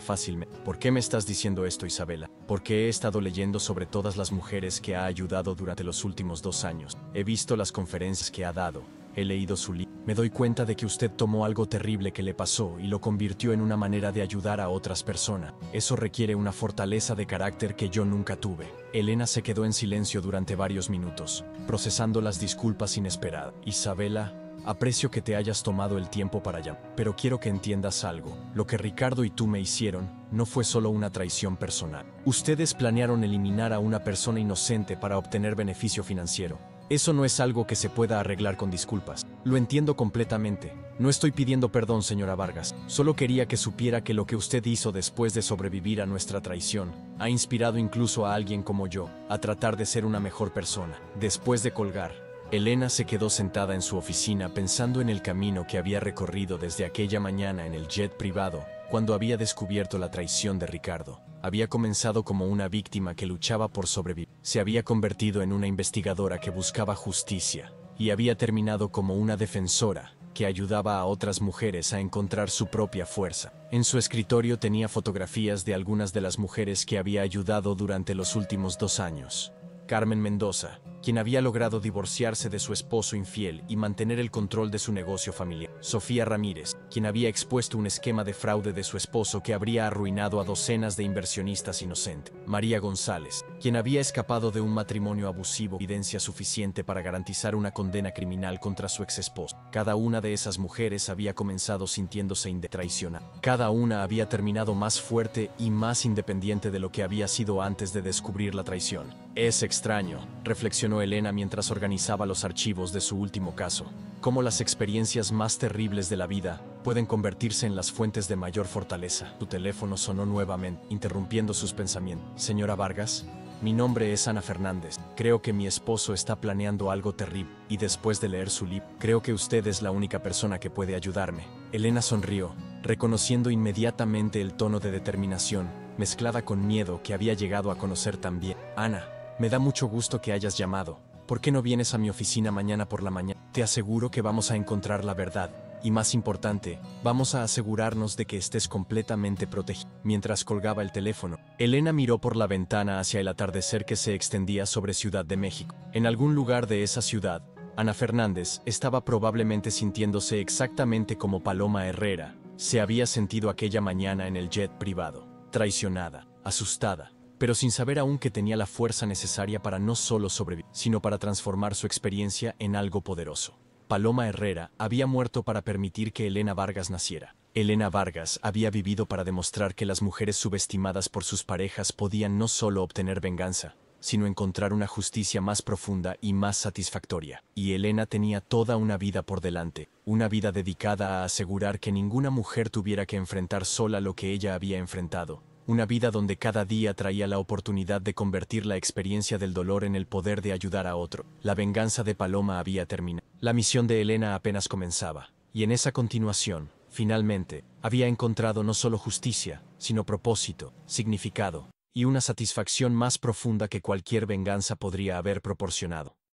fácilmente. ¿Por qué me estás diciendo esto, Isabela? Porque he estado leyendo sobre todas las mujeres que ha ayudado durante los últimos 2 años. He visto las conferencias que ha dado. He leído su libro. Me doy cuenta de que usted tomó algo terrible que le pasó y lo convirtió en una manera de ayudar a otras personas. Eso requiere una fortaleza de carácter que yo nunca tuve. Elena se quedó en silencio durante varios minutos, procesando las disculpas inesperadas. Isabela, aprecio que te hayas tomado el tiempo para llamar, pero quiero que entiendas algo. Lo que Ricardo y tú me hicieron no fue solo una traición personal. Ustedes planearon eliminar a una persona inocente para obtener beneficio financiero. Eso no es algo que se pueda arreglar con disculpas. Lo entiendo completamente. No estoy pidiendo perdón, señora Vargas. Solo quería que supiera que lo que usted hizo después de sobrevivir a nuestra traición ha inspirado incluso a alguien como yo a tratar de ser una mejor persona. Después de colgar, Elena se quedó sentada en su oficina pensando en el camino que había recorrido desde aquella mañana en el jet privado, cuando había descubierto la traición de Ricardo. Había comenzado como una víctima que luchaba por sobrevivir. Se había convertido en una investigadora que buscaba justicia, y había terminado como una defensora que ayudaba a otras mujeres a encontrar su propia fuerza. En su escritorio tenía fotografías de algunas de las mujeres que había ayudado durante los últimos 2 años. Carmen Mendoza, quien había logrado divorciarse de su esposo infiel y mantener el control de su negocio familiar. Sofía Ramírez, quien había expuesto un esquema de fraude de su esposo que habría arruinado a docenas de inversionistas inocentes. María González, quien había escapado de un matrimonio abusivo, evidencia suficiente para garantizar una condena criminal contra su exesposo. Cada una de esas mujeres había comenzado sintiéndose traicionada. Cada una había terminado más fuerte y más independiente de lo que había sido antes de descubrir la traición. Es extraño, reflexionó Elena mientras organizaba los archivos de su último caso, cómo las experiencias más terribles de la vida pueden convertirse en las fuentes de mayor fortaleza. Su teléfono sonó nuevamente, interrumpiendo sus pensamientos. Señora Vargas, mi nombre es Ana Fernández. Creo que mi esposo está planeando algo terrible, y después de leer su libro, creo que usted es la única persona que puede ayudarme. Elena sonrió, reconociendo inmediatamente el tono de determinación, mezclada con miedo que había llegado a conocer tan bien. Ana, me da mucho gusto que hayas llamado. ¿Por qué no vienes a mi oficina mañana por la mañana? Te aseguro que vamos a encontrar la verdad. Y más importante, vamos a asegurarnos de que estés completamente protegido. Mientras colgaba el teléfono, Elena miró por la ventana hacia el atardecer que se extendía sobre Ciudad de México. En algún lugar de esa ciudad, Ana Fernández estaba probablemente sintiéndose exactamente como Paloma Herrera se había sentido aquella mañana en el jet privado. Traicionada, asustada, pero sin saber aún que tenía la fuerza necesaria para no solo sobrevivir, sino para transformar su experiencia en algo poderoso. Paloma Herrera había muerto para permitir que Elena Vargas naciera. Elena Vargas había vivido para demostrar que las mujeres subestimadas por sus parejas podían no solo obtener venganza, sino encontrar una justicia más profunda y más satisfactoria. Y Elena tenía toda una vida por delante, una vida dedicada a asegurar que ninguna mujer tuviera que enfrentar sola lo que ella había enfrentado. Una vida donde cada día traía la oportunidad de convertir la experiencia del dolor en el poder de ayudar a otro. La venganza de Paloma había terminado. La misión de Elena apenas comenzaba, y en esa continuación, finalmente, había encontrado no solo justicia, sino propósito, significado, y una satisfacción más profunda que cualquier venganza podría haber proporcionado.